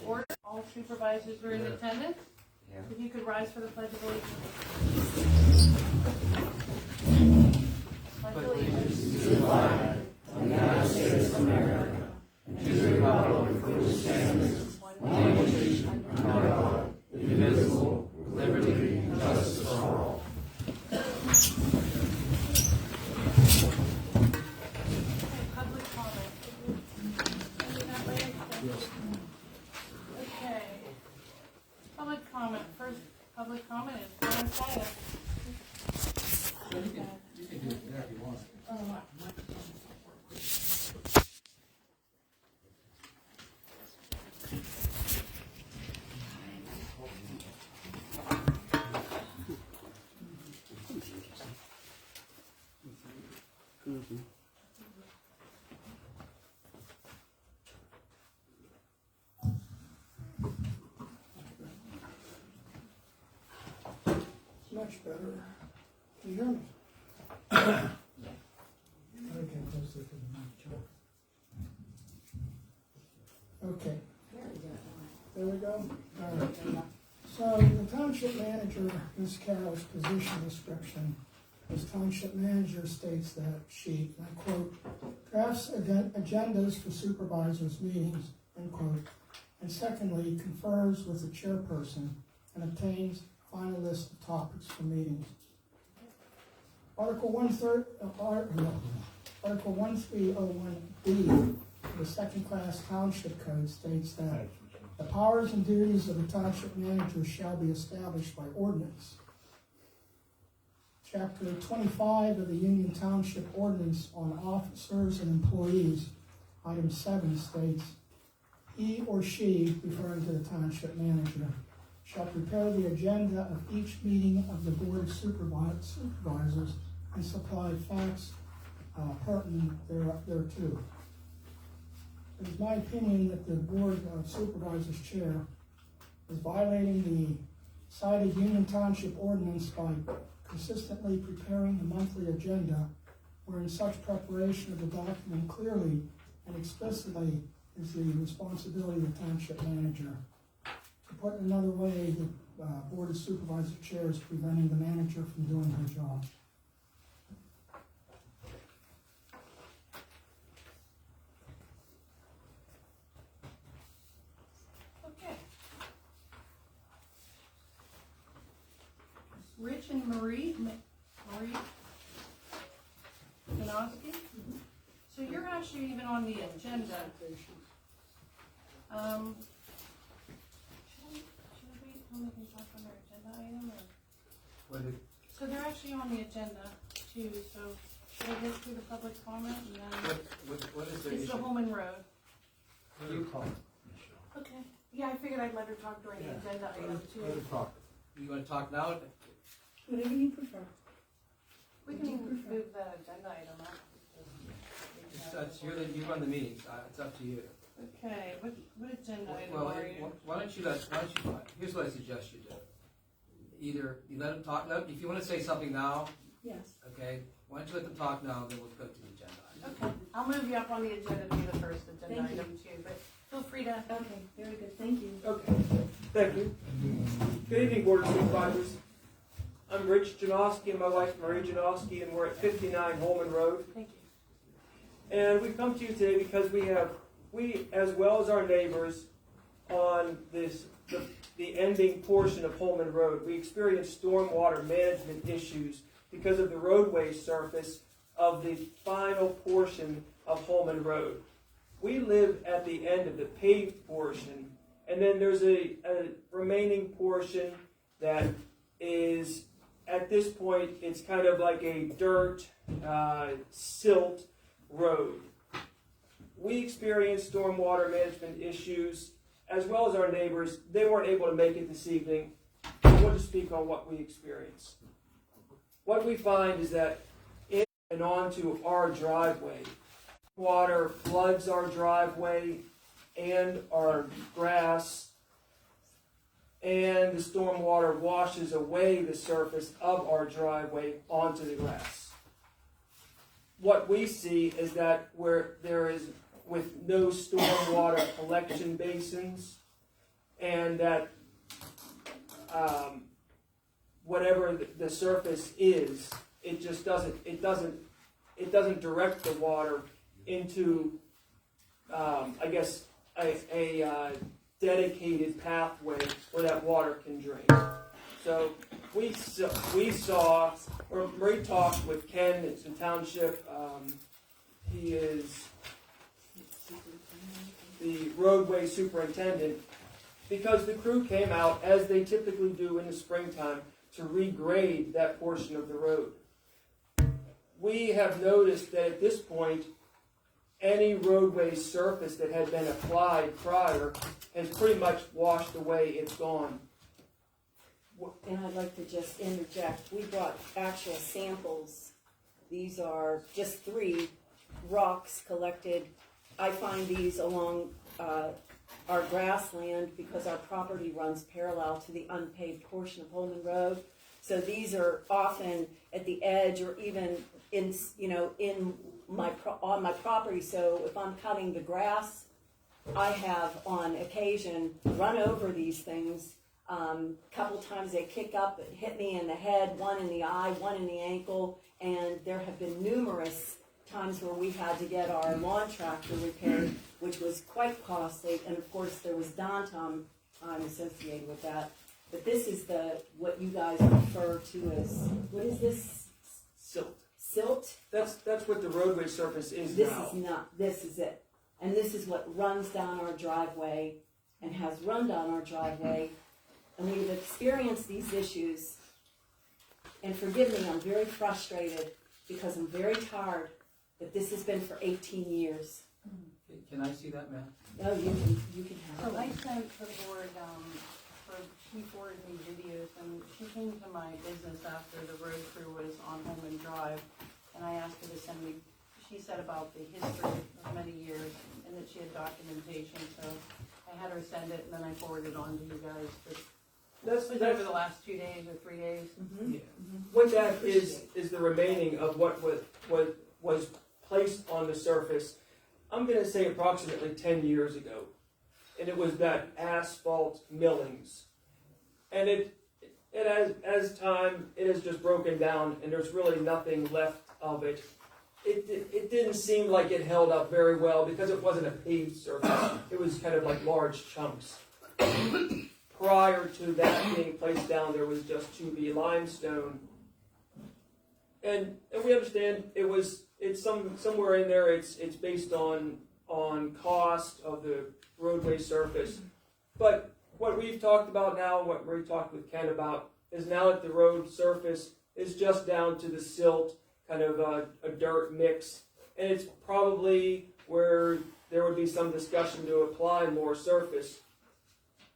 to order. All supervisors are in attendance. Yeah. If you could rise for the Pledge of Allegiance. Pledge of Allegiance to the flag of the United States of America and to the republic for which it stands, one nation, under God, indivisible, with liberty and justice for all. Public comment. Okay. Public comment. First public comment is Brian Saya. You can do it there if you want. Much better. Can you hear me? Okay, closer to the mic, Chuck. Okay. There we go. All right. So the township manager, Ms. Carroll's position description, as township manager states that she, and I quote, drafts agendas for supervisors' meetings, end quote, and secondly, confers with the chairperson and obtains a final list of topics for meetings. Article 1301B of the second-class township code states that the powers and duties of the township manager shall be established by ordinance. Chapter 25 of the Union Township Ordinance on Officers and Employees, item 7 states, he or she, referring to the township manager, shall prepare the agenda of each meeting of the Board of Supervisors and supply facts pertinent thereto. It is my opinion that the Board of Supervisors chair is violating the cited Union Township ordinance by consistently preparing the monthly agenda, wherein such preparation of the document clearly and explicitly is the responsibility of the township manager. To put it another way, the Board of Supervisors chair is preventing the manager from doing her job. Okay. Rich and Marie Janowski. So you're actually even on the agenda. Should we wait till we can talk on their agenda item? Or? So they're actually on the agenda too, so should I get through the public comment and then? What is the It's issue? the Holman Road. You call. Okay. Yeah, I figured I'd let her talk during the agenda item too. Let her talk. You want to talk now? Whatever you prefer. We can move that agenda item up. You run the meetings. It's up to you. Okay, what agenda item Well, are you? why don't you, here's what I suggest you do. Either you let them talk, if you want to say something now, Yes. okay, why don't you let them talk now, then we'll go to the agenda item. Okay, I'll move you up on the agenda to be the first agenda Thank you. item too, but feel free to. Okay, very good. Thank you. Okay, thank you. Good evening, Board of Supervisors. I'm Rich Janowski and my wife Marie Janowski, and we're at 59 Holman Road. Thank you. And we've come to you today because we, as well as our neighbors, on the ending portion of Holman Road, we experienced stormwater management issues because of the roadway surface of the final portion of Holman Road. We live at the end of the paved portion, and then there's a remaining portion that is, at this point, it's kind of like a dirt, silt road. We experienced stormwater management issues, as well as our neighbors. They weren't able to make it this evening. I want to speak on what we experienced. What we find is that in and onto our driveway, water floods our driveway and our grass, and the storm water washes away the surface of our driveway onto the grass. What we see is that where there is, with no storm water collection basins, and that whatever the surface is, it just doesn't direct the water into, I guess, a dedicated pathway where that water can drain. So we saw, or Marie talked with Ken, it's in Township. He is the roadway superintendent, because the crew came out, as they typically do in the springtime, to regrade that portion of the road. We have noticed that at this point, any roadway surface that had been applied prior has pretty much washed away, it's gone. And I'd like to just interject, we brought actual samples. These are just 3 rocks collected. I find these along our grassland because our property runs parallel to the unpaved portion of Holman Road. So these are often at the edge or even in on my property. So if I'm cutting the grass, I have on occasion run over these things. Couple times they kick up and hit me in the head, one in the eye, one in the ankle, and there have been numerous times where we had to get our lawn tractor repaired, which was quite costly, and of course there was downtime associated with that. But this is what you guys refer to as, what is this? Silt. Silt? That's what the roadway surface is This now. is not, this is it. And this is what runs down our driveway and has run down our driveway. And we've experienced these issues. And forgive me, I'm very frustrated because I'm very tired that this has been for 18 years. Can I see that, ma'am? No, you can have So it. I sent the board, she forwarded me videos, and she came to my business after the road crew was on Holman Drive, and I asked her to send me, she said about the history of many years, and that she had documentation, so I had her send it, and then I forwarded it on to you guys, but That's it was over the last 2 days or 3 days. Mm-hmm. Yeah. What that is the remaining of what was placed on the surface, I'm going to say approximately 10 years ago. And it was that asphalt millings. And it as time, it has just broken down, and there's really nothing left of it. It didn't seem like it held up very well because it wasn't a paved surface. It was kind of like large chunks. Prior to that being placed down, there was just 2B limestone. And we understand it's somewhere in there. It's based on cost of the roadway surface. But what we've talked about now, what Marie talked with Ken about, is now that the road surface is just down to the silt, kind of a dirt mix, and it's probably where there would be some discussion to apply more surface.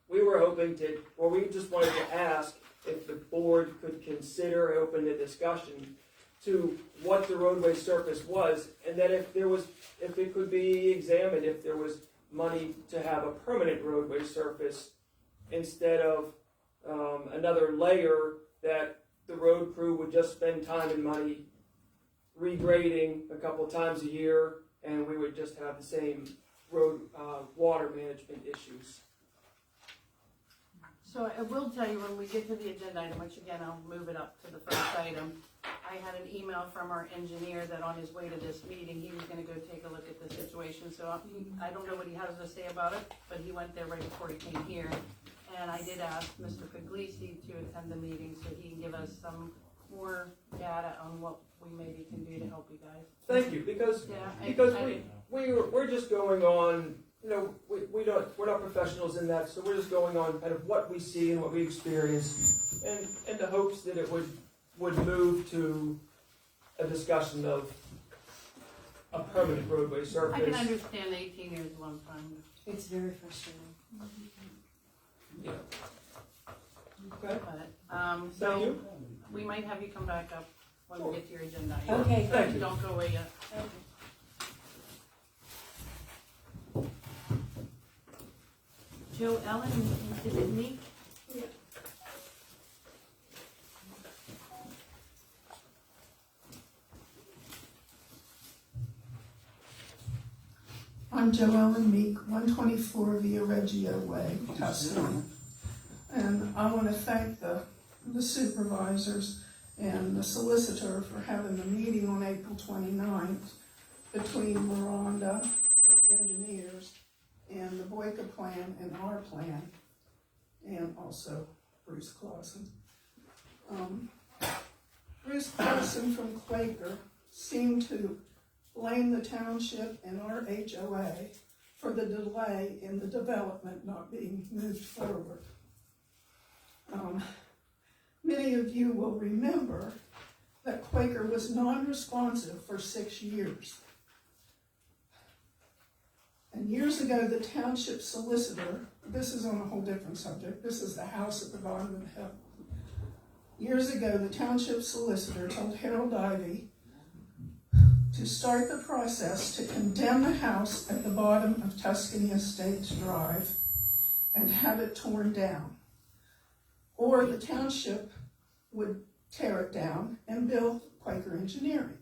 We were hoping to, or we just wanted to ask if the board could consider open the discussion to what the roadway surface was, and that if it could be examined, if there was money to have a permanent roadway surface instead of another layer that the road crew would just spend time and money regrading a couple times a year, and we would just have the same road water management issues. So I will tell you, when we get to the agenda item, which again, I'll move it up to the first item, I had an email from our engineer that on his way to this meeting, he was gonna go take a look at the situation, so I don't know what he has to say about it, but he went there right before he came here. And I did ask Mr. Puglisi to attend the meeting so he can give us some more data on what we maybe can do to help you guys. Thank you, because we're just going on. You know, we're not professionals in that, so we're just going on kind of what we see and what we experience, and in the hopes that it would move to a discussion of a permanent roadway surface. I can understand 18 years is a long time. It's very frustrating. Yeah. Okay. But, Thank so you. we might have you come back up when we get to your agenda item. Okay, Thank you. Don't go away yet. Joe Ellen, is it me? I I'm Joellen Meek, 124 Via Reggio Way, Tuscany. And I want to thank the supervisors and the solicitor for having the meeting on April 29th between Miranda Engineers and the Boyka Plan and our plan, and also Bruce Clausen. Bruce Clausen from Quaker seemed to blame the township and our HOA for the delay in the development not being moved forward. Many of you will remember that Quaker was non-responsive for 6 years. And years ago, the township solicitor, this is on a whole different subject, this is the house at the bottom of the hill. Years ago, the township solicitor told Harold Ivey to start the process to condemn the house at the bottom of Tuscany Estates Drive and have it torn down. Or the township would tear it down and build Quaker Engineering.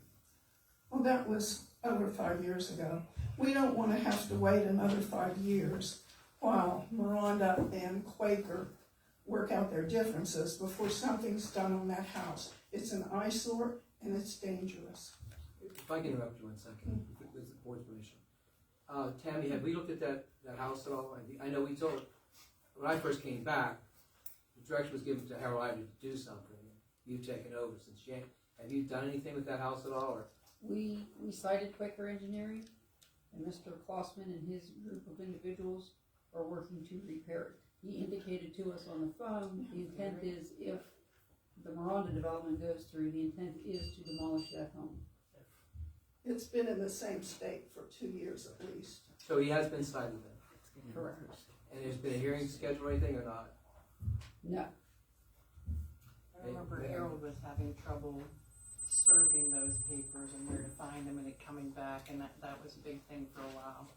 Well, that was over 5 years ago. We don't want to have to wait another 5 years while Miranda and Quaker work out their differences before something's done on that house. It's an eyesore and it's dangerous. If I can interrupt you 1 second, with the board's permission. Tammy, have we looked at that house at all? I know we told, when I first came back, the direction was given to Harold Ivey to do something. You've taken over since January. Have you done anything with that house at all? Or? We cited Quaker Engineering, and Mr. Klossman and his group of individuals are working to repair it. He indicated to us on the phone, the intent is if the Miranda development goes through, the intent is to demolish that home. It's been in the same state for 2 years at least. So he has been cited then? Correct. And there's been a hearing scheduled or anything or not? No. I remember Harold was having trouble serving those papers and where to find them and it coming back, and that was a big thing for a while.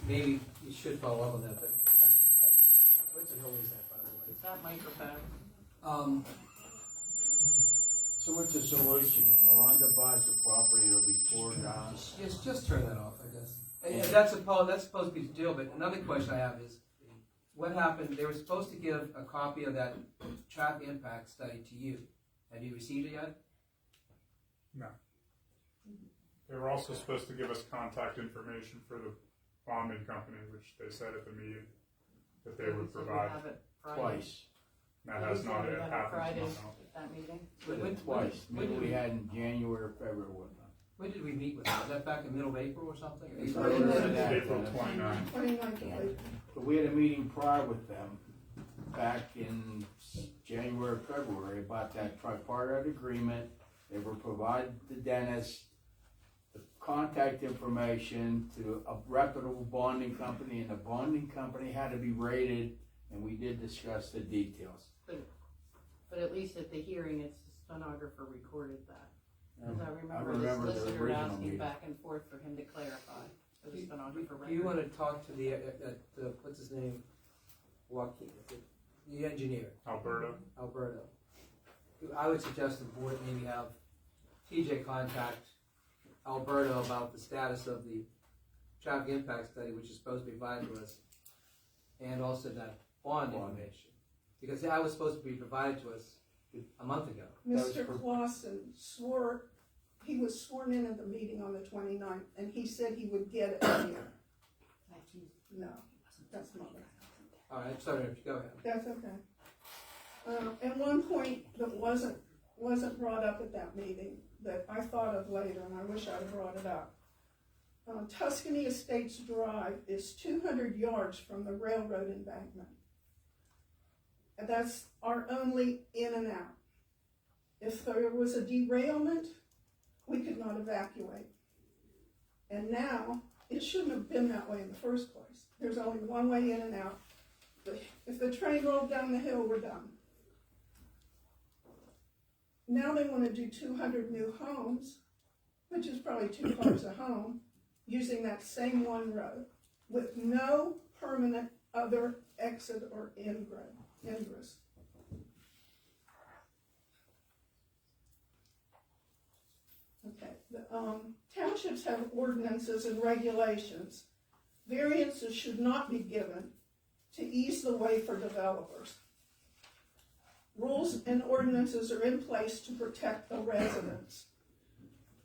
Maybe you should follow up on that, but what the hell is that, by the way? Is that microphone? So what's the solution? If Miranda buys the property, it'll be torn down? Just turn that off, I guess. And that's supposed to be the deal, but another question I have is, what happened, they were supposed to give a copy of that traffic impact study to you. Have you received it yet? No. They were also supposed to give us contact information for the bonding company, which they said at the meeting that they would provide. Have it Friday. Twice. That has not We yet had it happened. Friday No. at that meeting. Twice. When Maybe did we had in January or February one time. When did we meet with them? Was that back in middle of April or something? It's Or earlier than It's that. April 29th. 29th of April. But we had a meeting prior with them back in January, February about that tripartite agreement. They were provided the dentist the contact information to a reputable bonding company, and the bonding company had to be rated, and we did discuss the details. But at least at the hearing, it's the stenographer recorded that. Because I remember remember the the solicitor original asking meeting. back and forth for him to clarify. For the stenographer Do you record. want to talk to the what's his name? Joaquin, the engineer, Alberta. Alberto. I would suggest the board maybe have TJ contact Alberto about the status of the traffic impact study, which is supposed to be provided to us, and also that bond information. Because that was supposed to be provided to us a month ago. Mr. Clausen swore, he was sworn in at the meeting on the 29th, and he said he would get it here. No, that's not it. All right, sorry, go ahead. That's okay. And one point that wasn't brought up at that meeting that I thought of later, and I wish I'd have brought it up. Tuscany Estates Drive is 200 yards from the railroad embankment. And that's our only in and out. If there was a derailment, we could not evacuate. And now, it shouldn't have been that way in the first place. There's only one way in and out. If the train rolled down the hill, we're done. Now they want to do 200 new homes, which is probably 2 cars a home, using that same one road with no permanent other exit or ingress. Okay, the townships have ordinances and regulations Variances should not be given to ease the way for developers. Rules and ordinances are in place to protect the residents.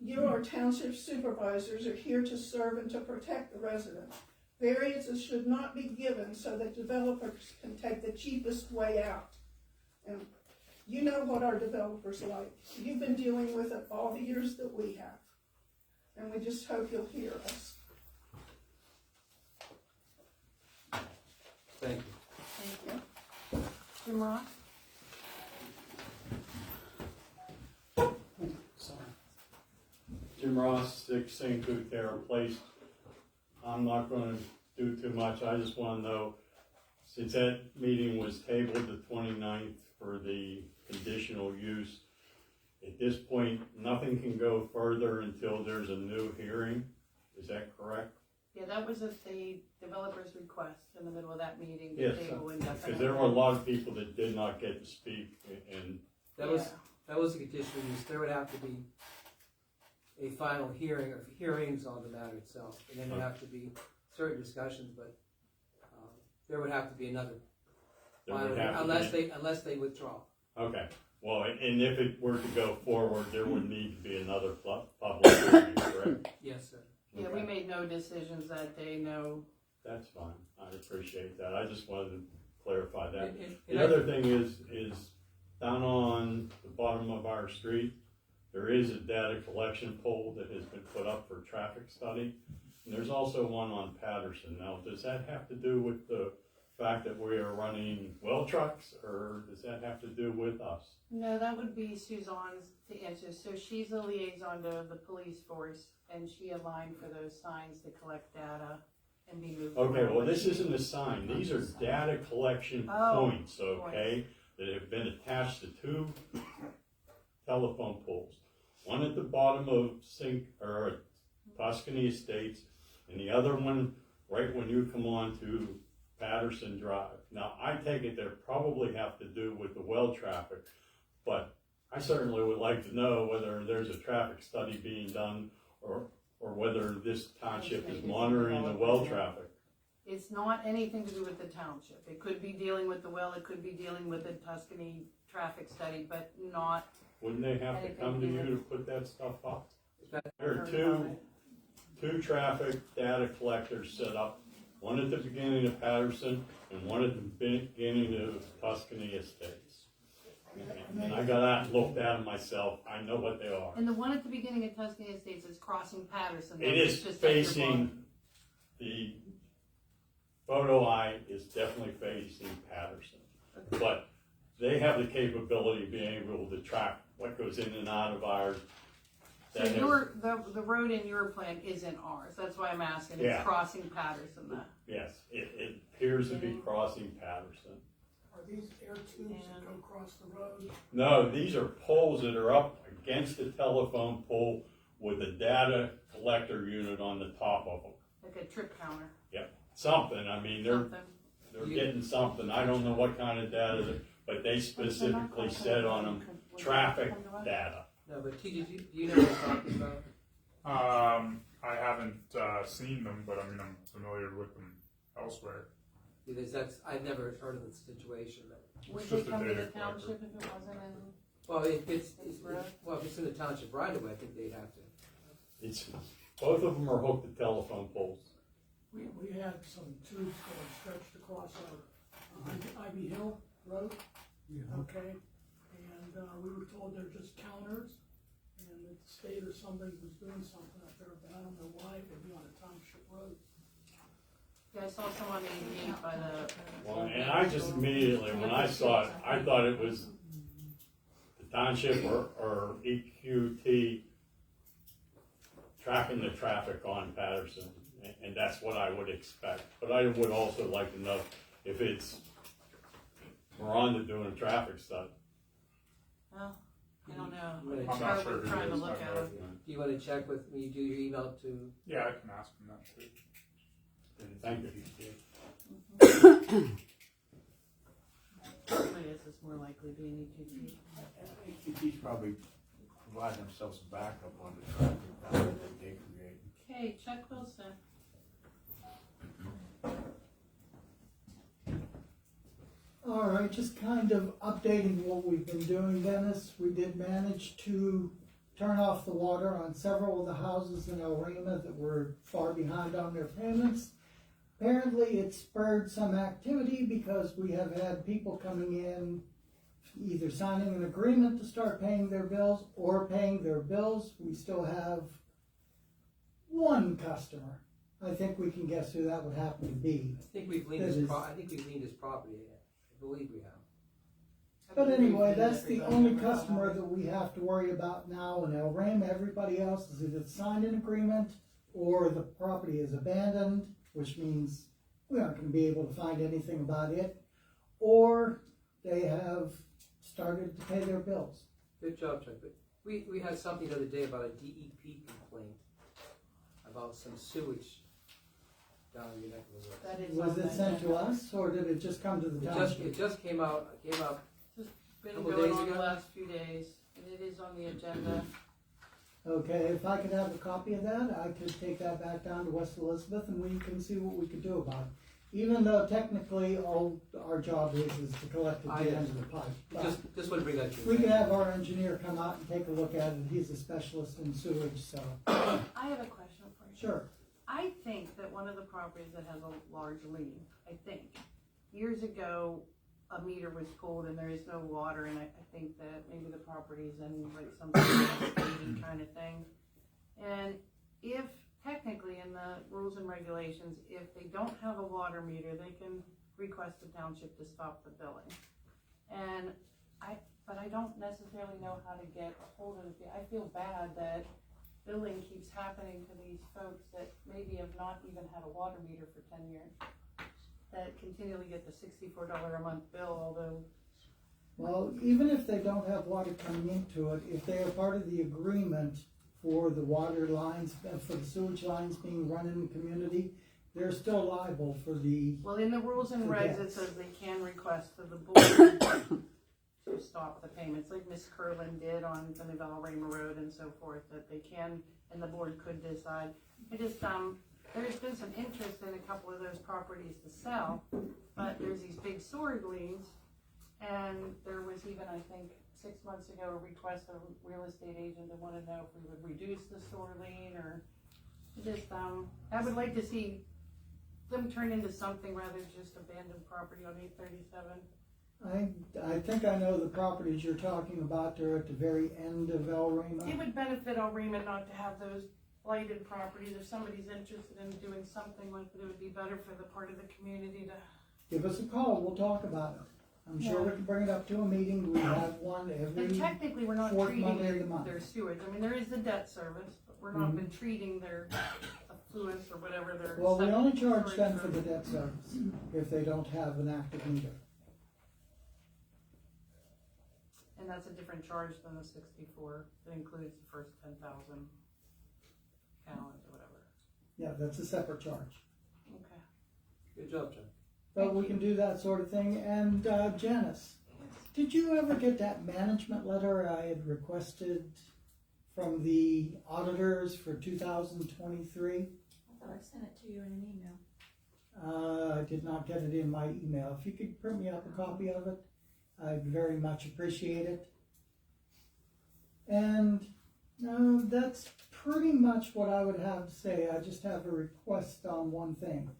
You, our township supervisors, are here to serve and to protect the residents. Variances should not be given so that developers can take the cheapest way out. And you know what our developers like. You've been dealing with it all the years that we have. And we just hope you'll hear us. Thank you. Thank you. Jim Ross? Jim Ross, 6 St. Terra Place. I'm not gonna do too much, I just wanna know, since that meeting was tabled the 29th for the conditional use, at this point, nothing can go further until there's a new hearing, is that correct? Yeah, that was at the developer's request in the middle of that meeting. Yes, because there were a lot of people that did not get to speak, and That was the conditional use. There would have to be a final hearing or hearings on the matter itself, and then there'd have to be certain discussions, but there would have to be another there would final, have to be. unless they withdraw. Okay, well, and if it were to go forward, there would need to be another public hearing, correct? Yes, sir. Yeah, we made no decisions that day, no. That's fine, I appreciate that, I just wanted to clarify that. And The other thing is down on the bottom of our street, there is a data collection pole that has been put up for traffic study. And there's also one on Patterson. Now, does that have to do with the fact that we are running well trucks, or does that have to do with us? No, that would be Suzanne's to answer. So she's a liaison to the police force, and she aligned for those signs to collect data and be moved. Okay, well, forward. this isn't a sign. These are data collection points, okay, that have been attached to 2 telephone poles. One at the bottom of Tuscany Estates, and the other one right when you come on to Patterson Drive. Now, I take it they probably have to do with the well traffic, but I certainly would like to know whether there's a traffic study being done or whether this township is monitoring the well traffic. It's not anything to do with the township. It could be dealing with the well, it could be dealing with the Tuscany traffic study, but not. Wouldn't they have to come to you to put that stuff up? There are heard about it. two traffic data collectors set up, one at the beginning of Patterson and one at the beginning of Tuscany Estates. And I got out and looked at them myself, I know what they are. And the one at the beginning of Tuscany Estates is crossing Patterson. It is facing, the photo eye is definitely facing Patterson. But they have the capability of being able to track what goes in and out of ours. So the road in your plan isn't ours. That's why I'm asking. It's Yeah. crossing Patterson. Yes, it appears to be crossing Patterson. Are these air tubes that go across the road? No, these are poles that are up against the telephone pole with a data collector unit on the top of them. Like a trip counter. Something, I mean, they're getting something, I don't know what kind of data, but they specifically said on them, traffic data. No, but TJ, do you know what I'm talking about? I haven't seen them, but I mean, I'm familiar with them elsewhere. Because I've never heard of the situation. Would It's they just a come to the data collector. township if it wasn't in? Well, if it's in the township right away, I think they'd have to. It's, both of them are hooked to telephone poles. We had some tubes that stretched across our Ivy Hill Road, okay? And we were told they're just counters, and that the state or somebody was doing something up there, but I don't know why they'd be on a township road. Yeah, I saw someone in by the. Well, and I just immediately, when I saw it, I thought it was the township or EQT tracking the traffic on Patterson, and that's what I would expect. But I would also like to know if we're on to doing a traffic study. Well, I don't know. I'm not We're sure who trying it to is. look I at know. it. Do you want to check with me? Do your email to? Yeah, I can ask them that too. Thank you. Probably this is more likely being EQT. AQT's probably provide themselves a backup on the traffic pattern that they create. Okay, Chuck Wilson. All right, just kind of updating what we've been doing, Dennis. We did manage to turn off the water on several of the houses in El Rima that were far behind on their payments. Apparently it spurred some activity because we have had people coming in either signing an agreement to start paying their bills or paying their bills. We still have one customer. I think we can guess who that would happen to be. I think we've leaned his property. I believe we have. But anyway, that's the only customer that we have to worry about now in El Rima. Everybody else is either signed an agreement or the property is abandoned, which means we aren't going to be able to find anything about it, or they have started to pay their bills. Good job, Chuck. But we had something the other day about a DEP complaint about some sewage down in your neck of the woods. That is Was on it the sent to agenda. us, or did it just come to the township? It just came out. Been Couple going days on the ago? last few days, and it is on the agenda. Okay, if I could have a copy of that, I could take that back down to West Elizabeth and we can see what we could do about it. Even though technically all our job is to collect at the end of the pipe. But Just want to bring that to you. we could have our engineer come out and take a look at it. He's a specialist in sewage, so. I have a question for you. Sure. I think that one of the properties that has a large lien, I think, years ago, a meter was pulled and there is no water, and I think that maybe the property's in like some sort of staging kind of thing. And if, technically in the rules and regulations, if they don't have a water meter, they can request the township to stop the billing. But I don't necessarily know how to get a hold of it. I feel bad that billing keeps happening to these folks that maybe have not even had a water meter for 10 years. That continually get the $64 a month bill, although. Well, even if they don't have water coming into it, if they are part of the agreement for the water lines, for the sewage lines being run in the community, they're still liable for the. Well, in the rules and For regs, it debts. says they can request to the board to stop the payments, like Miss Curlin did on the Novella Raymer Road and so forth, that they can, and the board could decide. I just, there's been some interest in a couple of those properties to sell, but there's these big sewer liens, and there was even, I think, 6 months ago, a request of a real estate agent to want to know if we would reduce the sewer lien, or just, I would like to see them turn into something rather than just abandoned property on 837. I think I know the properties you're talking about. They're at the very end of El Rima. It would benefit El Rima not to have those blighted properties. If somebody's interested in doing something like that, it would be better for the part of the community to. Give us a call. We'll talk about it. I'm sure we can bring it up to a meeting. We have one And every. technically, we're not fourth treating Monday of the month. their sewage. I mean, there is the debt service, but we're not been treating their affluence or whatever their. Well, we only charge storage them for service. the debt service if they don't have an active meter. And that's a different charge than the 64. That includes the first 10,000 gallons or whatever. Yeah, that's a separate charge. Okay. Good job, Chuck. But we can do that sort of thing. And Janice, did you ever get that management letter I had requested from the auditors for 2023? I thought I sent it to you in an email. I did not get it in my email. If you could print me up a copy of it, I'd very much appreciate it. And that's pretty much what I would have to say. I just have a request on one thing.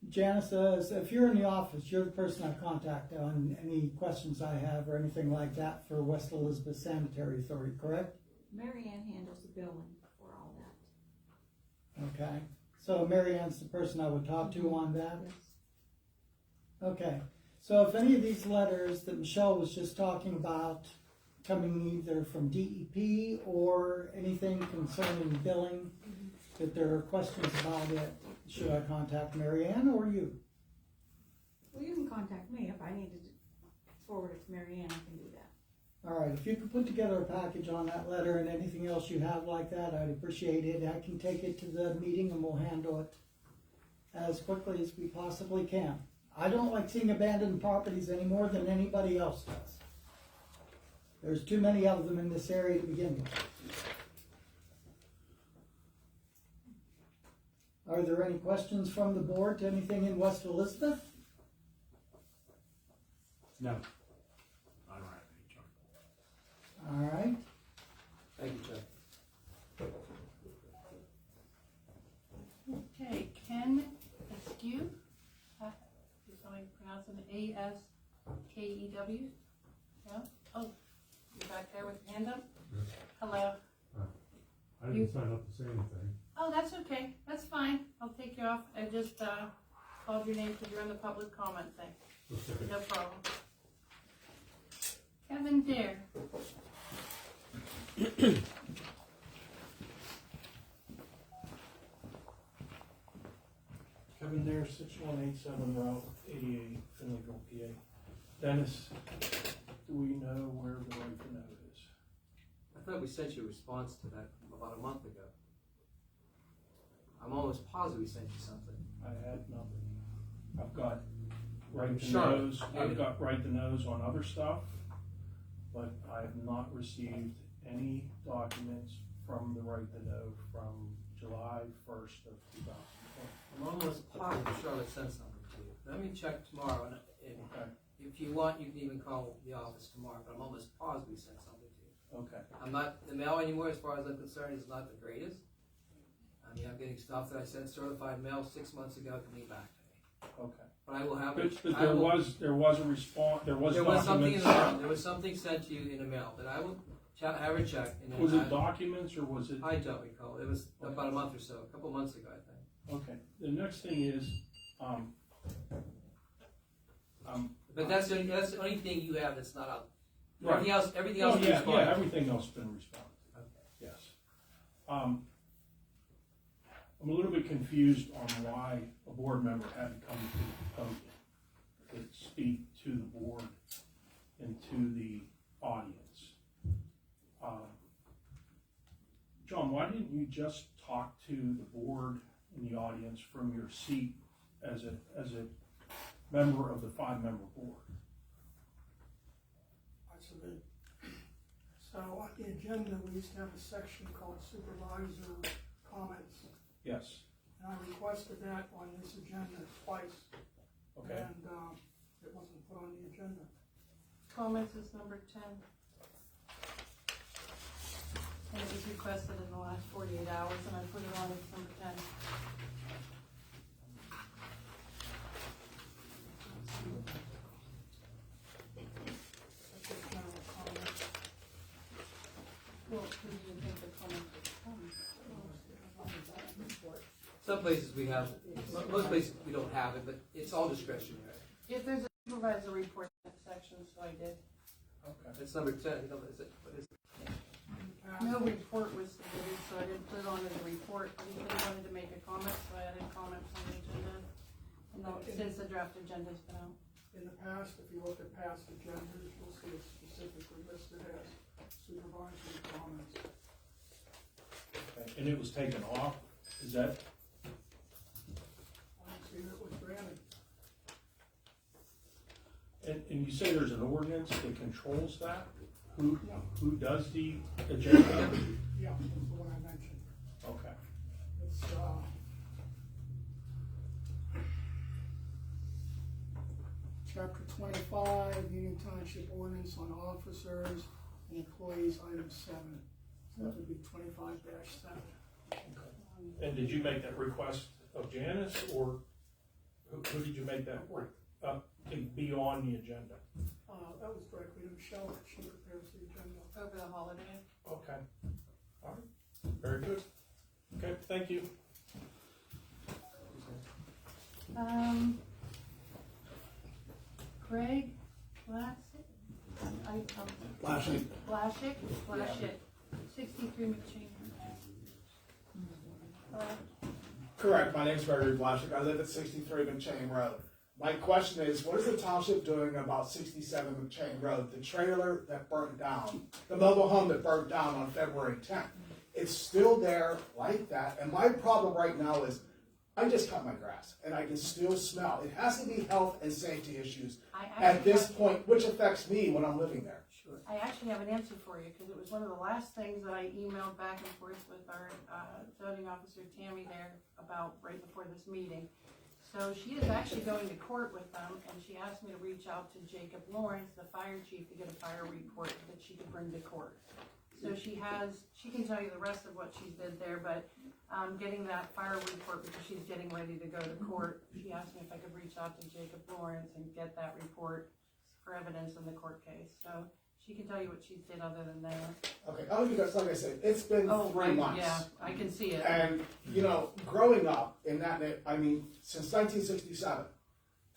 Janice says, if you're in the office, you're the person I contact on any questions I have or anything like that for West Elizabeth Sanitary Authority, correct? Mary Ann handles the billing for all that. Okay. So Mary Ann's the person I would talk to on that? Yes. Okay. So if any of these letters that Michelle was just talking about coming either from DEP or anything concerning billing, that there are questions about it, should I contact Mary Ann or you? Well, you can contact me if I need to forward it to Mary Ann. I can do that. All right, if you could put together a package on that letter and anything else you have like that, I'd appreciate it. I can take it to the meeting and we'll handle it as quickly as we possibly can. I don't like seeing abandoned properties any more than anybody else does. There's too many of them in this area to begin with. Are there any questions from the board to anything in West Elizabeth? No. I don't have any, Chuck. All right, Thank you, Chuck. Okay, Ken Askew, is I pronounce it Askew? Yeah, oh, you're back there with your hand up? Hello. I didn't sign up to say anything. Oh, that's okay, that's fine, I'll take you off, I just, called your name because you're in the public comment thing, Okay. no problem. Kevin Dare, Kevin Dare, 6187 Route 88, Finleyville, PA. Dennis, do we know where the right to know is? I thought we sent you a response to that about a month ago. I'm almost positive we sent you something. I had nothing. I've got right to Sure. knows, I've got right to knows on other stuff, but I have not received any documents from the right to know from July 1st of 2020. I'm almost positive Charlotte sent something to you. Let me check tomorrow, and Okay, if you want, you can even call the office tomorrow, but I'm almost positive we sent something to you. okay. I'm not, the mail anymore, as far as I'm concerned, is not the greatest. I mean, I'm getting stuff that I sent certified mail 6 months ago coming back to me. Okay. But I will have it. But I there will- was a response, there was There was something in documents. the mail, there was something sent to you in the mail, that I will have her check, and then Was it documents or was it? I don't recall, it was about a month or so, a couple months ago, I think. Okay, the next thing is, But that's the only thing you have that's not out. Right. Everything Oh, else is yeah, responded. everything else has been responded, Okay. yes. I'm a little bit confused on why a board member had to come to the podium to speak to the board and to the audience. John, why didn't you just talk to the board and the audience from your seat as a member of the 5-member board? that's a bit. So on the agenda, we used to have a section called supervisor comments. Yes, And I requested that on this agenda twice. okay. And, it wasn't put on the agenda. comments is number 10. And it was requested in the last 48 hours, and I put it on as number 10. That's a general comment. Well, who do you think the comments are from? Some places we have, most places we don't have it, but it's all discretionary. If there's a supervisor report section, so I did. Okay. It's number 10, what is it? No report was submitted, so I didn't put it on as a report. Anybody wanted to make a comment, so I added comments on the agenda. And since the draft agenda's been out. In the past, if you look at past agendas, you'll see it specifically listed as supervisory comments. Okay, and it was taken off, is that? I don't see that it was granted. And you say there's an ordinance that controls that? Who does the agenda? Yeah, that's the one I mentioned. Okay, It's, Chapter 25, Union Township Ordinance on Officers and Employees, Item 7. So that would be 25-7. and did you make that request of Janice, or who did you make that to be on the agenda? That was directly to Michelle, that she prepares the agenda. Over the holiday. Okay, all right, very good. Okay, thank you. Craig Blashick, 63 McChain. Correct, my name's Gregory Blaszczyk, I live at 63 McChain Road. My question is, what is the township doing about 67 McChain Road, the trailer that burnt down, the mobile home that burnt down on February 10th? It's still there like that, and my problem right now is, I just cut my grass, and I can still smell. It has to be health and safety issues at this point, which affects me when I'm living there. I actually have an answer for you, because it was one of the last things that I emailed back and forth with our zoning officer Tammy there about right before this meeting. So she is actually going to court with them, and she asked me to reach out to Jacob Lawrence, the fire chief, to get a fire report that she could bring to court. So she can tell you the rest of what she did there, but getting that fire report because she's getting ready to go to court, she asked me if I could reach out to Jacob Lawrence and get that report for evidence in the court case. So she can tell you what she did other than that. Okay, only because, like I said, it's been 3 months. Yeah, I can see it. And, you know, growing up in that, I mean, since 1967,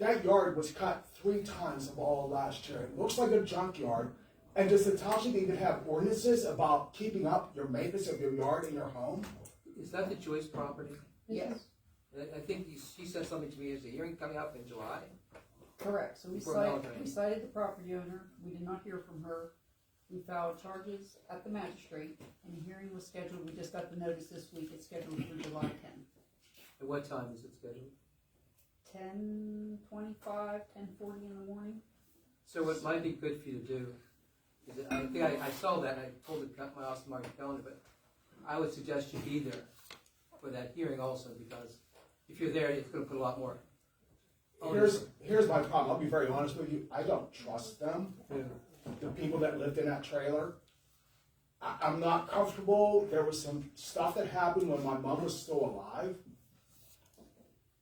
that yard was cut 3 times of all last year. It looks like a junkyard. And does the township even have ordinances about keeping up your maintenance of your yard and your home? Is that the Joyce property? Yes, I think she said something to me, there's a hearing coming up in July. correct. So we Before cited, Valentine's. we cited the property owner. We did not hear from her. We filed charges at the magistrate, and a hearing was scheduled. We just got the notice this week. It's scheduled for July 10th. At what time is it scheduled? 10:25, 10:40 in the morning. So what might be good for you to do, is that, I think I saw that, and I told my Austin Market calendar, but I would suggest you be there for that hearing also, because if you're there, it's gonna put a lot more. Here's my problem. I'll be very honest with you. I don't trust them. The people that lived in that trailer. I'm not comfortable. There was some stuff that happened when my mom was still alive.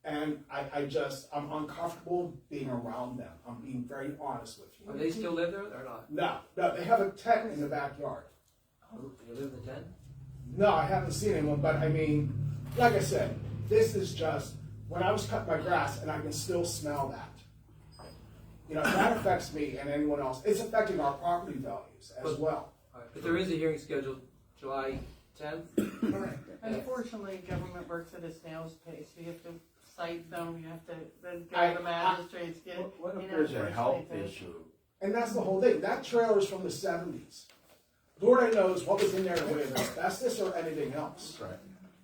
And I'm uncomfortable being around them. I'm being very honest with you. Do they still live there or not? No, they have a tent in the backyard. Do you live in the tent? No, I haven't seen anyone, but I mean, like I said, this is just, when I was cutting my grass and I can still smell that. You know, that affects me and anyone else. It's affecting our property values as well. All right, but there is a hearing scheduled July 10th? Correct. Unfortunately, government works at a snail's pace. You have to cite them, you have to then go to the magistrates, get. What you if know, there's a first health they do. issue? And that's the whole thing. That trailer is from the 70s. Lord only knows what was in there in the way of asbestos or anything else. Right.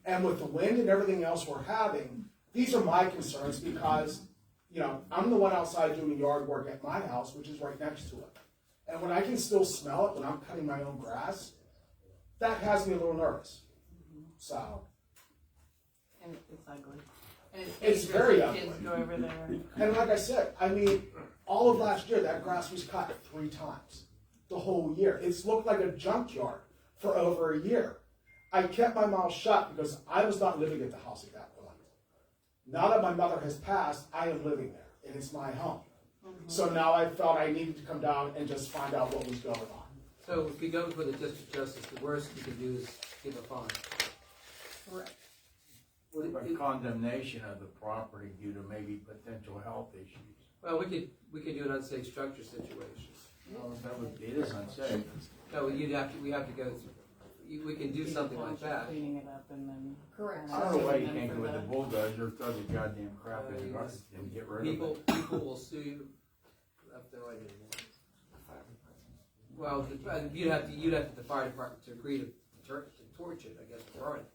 And with the wind and everything else we're having, these are my concerns because, you know, I'm the one outside doing yard work at my house, which is right next to it. And when I can still smell it when I'm cutting my own grass, that has me a little nervous. So. And it's ugly. And It's dangerous very if ugly. Kids go over there. And like I said, I mean, all of last year, that grass was cut 3 times. The whole year. It's looked like a junkyard for over a year. I kept my mouth shut because I was not living at the house at that point. Now that my mother has passed, I am living there, and it's my home. So now I felt I needed to come down and just find out what was going on. So if you go before the district justice, the worst you can do is give a fine. Correct. What about condemnation of the property due to maybe potential health issues? Well, we could do an unsafe structure situation. Well, it is unsafe. No, we have to go through, we can do something like that. Cleaning it up and then. Correct. I don't know why you And can't for go with the the- bulldozer, throw the goddamn crap in the garbage and get rid of it. People will sue you. I have no idea. Well, you'd have the fire department to agree to torch it, I guess, burn it.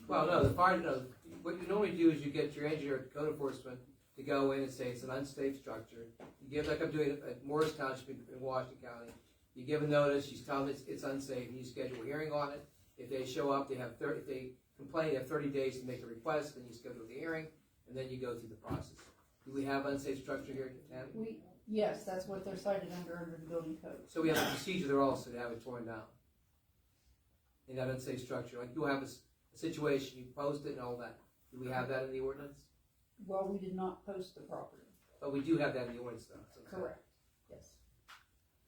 Well, no, what you normally do is you get your engineer, code enforcement, to go in and say it's an unsafe structure. You give, like I'm doing at Morris Township in Washington County, you give a notice, you tell them it's unsafe, and you schedule a hearing on it. If they show up, if they complain, they have 30 days to make a request, then you schedule the hearing, and then you go through the process. Do we have unsafe structure here in Tammy? Yes, that's what they're cited under the building code. So we have a procedure there also to have it torn down. In that unsafe structure, like you have a situation, you post it and all that. Do we have that in the ordinance? Well, we did not post the property. But we do have that in the ordinance though. So Correct. Yes.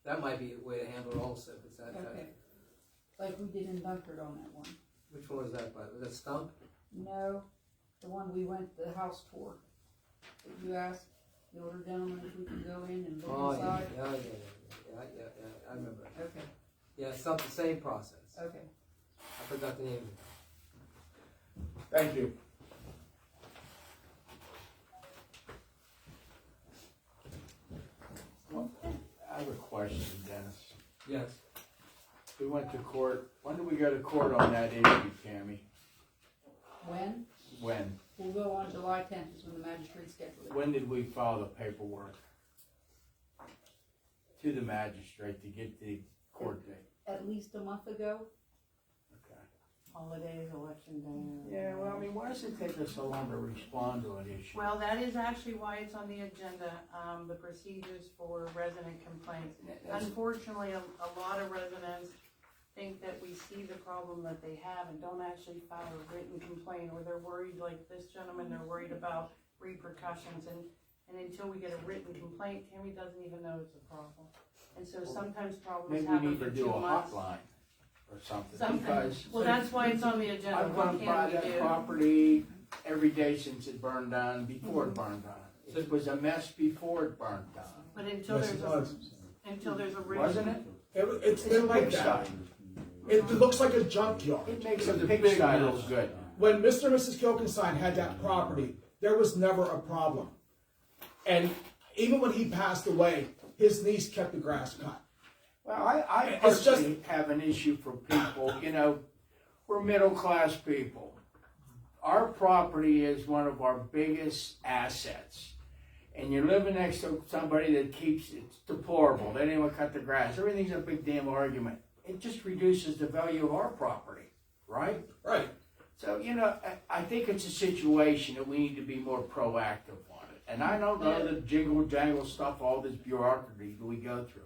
that might be a way to handle it also, if it's that kind of. Okay. Like we did in Dunkard on that one. Which one was that by? Was that Stump? No, the one we went the house tour. That you asked the older gentleman if we could go in and look Oh, inside. yeah, I remember. Okay. Yeah, it's not the same process. Okay. I forgot the name of it. Thank you. I have a question, Dennis. Yes. We went to court. When did we go to court on that issue, Tammy? When? When? We'll go on July 10th is when the magistrate scheduled it. When did we file the paperwork to the magistrate to get the court date? At least a month ago. Okay. holidays, election day. Yeah, well, I mean, why does it take us so long to respond to an issue? Well, that is actually why it's on the agenda, the procedures for resident complaints. Unfortunately, a lot of residents think that we see the problem that they have and don't actually file a written complaint, or they're worried, like this gentleman, they're worried about repercussions, and until we get a written complaint, Tammy doesn't even know it's a problem. And so sometimes problems Maybe we happen need for to do 2 a months. hotline or something, Something, because well, that's why it's on the agenda, I've what gone by can we that do? property every day since it burned down, before it burned down. It was a mess before it burned down. But until Yes, there's it a, was. until there's a written. Wasn't it? It's been like that. Pigsty. It looks like a junkyard. It makes a pigsty look good. When Mr. and Mrs. Kilkenstein had that property, there was never a problem. And even when he passed away, his niece kept the grass cut. Well, I It's just- personally have an issue for people, you know, we're middle-class people. Our property is one of our biggest assets. And you're living next to somebody that keeps, it's deplorable, they didn't even cut the grass, everything's a big damn argument. It just reduces the value of our property, right? Right. So, you know, I think it's a situation that we need to be more proactive on it. And I don't know the jingle jangle stuff, all this bureaucracy that we go through.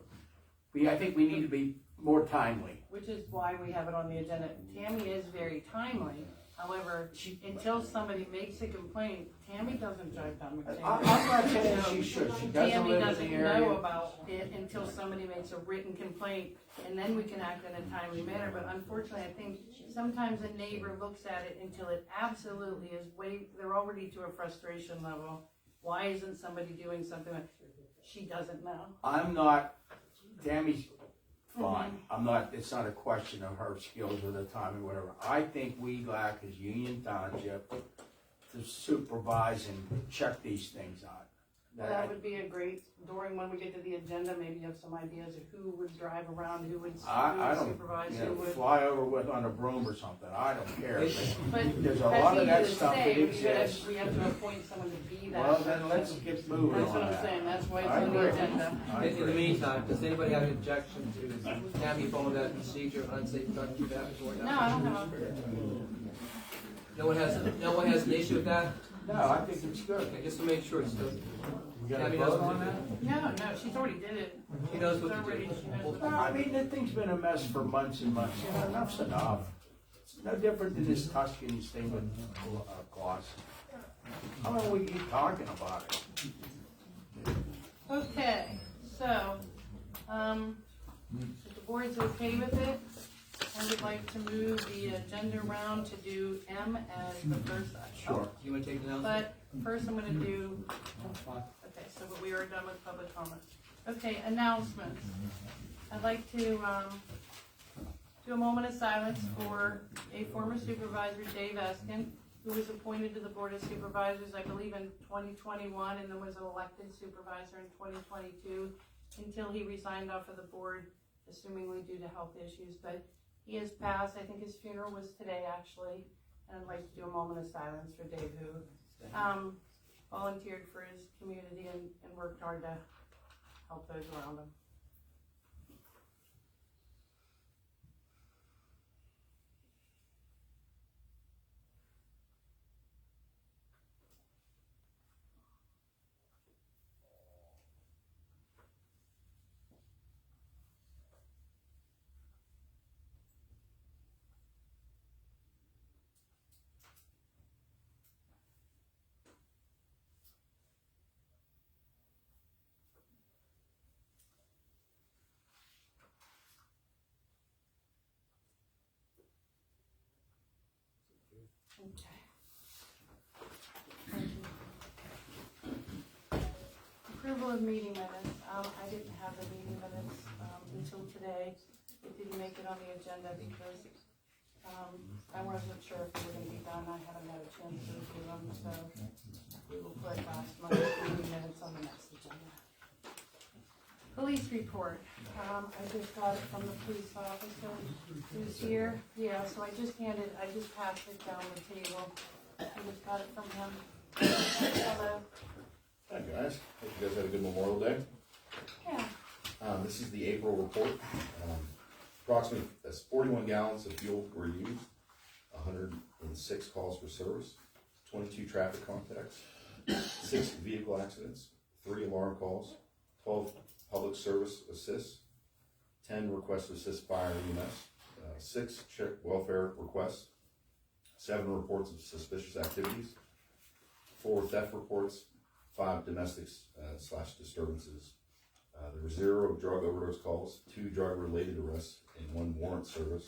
But I think we need to be more timely. Which is why we have it on the agenda. Tammy is very timely, however, until somebody makes a complaint, Tammy doesn't drive down I'm McCain. not saying she should, she doesn't Tammy live in doesn't the know area. about it until somebody makes a written complaint, and then we can act in a timely manner. But unfortunately, I think sometimes a neighbor looks at it until it absolutely is they're already to a frustration level. Why isn't somebody doing something? She doesn't know. I'm not, Tammy's fine. I'm not, it's not a question of her skills or the time or whatever. I think we lack as Union Township to supervise and check these things out. That would be a great, during when we get to the agenda, maybe you have some ideas of who would drive around, who would I don't, supervise, you who know, would. fly over with on a broom or something, I don't care. But There's a that's lot of easy that to stuff say, that but exists. we have to appoint someone to be that. Well, then let's get moving That's on what I'm that. saying, that's why it's I on the agree. agenda. I In the agree. meantime, does anybody have an objection to Tammy following that procedure, unsafe truck through that before? No, I don't have No one has an issue with that? No, I think it's good. Okay, just to make sure, so We got a Tammy knows vote what on to that? do. No, she's already did it. She knows She's what to already, do. she knows what to Well, do. I mean, that thing's been a mess for months and months. You know, enough's enough. It's no different than this Tuscany's thing with gloss. How long we keep talking about it? Okay, so, if the board's okay with it, I would like to move the agenda around to do M as the first. Sure. You wanna take it now? But first I'm gonna do, okay, so we are done with public comment. Okay, announcements. I'd like to, do a moment of silence for a former supervisor, Dave Eskin, who was appointed to the Board of Supervisors, I believe in 2021, and then was an elected supervisor in 2022, until he resigned off of the board, assumingly due to health issues, but he has passed. I think his funeral was today, actually, and I'd like to do a moment of silence for Dave, who volunteered for his community and worked hard to help those around him. Okay. Approval of meeting minutes. I didn't have the meeting minutes until today. It didn't make it on the agenda because I wasn't sure if they were going to be done. I haven't had a chance to review them, so we will put last month's meeting minutes on the next agenda. Police report. I just got it from the police officer who's here. Yeah, so I just passed it down the table. I just got it from him. Hello. Hi guys, hope you guys had a good Memorial Day. Yeah. This is the April report. Approximately 41 gallons of fuel were used. 106 calls for service, 22 traffic contacts, 6 vehicle accidents, 3 alarm calls, 12 public service assists, 10 requests to assist fire and EMS, 6 check welfare requests, 7 reports of suspicious activities, 4 theft reports, 5 domestics / disturbances. There were 0 drug overdose calls, 2 drug-related arrests, and 1 warrant service.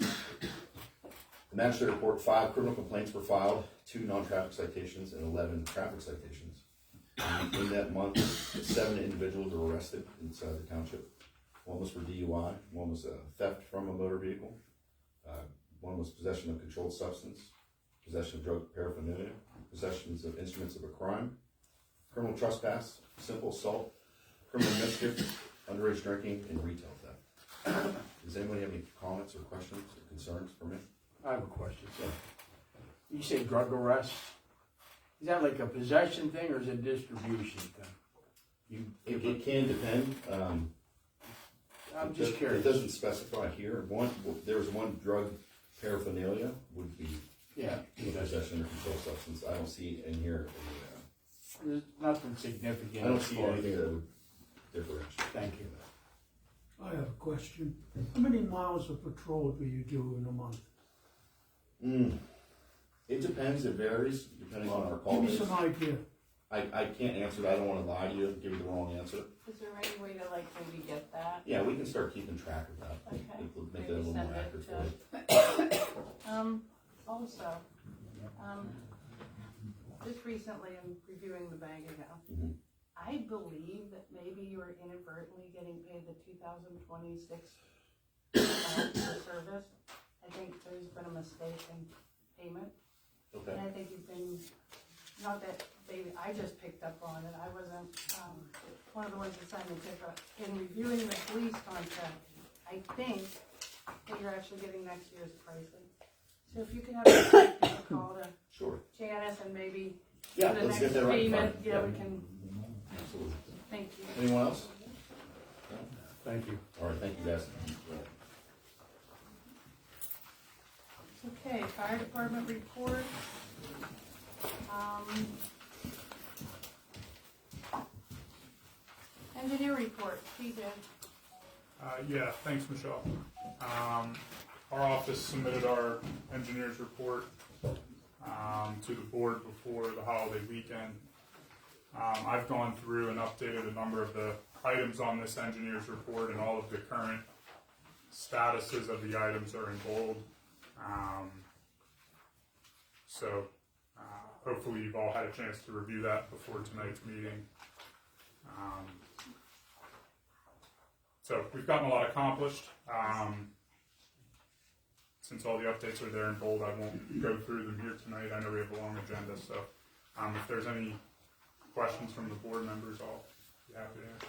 The magistrate report: 5 criminal complaints were filed, 2 non-traffic citations, and 11 traffic citations. In that month, 7 individuals were arrested inside the township. 1 was for DUI, 1 was theft from a motor vehicle, 1 was possession of controlled substance, possession of drug paraphernalia, possessions of instruments of a crime, criminal trespass, simple assault, criminal mischief, underage drinking, and retail theft. Does anybody have any comments or questions or concerns for me? I have a question. So, you say drug arrest. Is that like a possession thing or is it a distribution thing? It can depend. I'm just It curious. doesn't specify here. There was 1 drug paraphernalia would be possession of controlled substance. I don't see in here. There's nothing significant. I don't see anything that would differentiate. Thank you. I have a question. How many miles of patrol do you do in a month? It depends. It varies depending on our call Give me days. some idea. I can't answer that. I don't want to lie to you and give you the wrong answer. Is there any way to like maybe get that? Yeah, we can start keeping track of that. Okay. It'll make Maybe that a little send more it accurate to- for you. Also, just recently in reviewing the bank account, Mhm. I believe that maybe you were inadvertently getting paid the 2026 for service. I think there's been a mistake in payment. Okay. And I think you've been, not that maybe I just picked up on it, I wasn't, one of the ones that signed the check, but in reviewing the police contract, I think that you're actually getting next year's pricing. So if you could have a call to Sure. Janice and maybe Yeah, the let's next get that right. payment, yeah, we can, Absolutely. thank you. Anyone else? Thank you. All right, thank you guys. Okay, fire department report. Engineer report, TJ. Yeah, thanks, Michelle. Our office submitted our engineer's report to the board before the holiday weekend. I've gone through and updated a number of the items on this engineer's report, and all of the current statuses of the items are in bold. So hopefully you've all had a chance to review that before tonight's meeting. So we've gotten a lot accomplished. Since all the updates are there in bold, I won't go through them here tonight. I know we have a long agenda, so if there's any questions from the board members, I'll be happy to answer.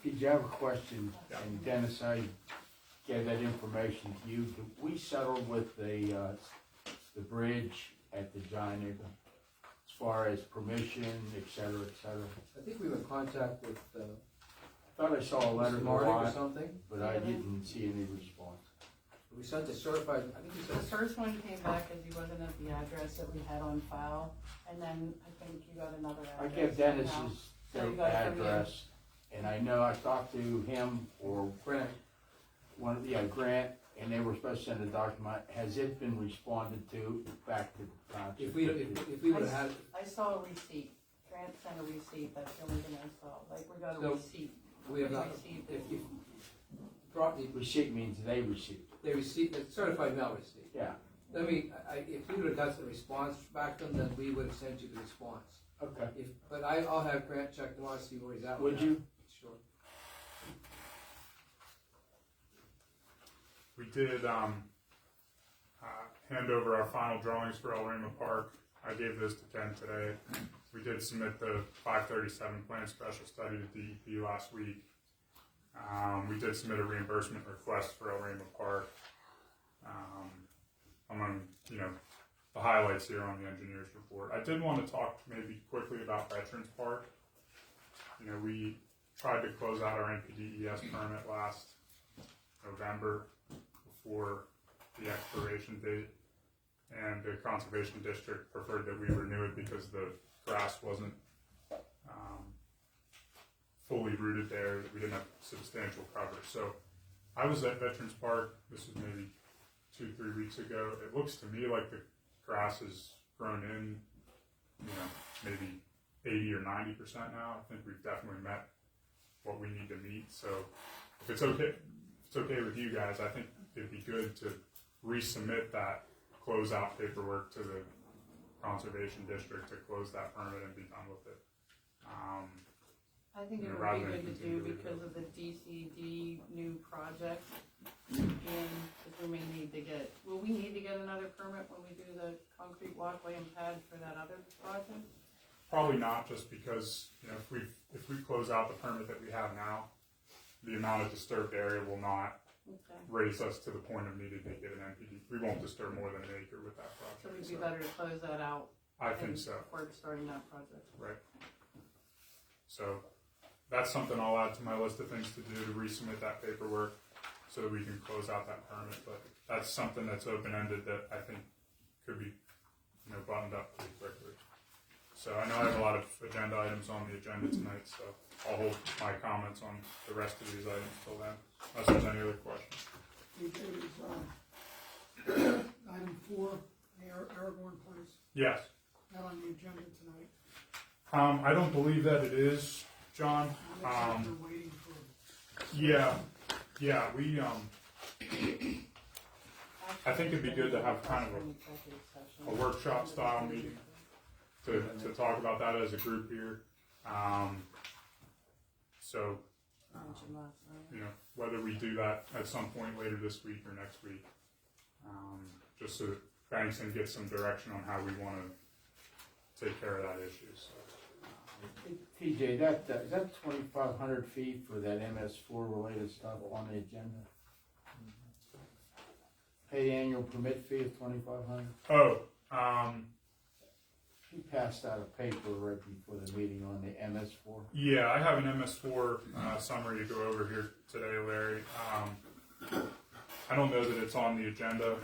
Did you have a question? Yeah. And Dennis, I gave that information to you. Did we settle with the bridge at the Giant Eagle as far as permission, et cetera, et cetera? I think we were in contact with, I thought I saw a letter Mr. to Martin or Rod, something. but I didn't see any response. We sent a certified, I think we The sent, first one came back as he wasn't at the address that we had on file, and then I think you got another I address. gave somehow. Dennis's So you got it from you. address, and I know I talked to him or Grant. Grant, and they were supposed to send a document. Has it been responded to back to the township? If we would have had, I saw a receipt. Grant sent a receipt, that's the only thing I saw, like, we got a So, receipt. we have not, Received if, it. if property, Receipt means they received it. they received, a certified mail receipt. Yeah, Let me, if we would have got the response back to them, then we would have sent you the response. okay. But I'll have Grant check tomorrow, see where he's at. with Would that. you? Sure. We did hand over our final drawings for El Rima Park. I gave this to Ken today. We did submit the 537 plan special study to DEP last week. We did submit a reimbursement request for El Rima Park. Among, the highlights here on the engineer's report. I did want to talk maybe quickly about Veterans Park. We tried to close out our NPDES permit last November before the expiration date. and the conservation district preferred that we renew it because the grass wasn't fully rooted there, that we didn't have substantial cover. So I was at Veterans Park, this was maybe 2-3 weeks ago. It looks to me like the grass has grown in, maybe 80 or 90% now. I think we've definitely met what we need to meet. So if it's okay with you guys, I think it'd be good to resubmit that closeout paperwork to the conservation district to close that permit and be done with it. I think it would rather be than good to continue do to leave because it. of the DCD new project. And because we may need to will we need to get another permit when we do the concrete walkway and pad for that other project? Probably not, just because, if we close out the permit that we have now, the amount of disturbed area will not Okay. raise us to the point of needing to get an NPD. We won't disturb more than an acre with that project. So we'd be better to close that out. I think so. Before starting that project. Right. So that's something I'll add to my list of things to do, to resubmit that paperwork so that we can close out that permit. But that's something that's open-ended that I think could be, buttoned up pretty quickly. So I know I have a lot of agenda items on the agenda tonight, so I'll hold my comments on the rest of these items till then, unless there's any other questions. Item 4, Aragorn Place, Yes. not on the agenda tonight. I don't believe that it is, John. Looks like they're waiting for. Yeah, we, I think it'd be good to have kind of a workshop style meeting to talk about that as a group here. So, whether we do that at some point later this week or next week, just so that Bankston gets some direction on how we want to take care of that issue. So. TJ, that 2,500 feet for that MS4 related stuff on the agenda? Pay annual permit fee of 2,500? Oh, She passed out a paper right before the meeting on the MS4. yeah, I have an MS4 summary to go over here today, Larry. I don't know that it's on the agenda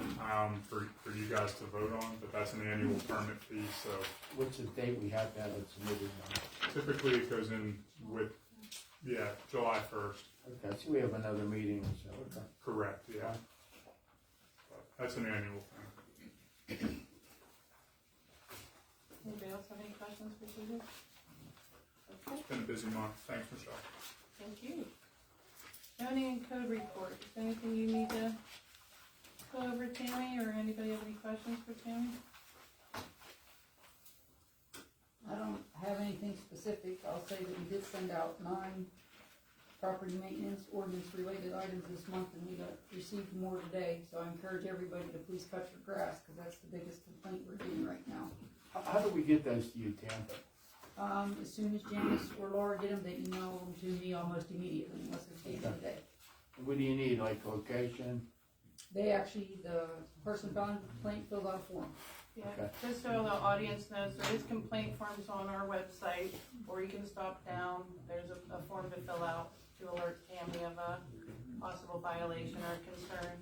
for you guys to vote on, but that's an annual permit fee, so. What's the date we have to have it submitted on? Typically it goes in with, July 1st. Okay, so we have another meeting, so, okay. Correct, yeah. But that's an annual thing. Anybody else have any questions for Susan? Okay, It's been a busy month. Thanks, Michelle. thank you. Zoning and code report, is there anything you need to go over, Tammy, or anybody have any questions for Tammy? I don't have anything specific. I'll say that we did send out 9 property maintenance ordinance related items this month, and we received more today. So I encourage everybody to please cut your grass, because that's the biggest complaint we're getting right now. How do we get those to you, Tam? As soon as Janice or Laura get them, they email them to me almost immediately, unless it's the end of the day. What do you need, like location? They actually, the person filing the complaint fills out a form. Yeah, Okay. just so the audience knows, there is complaint forms on our website, or you can stop down, there's a form to fill out to alert Tammy of a possible violation or concern,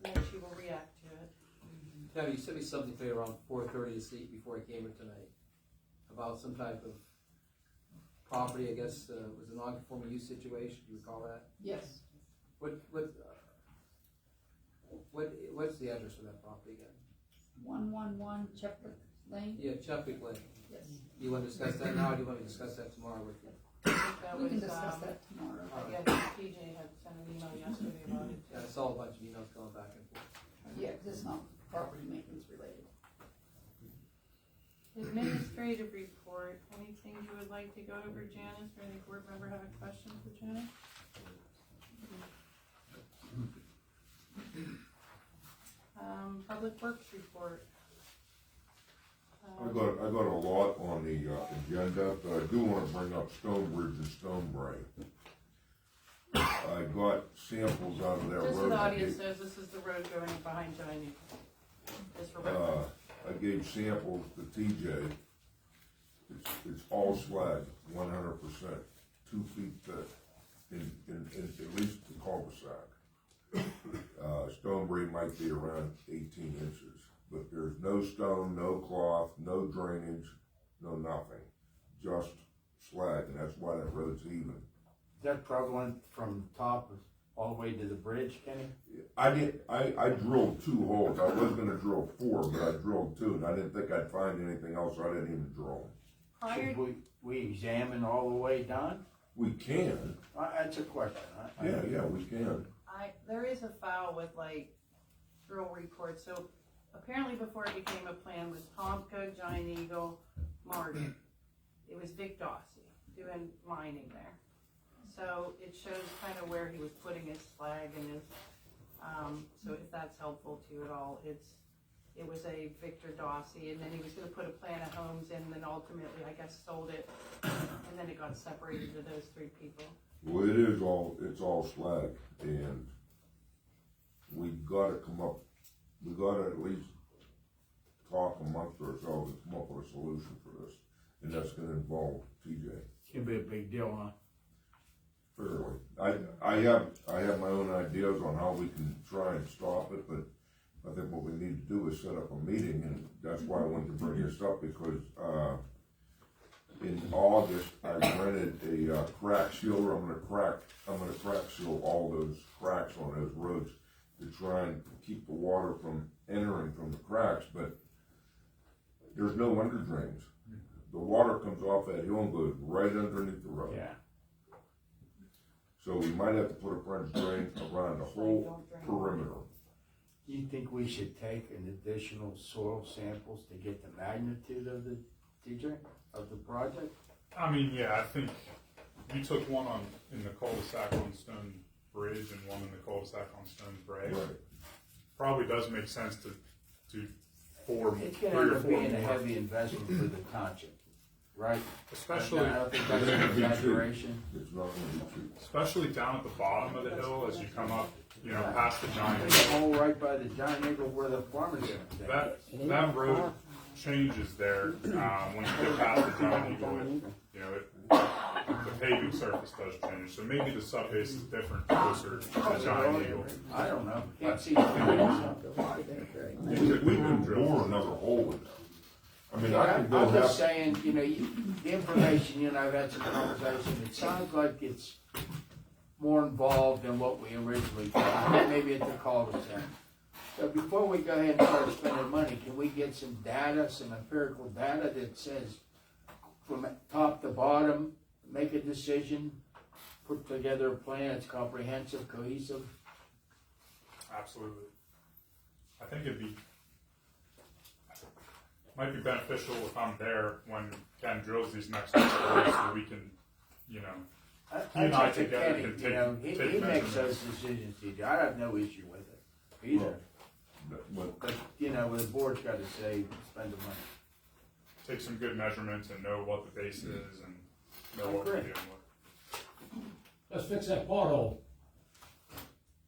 and then she will react to it. Tammy, you sent me something today around 4:30 this evening before I came in tonight about some type of property, I guess, was a non-conforming use situation. Do you recall that? Yes. What's the address for that property again? 111 Chepwick Lane? Yeah, Chepwick Lane. Yes. Do you want to discuss that now, or do you want to discuss that tomorrow with you? That We can was, discuss that tomorrow. yeah, TJ had sent an email yesterday about it Yeah, I too. saw a bunch of emails going back and forth. Yeah, 'cause it's not property maintenance related. Administrative report, anything you would like to go over, Janice, or any board member have a question for Janice? Public works report. I got a lot on the agenda, but I do want to bring up Stonebridge and Stonebrae. I got samples out of that Just so road. the audience knows, this is the road going behind Johnny. Just for reference. I gave samples to TJ. It's all slag, 100%, 2 feet thick, in at least the cul-de-sac. Stonebrae might be around 18 inches. but there's no stone, no cloth, no drainage, no nothing, just slag, and that's why that road's even. Is that prevalent from top all the way to the bridge, Kenny? I drilled 2 holes. I was gonna drill 4, but I drilled 2, and I didn't think I'd find anything else, so I didn't even drill them. Prior, Should we examine all the way down? We can, That's a question. yeah, we can. there is a file with like drill reports, so apparently before it became a plan with Tomco, Giant Eagle, Martin, it was Vic Dawsey doing mining there. So it shows kind of where he was putting his slag and his, so if that's helpful to you at all, it was a Victor Dawsey, and then he was gonna put a plan of homes in, and then ultimately, I guess, sold it, and then it got separated to those 3 people. Well, it's all slag, and we gotta at least talk amongst ourselves and come up with a solution for this, and that's gonna involve TJ. It's gonna be a big deal, huh? Fairly. I have my own ideas on how we can try and stop it, but I think what we need to do is set up a meeting, and that's why I wanted to bring this up, because, in August, I rented a, crack sealer. I'm gonna crack seal all those cracks on those roads to try and keep the water from entering from the cracks, but there's no under drains. The water comes off that hill and goes right underneath the road. Yeah. So we might have to put a French drain around the whole perimeter. Do you think we should take an additional soil samples to get the magnitude of the of the project? I mean, yeah, I think you took one in the cul-de-sac on Stone Bridge and one in the cul-de-sac on Stone's Brae. Right. Probably does make sense to do 4, It's 3 gonna end or up 4 being a more. heavy investment for the township, right? Especially, I don't think that's an exaggeration. It's not gonna be cheap. especially down at the bottom of the hill as you come up, past the giant. There's a hole right by the giant eagle where the farmers are. That road changes there, when you get past the giant eagle, the paving surface does change, so maybe the subbase is different closer to the giant eagle. I don't know, can't see the We can bore another hole in there. I mean, I can go I'm just have, saying, the information, I've had some conversation, it sounds like it's more involved than what we originally thought, maybe at the cul-de-sac. So before we go ahead and start spending money, can we get some data, some empirical data that says from top to bottom, make a decision, put together a plan that's comprehensive, cohesive? Absolutely. I think might be beneficial if I'm there when Ken drills these next 2 holes, so we can, he and I together can take he makes measurements. those decisions, TJ. I have no issue with it either. but But, the board's got to say, spend the money. Take some good measurements and know what the base is and know what we're Agree. dealing with. Let's fix that pothole.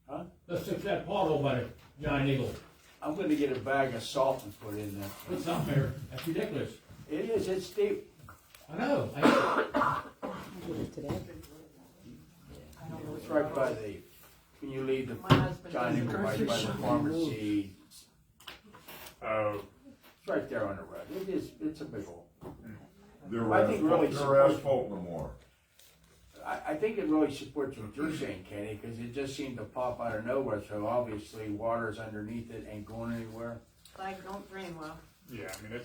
Huh? Let's fix that pothole by the Giant Eagle. I'm gonna get a bag of salt and put in there. Put something there. That's ridiculous. It is, it's deep. I know. It's right by when you leave the My husband Giant does Eagle, right by the farmer's seed. Oh, It's right there on the road. It's a big hole. they're I think really asphalt no more. I think it really supports what you're saying, Kenny, because it just seemed to pop out of nowhere, so obviously water's underneath it, ain't going anywhere. Slag don't drain well. yeah, I mean,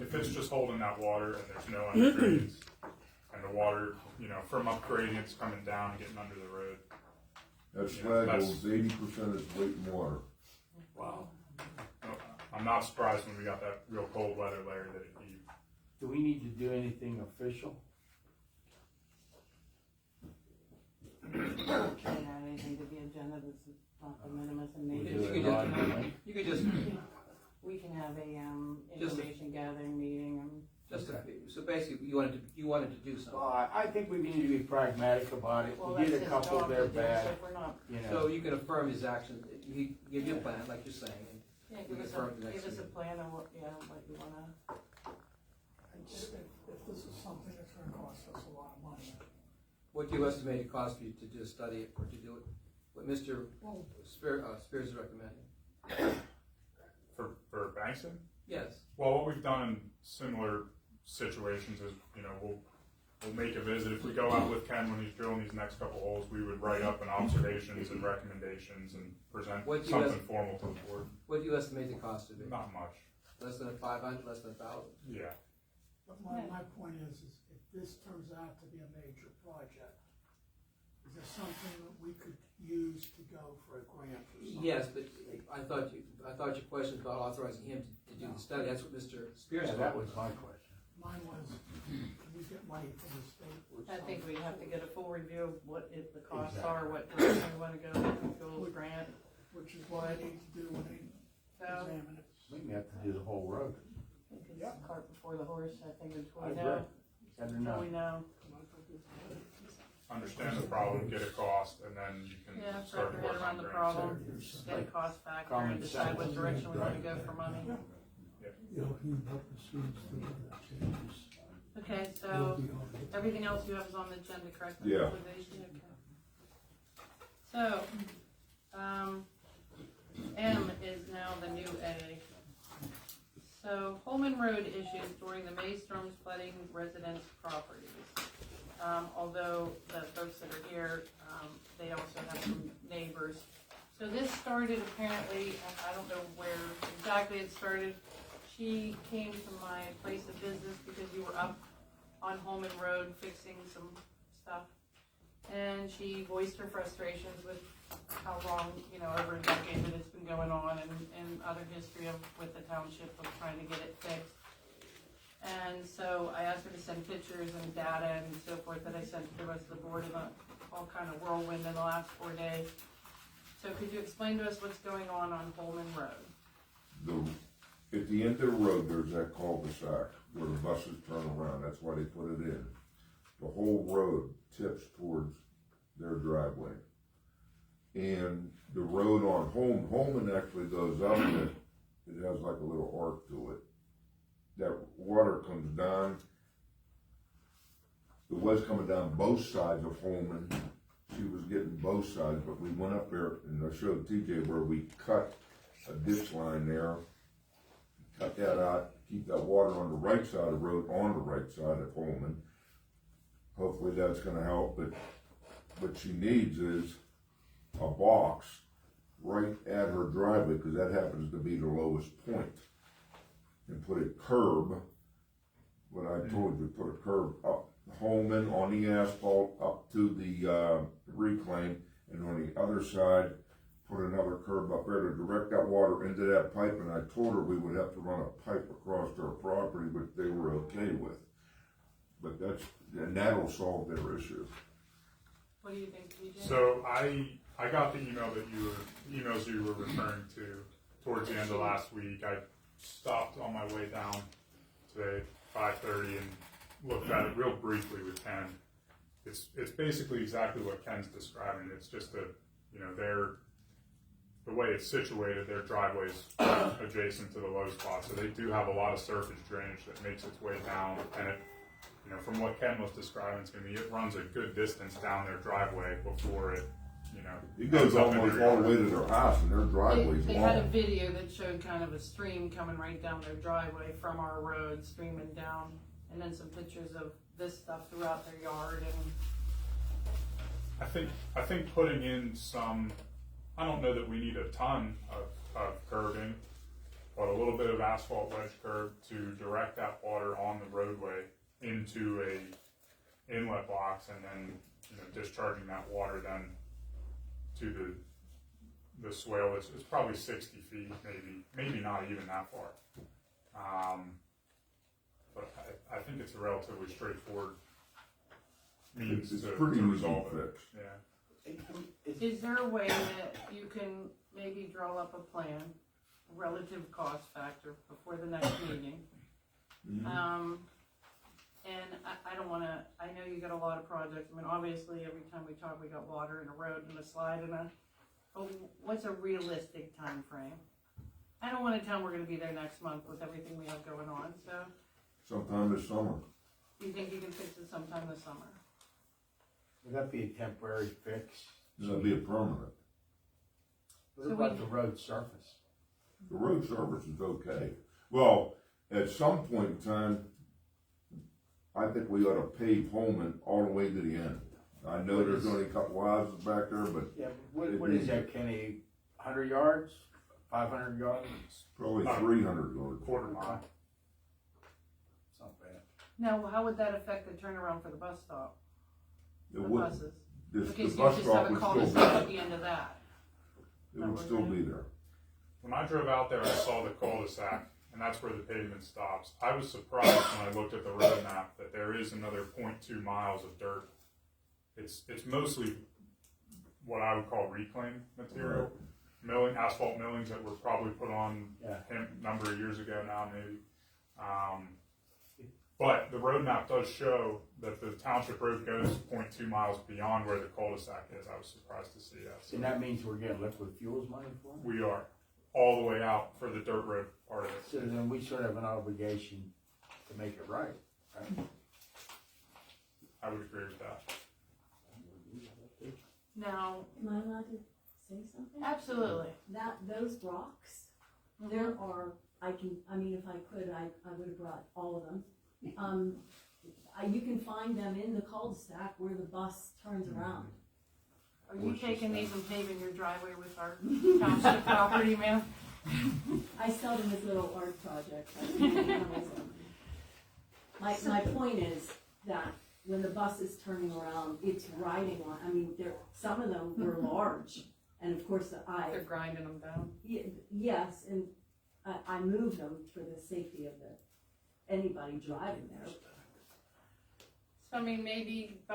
if it's just holding that water and there's no undergrades, and the water, from up gradients coming down and getting under the road. That Yeah, slag that's- holds 80% of its weight in water. Wow. I'm not surprised when we got that real cold weather, Larry, that it heaved. Do we need to do anything official? Can't add anything to the agenda that's not de minimis in We nature. do it non-union? You could just, We can have a, Just a- information gathering meeting and. so basically, you wanted to do something. Well, I think we need to be pragmatic about it. Well, We did that's a his couple, job they're to do, so bad, if we're not, So you can affirm his actions, he give you a plan, like you're saying, and yeah, we give us confirm the a, next give us a meeting. plan of what you wanna. If this is something that's gonna cost us a lot of money. What do you estimate it costs for you to just study it or to do it? What Mr. Spears is recommending? For Bankston? Yes. Well, what we've done in similar situations is, we'll make a visit. If we go out with Ken when he's drilling these next couple holes, we would write up an observations and recommendations and present something formal to the board. What do you estimate the cost to be? Not much. Less than 500, less than 1,000? Yeah. But my point is if this turns out to be a major project, is there something that we could use to go for a grant or something? Yes, but I thought your question was about authorizing him to do the study. That's what Mr. Spears. Yeah, that was my question. Mine was, can we get money from the state or I think something? we have to get a full review of what the costs are, what direction we wanna go, if we feel grant. Which is what I need to do when I So, examine it. We may have to do the whole road. I think it's the cart before the horse, I think until I we agree. know, Better until we know. know. Understand the problem, get a cost, and then you can Yeah, start wrap to your work head on around the grants. problem, get a cost factor, Common and decide what sense. direction we wanna go for money. Okay, so, everything else you have is on the agenda, correct? Yeah. Okay. So, M is now the new A. So, Holman Road issues during the May storms flooding residence properties. Although the folks that are here, they also have some neighbors. So this started apparently, I don't know where exactly it started. She came to my place of business because you were up on Holman Road fixing some stuff. And she voiced her frustrations with how long, over a decade that it's been going on and other history with the township of trying to get it fixed. And so I asked her to send pictures and data and so forth that I sent to the rest of the board in all kind of whirlwind in the last 4 days. So could you explain to us what's going on Holman Road? At the end of the road, there's that cul-de-sac where the buses turn around, that's why they put it in. The whole road tips towards their driveway. And the road on Holman actually goes up and it has like a little arc to it. That water comes down. It was coming down both sides of Holman. She was getting both sides, but we went up there and I showed TJ where we cut a ditch line there. Cut that out, keep that water on the right side of the road, on the right side of Holman. Hopefully that's gonna help, but what she needs is a box right at her driveway, because that happens to be the lowest point. And put a curb, what I told you, put a curb up Holman on the asphalt up to the reclaim, and on the other side, put another curb up there to direct that water into that pipe, and I told her we would have to run a pipe across their property, which they were okay with. But that'll solve their issue. What do you think, TJ? So I got the emails you were referring to towards the end of last week. I stopped on my way down today, 5:30, and looked at it real briefly with Ken. It's basically exactly what Ken's describing. It's just the way it's situated, their driveway's adjacent to the low spot, so they do have a lot of surface drainage that makes its way down, and it, from what Ken was describing to me, it runs a good distance down their driveway before it, It goes almost all the way to their house, and their driveway's They had a long. video that showed kind of a stream coming right down their driveway from our road, streaming down, and then some pictures of this stuff throughout their yard, and I think putting in some, I don't know that we need a ton of curbing, but a little bit of asphalt wedge curb to direct that water on the roadway into a inlet box, and then discharging that water then to the swale. It's probably 60 feet, maybe not even that far. But I think it's a relatively straightforward means It's to pretty easy resolve it. fix. Yeah. is there a way that you can maybe draw up a plan, relative cost factor, before the next meeting? And I don't wanna, I know you got a lot of projects, obviously, every time we talk, we got water and a road and a slide but what's a realistic time frame? I don't wanna tell them we're gonna be there next month with everything we have going on, so Sometime this summer. you think you can fix it sometime this summer? Would that be a temporary fix? That'll be a permanent. What about the road surface? The road service is okay. Well, at some point in time, I think we ought to pave Holman all the way to the end. I know there's only a couple houses back there, but Yeah, what is that, Kenny, 100 yards, 500 yards? probably 300 yards. Quarter mile. It's not bad. Now, how would that affect the turnaround for the bus stop? It The would, buses? the Okay, so you bus just stop have a would still be cul-de-sac there. at the end of that. It would still be there. When I drove out there, I saw the cul-de-sac, and that's where the pavement stops. I was surprised when I looked at the road map that there is another 0.2 miles of dirt. It's mostly what I would call reclaimed material, milling, asphalt millings that were probably put on a number of years ago now, maybe. But the road map does show that the township road goes 0.2 miles beyond where the cul-de-sac is. I was surprised to see that. So And that means we're getting liquid fuels money for it? we are all the way out for the dirt road part of it. So then we sort of have an obligation to make it right, right? I would agree with that. Now, Am I allowed to say something? absolutely. Those rocks, there are, I mean, if I could, I would have brought all of them. You can find them in the cul-de-sac where the bus turns around. Are you taking these and paving your driveway with our township property, ma'am? I sell them as little art projects. My point is that when the bus is turning around, it's riding on, I mean, some of them were large, and of course, They're grinding them down. yes, and I moved them for the safety of anybody driving there. So, I mean, maybe do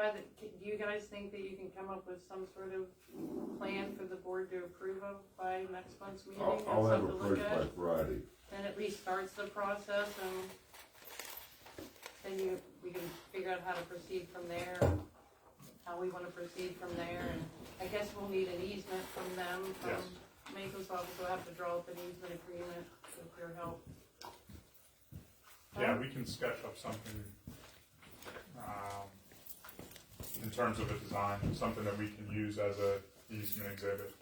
you guys think that you can come up with some sort of plan for the board to approve of by next month's meeting? I'll have a Something to look price at? by Friday. Then at least starts the process, and then we can figure out how to proceed from there, how we wanna proceed from there, and I guess we'll need an easement from them, from Yes. Macon's office, we'll have to draw up an easement agreement with your help. Yeah, we can sketch up something in terms of a design, something that we can use as a easement exhibit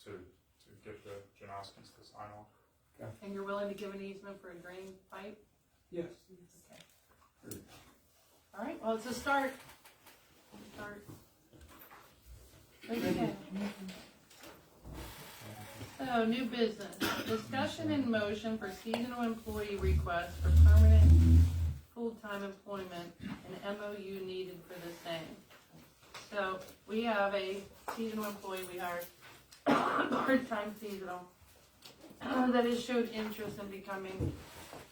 to get the Janoskis to sign off. And you're willing to give an easement for a drain pipe? Yes. Okay. All right, well, it's a start. Okay. So, new business, discussion in motion for seasonal employee requests for permanent full-time employment and MOU needed for the same. So, we have a seasonal employee we hired, part-time seasonal, that has showed interest in becoming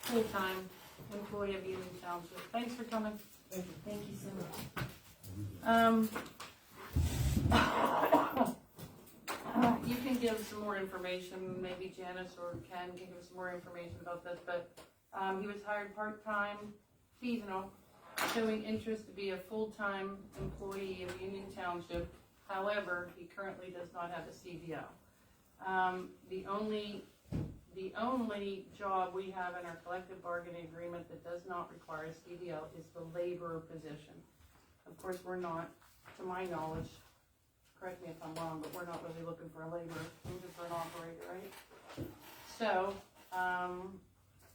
full-time employee of Union Township. Thanks for coming. Thank you so much. You can give some more information, maybe Janice or Ken can give some more information about this, but he was hired part-time, seasonal, showing interest to be a full-time employee of Union Township. However, he currently does not have a CDL. The only job we have in our collective bargaining agreement that does not require a CDL is the laborer position. Of course, we're not, to my knowledge, correct me if I'm wrong, but we're not really looking for a laborer, we're looking for an operator, right? So,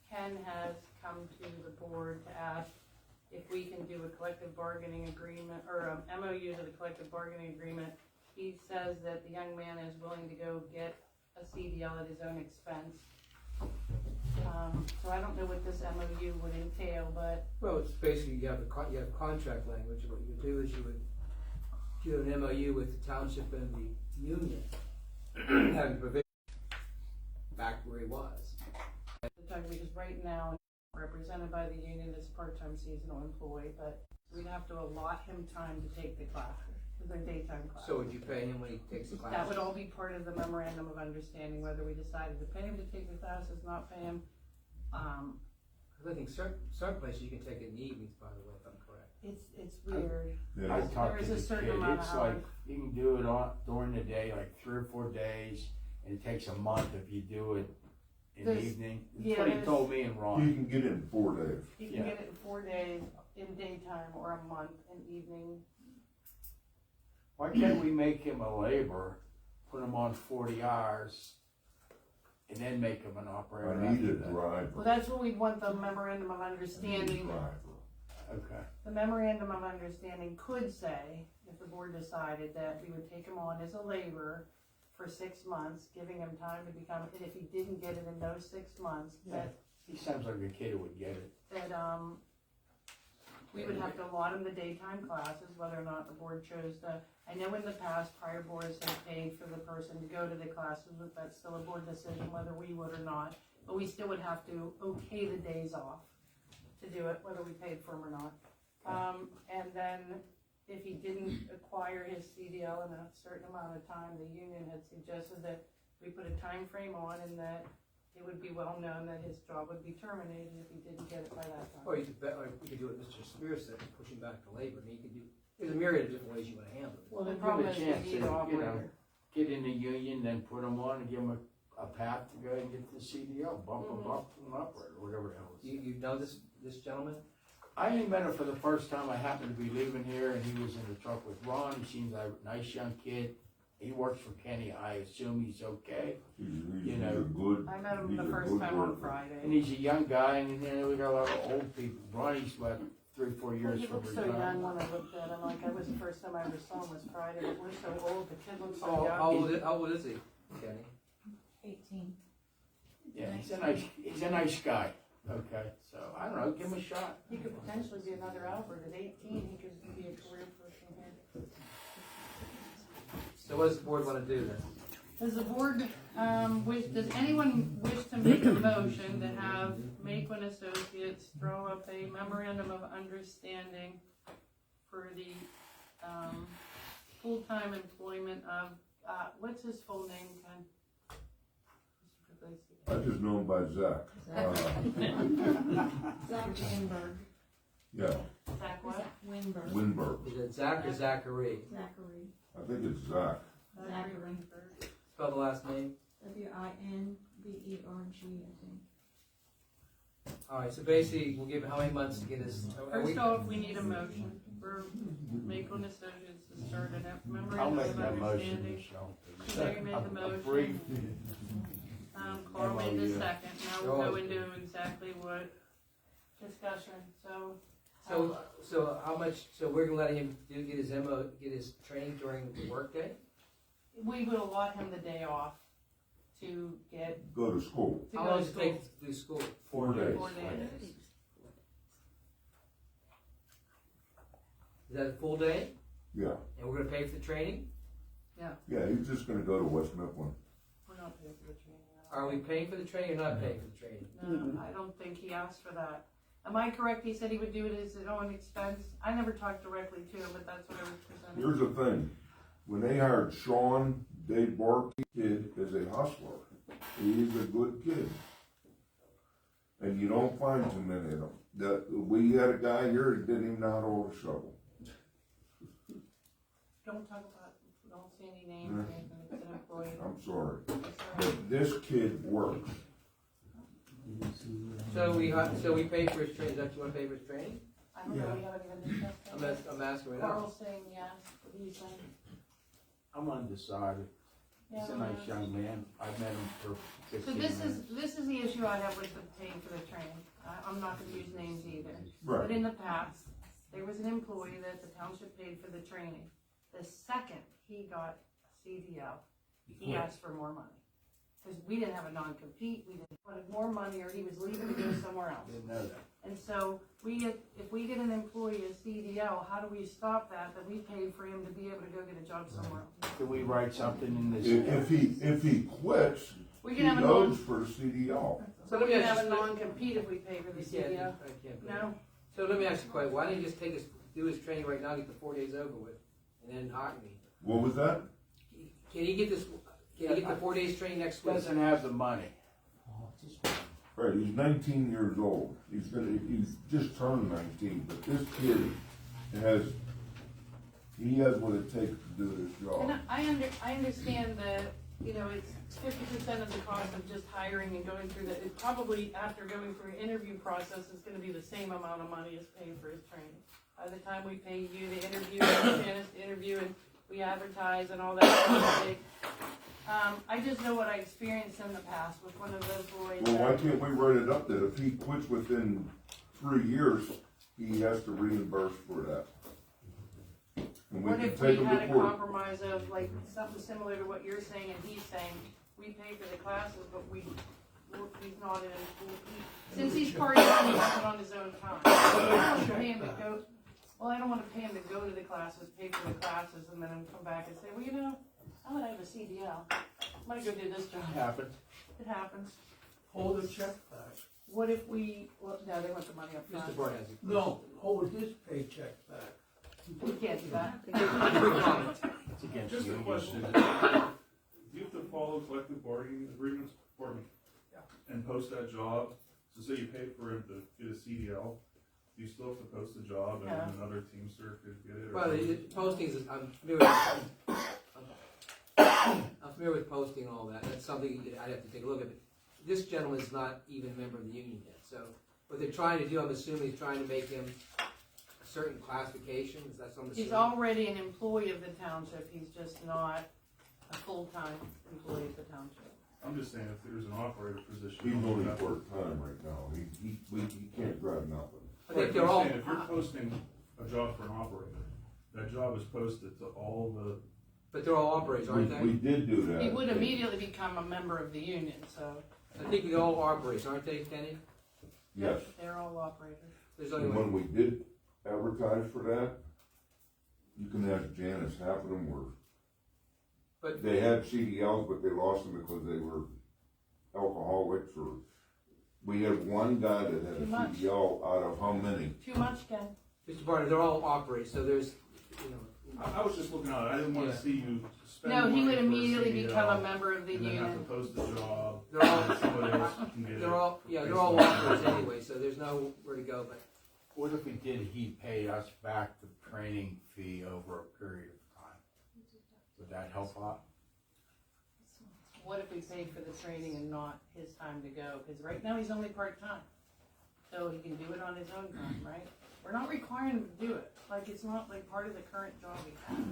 Ken has come to the board to ask if we can do a collective bargaining agreement, or MOU to the collective bargaining agreement. He says that the young man is willing to go get a CDL at his own expense. So I don't know what this MOU would entail, but Well, it's basically, you have contract language, what you would do is you would do an MOU with the township and the union, having provision back where he was. because right now, represented by the union as part-time seasonal employee, but we'd have to allot him time to take the classes, the daytime classes. So would you pay him when he takes the class? That would all be part of the memorandum of understanding, whether we decided to pay him to take the classes, not pay him. I think certain places you can take it in the evenings, by the way, if I'm correct. It's weird. Yeah. I There talked is to a the certain kid, amount of it's hours. like, you can do it during the day, like 3 or 4 days, and it takes a month if you do it in the There's- evening. yeah, That's what he there's- told me and You Ron. can get it in 4 days. You can Yeah. get it in 4 days in daytime or a month in evening. Why can't we make him a laborer put them on 40 hours, and then make them an operator. I need after a that. driver. Well, that's what we'd want the memorandum of understanding. Okay. The memorandum of understanding could say, if the board decided that we would take him on as a laborer for 6 months, giving him time to become, and if he didn't get it in those 6 months, that, He sounds like a kid who would get it. we would have to allot him the daytime classes, whether or not the board chose to. I know in the past, prior boards have paid for the person to go to the classes, but that's still a board decision whether we would or not. But we still would have to okay the days off to do it, whether we paid for them or not. And then if he didn't acquire his CDL in a certain amount of time, the union had suggested that we put a time frame on and that it would be well known that his job would be terminated if he didn't get it by that time. Or you could, or you could do what Mr. Spear said, pushing back to labor. I mean, you could do, there's a myriad of different ways you want to handle it. Well, The then give problem him a is we chance to, need an operator. get in the union, then put them on and give them a path to go and get the CDL, bump them up to an operator, whatever the hell it is. You know this gentleman? I only met him for the first time. I happened to be leaving here, and he was in the truck with Ron. He seems like a nice young kid. He works for Kenny. I assume he's okay. He's You know, a good. I met him he's the a first good time on worker. Friday. And he's a young guy, and we got a lot of old people. Ronnie's what, 3-4 years He from looked so young retirement. when I looked at him, like I was the first time I ever saw him was Friday, but we're so old, the kid looks so How young. old is he, Kenny? 18. Yeah, he's a nice guy. Okay, so I don't know. Give him a shot. He could potentially be another Albert at 18, he could be a career person here. So what does the board want to do then? Does the board, does anyone wish to make a motion to have Maquin Associates draw up a memorandum of understanding for the, full-time employment of, what's his full name, Ken? I just know him by Zach. Zach Winberg. Yeah, Zach what? Winberg. Winberg. Is it Zach or Zachary? Zachary. I think it's Zach. Zachary. Spell the last name. Winberg, I think. Alright, so basically, we'll give him how many months to get his. First off, we need a motion for Maquin Associates to start a I'll memorandum make of that motion, understanding. Michelle. Larry made the A motion. brief. Carl made the MOU. second, now we'll go into exactly what discussion, so. So how much, so we're gonna let him get his training during the workday? We will allot him the day off to get, Go to school. to How go long to does it school. take to do school? 4 days. 4 days. Is that a full day? Yeah, And we're gonna pay for the training? yeah, he's just gonna go to West Mifflin. We're not paying for the training. Are we paying for the training or not paying for the training? No, I don't think he asked for that. Am I correct, he said he would do it as his own expense? I never talked directly to him, but that's what I was presenting. Here's the thing, when they hired Sean Daybark, kid is a hustler. He's a good kid. And you don't find too many of them. We had a guy here that didn't even know how to hold a shovel. Don't talk about, don't say any names or anything, it's an employee. I'm sorry. Sorry. But this kid works. So we pay for his training, is that you wanna pay for his training? I don't know, we haven't even discussed that. I'm asking right now. Carl's saying yes, what do you think? I'm undecided. He's a nice young man. I've met him for 15 So minutes. this is the issue I have with the paying for the training. I'm not gonna use names either. Right. But in the past, there was an employee that the township paid for the training. The second he got CDL, he asked for more money. Cause we didn't have a non-compete, we didn't wanted more money, or he was leaving to go somewhere else. Didn't know that. And so if we get an employee a CDL, how do we stop that we paid for him to be able to go get a job somewhere else? Can we write something in this? If he quits, We he can have a goes for CDL. So we can have a non-compete if we pay for the CDL? I can't. No? So let me ask you a question, why didn't you just do his training right now, get the 4 days over with, and then hire me? What was that? Can he get the 4 days training next week? Doesn't have the money. Right, he's 19 years old. He's just turned 19, but this kid has what it takes to do this job. And I understand that, it's 50% of the cost of just hiring and going through that. It probably, after going through an interview process, is gonna be the same amount of money as paying for his training. By the time we pay you the interview, and Janice the interview, and we advertise and all that, I just know what I experienced in the past with one of the employees. Well, why can't we write it up that if he quits within 3 years, he has to reimburse for that? And we What can if take we him had to a court. compromise of like something similar to what you're saying and he's saying, we pay for the classes, but he's not an employee. Since he's part time, he does it on his own time. I don't pay him to go, well, I don't wanna pay him to go to the classes, pay for the classes, and then come back and say, well, you know, I'm gonna have a CDL. I'm gonna go do this job. Happened. It happens. Hold the check back. What if we, well, no, they want the money up Mr. front. Bart has a No, hold his paycheck back. We can't do that. quick comment. It's against Just a you. question. Do you have to follow collective bargaining agreements, pardon me, and post that job? So say you pay for him to get a CDL, do you still have to post the job and then another Teamster could get it? Or Well, the postings, I'm familiar with posting and all that. That's something I'd have to take a look at. This gentleman is not even a member of the union yet, so what they're trying to do, I'm assuming, is trying to make him a certain classification. Is that something? He's already an employee of the township, he's just not a full-time employee of the township. I'm just saying, if there's an operator position. He's only part-time right now. He can't drive nothing. I think they're all. If you're posting a job for an operator, that job is posted to all the. But they're all operators, aren't they? We did do that. He would immediately become a member of the union, so. I think they're all operators, aren't they, Kenny? Yes. They're all operators. There's And only when one. we did advertise for that, you can ask Janice, half of them were, But they had CDLs, but they lost them because they were alcoholics or, we had one guy that had a Too much. CDL out of how many? Too much, Ken. Mr. Barnard, they're all operators, so there's, you know. I was just looking at it, I didn't wanna see you spend No, he money would for a immediately CDL become a member of the and then have to union. post the job. They're all- and somebody else can get it. They're all, yeah, they're all operators anyway, so there's nowhere to go, but. What if we did, he paid us back the training fee over a period of time? Would that help out? What if we paid for the training and not his time to go? Because right now he's only part-time. So he can do it on his own time, right? We're not requiring him to do it. Like, it's not like part of the current job he has.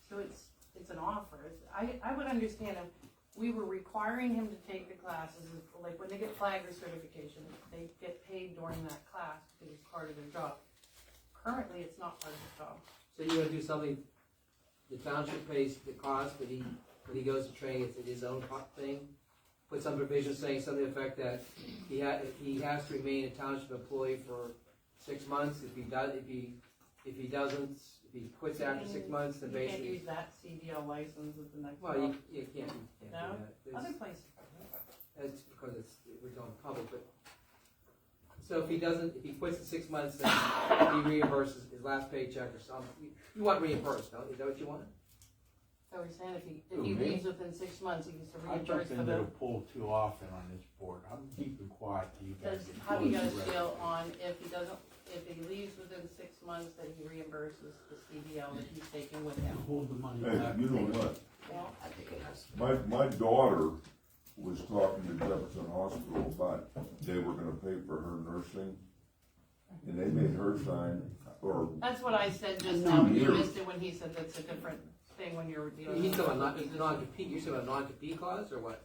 So it's an offer. I would understand if we were requiring him to take the classes, like when they get flagger certification, they get paid during that class because it's part of their job. Currently, it's not part of the job. So you're gonna do something, the township pays the cost, but when he goes to training, it's his own thing? Put some provision saying something to the effect that he has to remain a township employee for 6 months. If he doesn't, if he quits after 6 months, then You can't basically. use that CDL license at the next Well, job. you can't do No? that. There's- Other places. That's because we're going public, but. So if he quits in 6 months, then he reimburses his last paycheck or something. You want reimbursed, no? Is that what you want? So we're saying if he Who, me? leaves within 6 months, he gets to I reimburse jumped for into the the. pool too often on this board. I'm keeping quiet till you guys. Does, how do you guys feel on if he leaves within 6 months, that he reimburses the CDL that he's taking with him? Hold the money Hey, back. you know what? Well, My daughter was talking to Jefferson Hospital about they were gonna pay for her nursing, and they made her sign, or that's what I said just now, but you missed it when he said that's a different thing when you're dealing. He's with talking about business. non-compete, you're talking about non-compete clause, or what?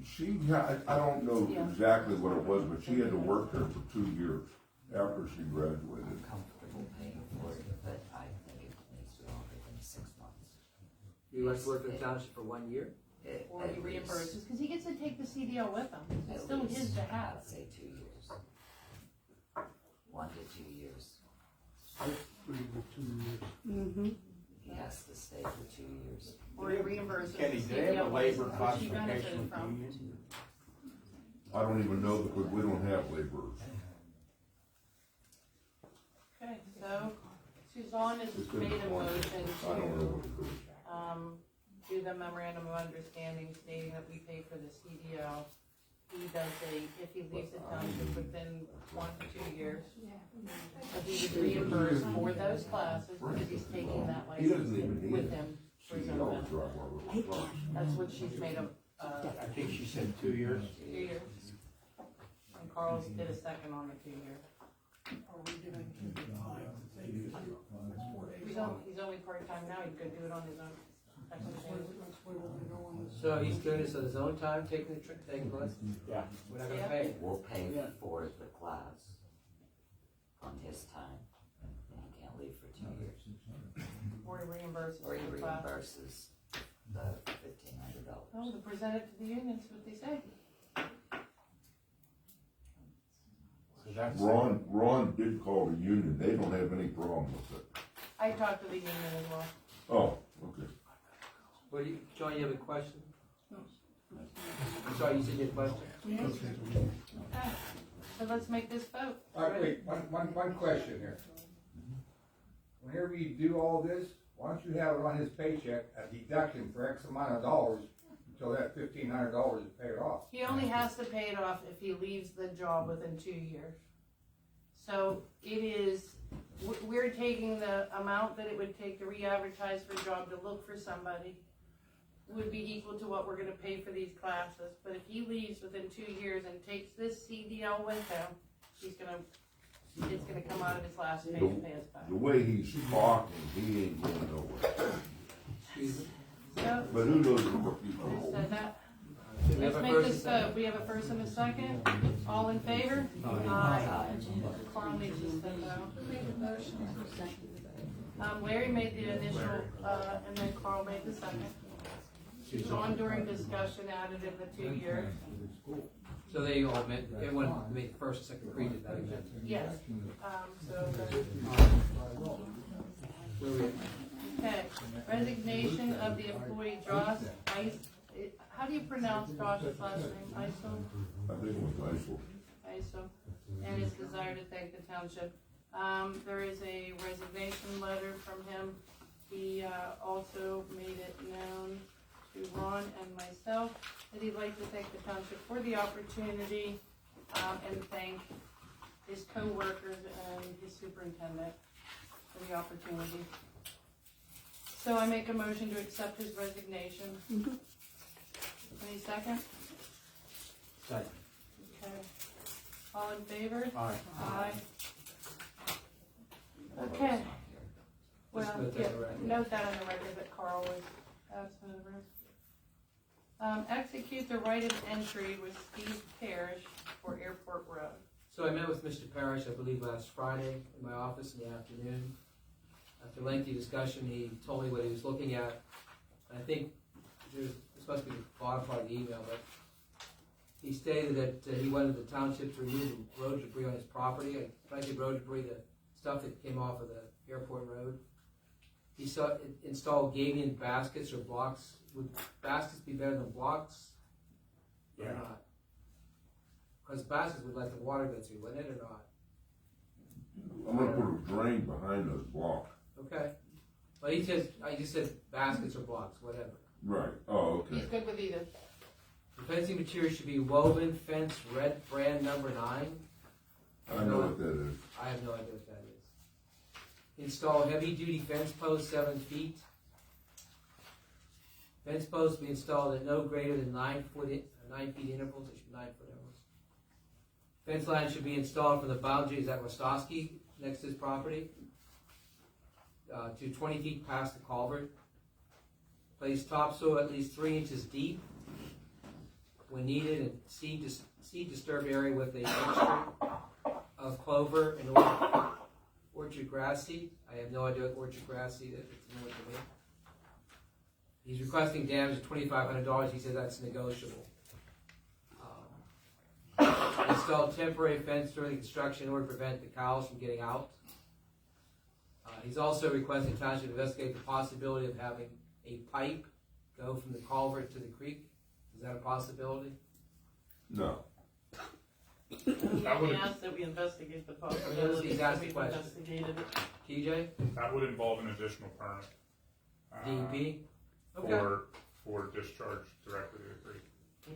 she had, I don't know Yeah. exactly what it was, but she had to work there for 2 years after she graduated. Comfortable paying for it, but I think it needs to be longer than 6 months. He wants to work in the township for 1 year? Or he reimburses, because he gets to take the CDL with him. It's still his to have. I'd say 2 years. 1 to 2 years. Mm-hmm. He has to stay for 2 years. Or he reimburses the Kenny, do they have CDL a labor license, which he benefited classification from. union? I don't even know because we don't have laborers. Okay, so Suzanne has It's made a been one. motion I don't know to, what to do. do the memorandum of understanding stating that we pay for the CDL. He does if he leaves the township within 1 to 2 years, that he would reimburse for those classes because he's taking that He doesn't license even need with it. him for his She own always benefit. drive our little trucks. That's what she's made a, I think she said 2 years. 2 years. And Carl's did a second on the 2 year. He's only part-time now, he could do it on his own. That can change. That's where we're gonna go on this. So he's doing this on his own time, taking the class? Yeah. We're not gonna Yeah. pay. We'll pay Yeah. for the class on his time, and he can't leave for 2 years. Or he reimburses Or he for the class. reimburses the $1,500. Oh, to present it to the union, see what they say. So that's. Ron did call the union, they don't have any problem with it. I talked to the union as well. Oh, okay. What do you, John, you have a question? I'm sorry, you said you had a question? Okay, so let's make this vote. Wait, one question here. Whenever you do all this, why don't you have it on his paycheck, a deduction for X amount of dollars until that $1,500 is paid off? He only has to pay it off if he leaves the job within 2 years. So it is, we're taking the amount that it would take to re-advertise for a job, to look for somebody, would be equal to what we're gonna pay for these classes. But if he leaves within 2 years and takes this CDL with him, it's gonna come out of his last pay to pay us back. The way he's talking, he ain't going nowhere. So, But who knows what people who hold? said that? We have Let's a make first this and vote. We have a first and a second. All in favor? Aye. Carl needs to step out. Larry made the initial, and then Carl made the second. John during discussion added in the 2 years. So they all meant, everyone made the first and second read it, that again. Yes. So, Where we at? okay, resignation of the employee Josh how do you pronounce Josh's last name? Iso? I think it was Iso. ISO, and his desire to thank the township. There is a resignation letter from him. He also made it known to Ron and myself that he'd like to thank the township for the opportunity, and thank his co-workers and his superintendent for the opportunity. So I make a motion to accept his resignation. Any second? Second. Okay. All in favor? Aye. Aye. Okay. Well, Just note that yeah, on the record. note that on the record that Carl was absent of the execute the right of entry with Steve Parrish for Airport Road. So I met with Mr. Parrish, I believe last Friday, in my office in the afternoon. After lengthy discussion, he told me what he was looking at. I think this must be the bottom part of the email, but he stated that he wanted the township to remove the road debris on his property. When I say road debris, the stuff that came off of the airport road. He saw install gabion baskets or blocks. Would baskets be better than blocks? Or not? Because baskets would let the water go through, wouldn't it, or not? I'm gonna put a drain behind those blocks. Okay. Well, I just said baskets or blocks, whatever. Right, oh, okay. He's good with either. The fencing material should be woven fence red brand number 9. I know what that is. I have no idea what that is. Install heavy duty fence posts 7 feet. Fence posts be installed at no greater than 9 feet intervals. It should be 9 foot intervals. Fence line should be installed from the boundaries at Rostowski, next to his property, to 20 feet past the culvert. Place topsoil at least 3 inches deep when needed, and seed disturbed area with a mixture of clover and orchard grass seed. I have no idea what orchard grass seed is. It's new to me. He's requesting damage of $2,500. He says that's negotiable. Install temporary fence during the construction in order to prevent the cows from getting out. He's also requesting the township investigate the possibility of having a pipe go from the culvert to the creek. Is that a possibility? No. That would- He asked that we investigate the possibility. He's asked the We've question. investigated it. TJ? That would involve an additional permit. DEP? Okay. For discharge directly to the creek.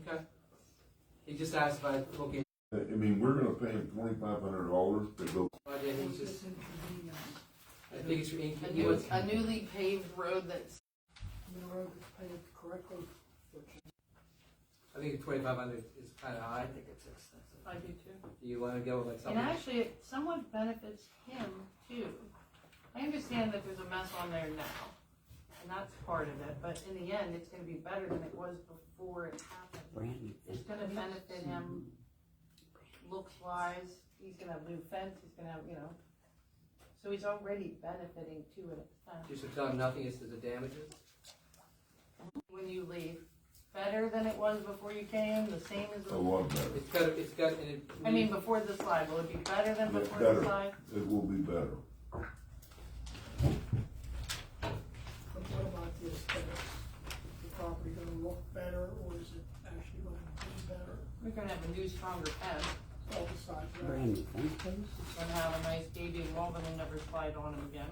Okay. He just asked if I look in. I mean, we're gonna pay him $2,500 to go. I think it's A newly paved road that's. The road is paved correctly. I think 2,500 is kind of high. I think it's expensive. I do too. Do you want to go with like And something? actually, it somewhat benefits him too. I understand that there's a mess on there now, And that's part of it, but in the end, it's gonna be better than it was before it happened. It's gonna benefit him looks wise, he's gonna have new fence, he's gonna have, so he's already benefiting to an extent. You should tell him nothing as to the damages. When you leave, better than it was before you came, the same as. A lot better. It's got, and it. I mean, before the slide, will it be better than Yeah, before better. the slide? It will be better. But what about the aesthetics? Is the property gonna look better, or is it actually gonna be better? We're gonna have a new, stronger fence. All besides that. Brand new fence posts. It's gonna have a nice baby wall that'll never slide on him again.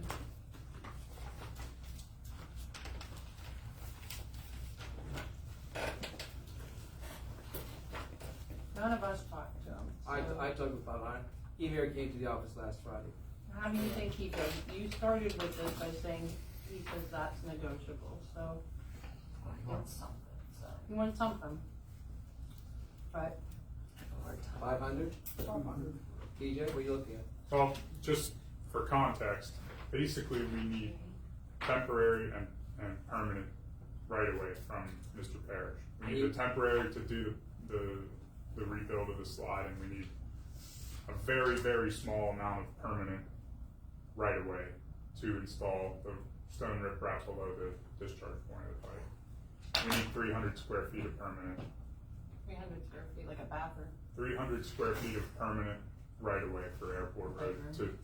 None of us talked to him. so- I talked about it. He here came to the office last Friday. How do you think he goes? You started with this by saying he says that's negotiable, so He wants something, so. he wants something. But 500? 500. TJ, what are you looking at? Well, just for context, basically we need temporary and permanent right away from Mr. Parrish. We need the temporary to do the rebuild of the slide, and we need a very, very small amount of permanent right away to install the stone riprap below the discharge point of the pipe. We need 300 square feet of permanent, 300 square feet, like a bathroom. 300 square feet of permanent right away for Airport Road.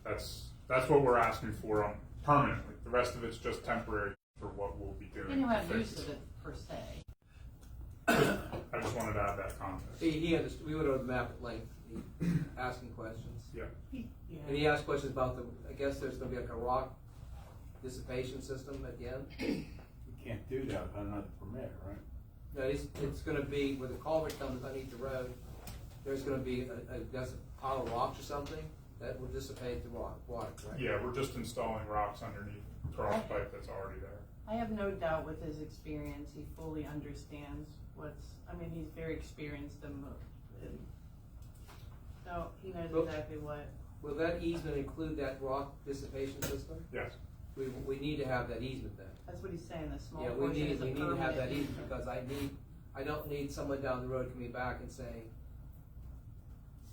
That's what we're asking for on permanently. The rest of it's just temporary for what we'll be doing. And you have to use fix of it per se. I just wanted to add that context. He understood, we went over the map at length, asking questions. Yeah. And he asked questions about I guess there's gonna be like a rock dissipation system at the end. You can't do that without another permit, right? No, it's gonna be, where the culvert comes underneath the road, there's gonna be that's a pile of rocks or something that will dissipate the water, right? Yeah, we're just installing rocks underneath the cross pipe that's already there. I have no doubt with his experience, he fully understands he's very experienced and so he knows exactly what. Will that easement include that rock dissipation system? Yes. We need to have that easement then. That's what he's saying, the small Yeah, we portion is a need to have that permanent easement, because I don't need someone down the road coming back and saying,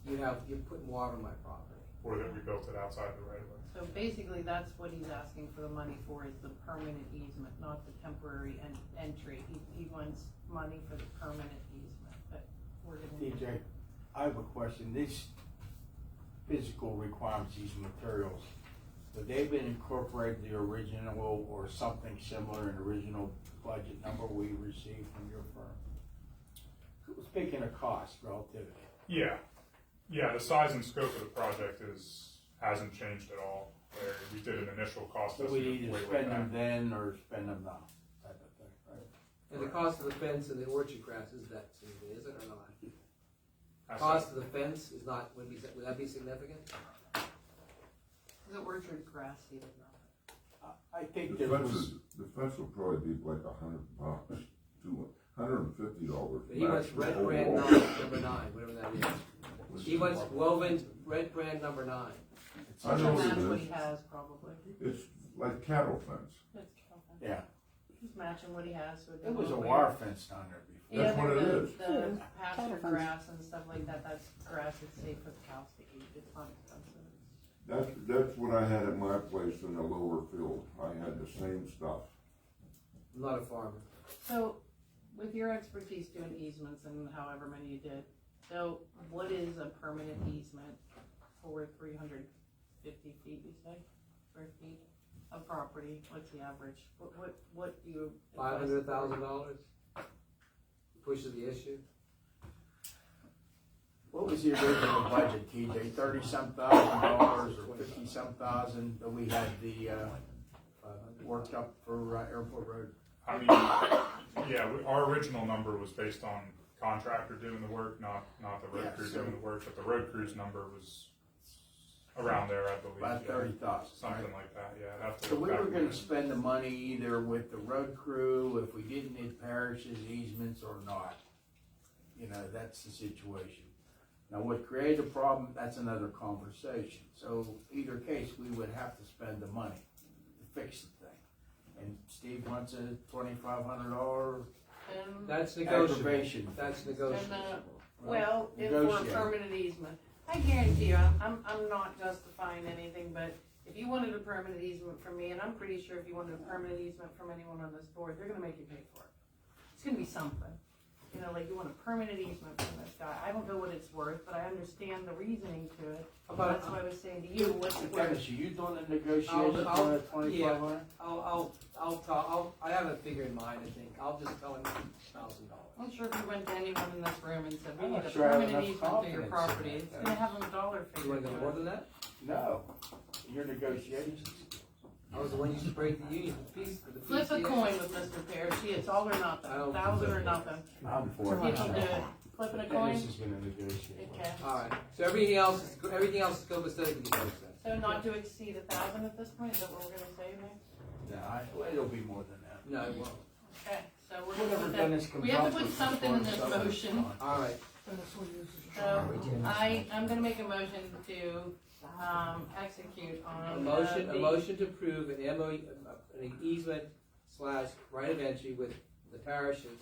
you're putting water on my property. Or that we built it outside the right of way. So basically, that's what he's asking for the money for, is the permanent easement, not the temporary entry. He wants money for the permanent easement, but we're gonna. TJ, I have a question. These physical requirements, these materials, have they been incorporated in the original or something similar in the original budget number we received from your firm? Speaking of cost, relativity. Yeah, the size and scope of the project hasn't changed at all. We did an initial cost So we estimate either way spend them back. then or spend them now, type of thing, right? And the cost of the fence and the orchard grass is that, is it or not? That's Cost of the fence is not, would that be significant? The orchard grass even. I think The there fence was, the fence will probably be like $100, $250. He wants max. red brand number 9, whatever that is. He wants woven red brand number 9. I know That's it what is. he has probably. It's like cattle fence. That's okay. yeah, He's matching what he has, so it it was a doesn't look wire weird. fence down there before. Yeah, That's what it the- is. The pasture Cattle fence. grass and stuff like that, that's grass that's safe for the cows to eat, it's not expensive. That's what I had at my place in the lower field. I had the same stuff. I'm not a farmer. So, with your expertise doing easements and however many you did, so what is a permanent easement for 350 feet, you say, square feet of property? What's the average? What do you? advise? $500,000 pushes the issue. What was the original budget, TJ? 30-some thousand dollars or 50-some thousand that we had the, worked up for Airport Road? I mean, yeah, our original number was based on contractor doing the work, not the road Yeah, crew so- doing the work, but the road crew's number was around there, I believe. About yeah. 30,000. Something like that, yeah. I'd have to So look we back were gonna again. spend the money either with the road crew, if we didn't need parishes, easements, or not. You know, that's the situation. Now, what created the problem, that's another conversation. So either case, we would have to spend the money to fix the thing. And Steve wants a $2,500 And, That's negotiable. aggravation. That's and, negotiable. well, if for a negotiate. permanent easement, I guarantee you, I'm not justifying anything, but if you wanted a permanent easement from me, and I'm pretty sure if you wanted a permanent easement from anyone on this board, they're gonna make you pay for it. It's gonna be something. You know, like you want a permanent easement from this guy. I don't know what it's worth, but I understand the reasoning to it. About- That's why I was saying to you, what's it worth? Dennis, are you doing the negotiations I'll- on that $2,500? I have a figure in mind, I think. I'll just tell him $1,000. I'm sure if we went to anyone in this room and said, we I'm need not a sure I have permanent enough easement to your confidence in property, that, it's gonna have a dollar You figure wanna to go more it. than that? No. Your negotiations. I was the one who used to break the union piece for the Flip a PCA. coin with Mr. Parrish, it's all or nothing, I don't- 1,000 or nothing. I'm for it. People do it. Flipping a coin, Dennis is gonna negotiate. okay. Alright, so everything else is copacetic with the code then? So not to exceed 1,000 at this point, is that what we're gonna say there? No, it'll be more than that. No, it won't. Okay, so we're gonna Whatever put Dennis that, comes we have up to put with something in this before summer's motion. gone. Alright, So, I'm gonna make a motion to, execute a on, motion to approve an MOU, an easement slash right of entry with the parishes,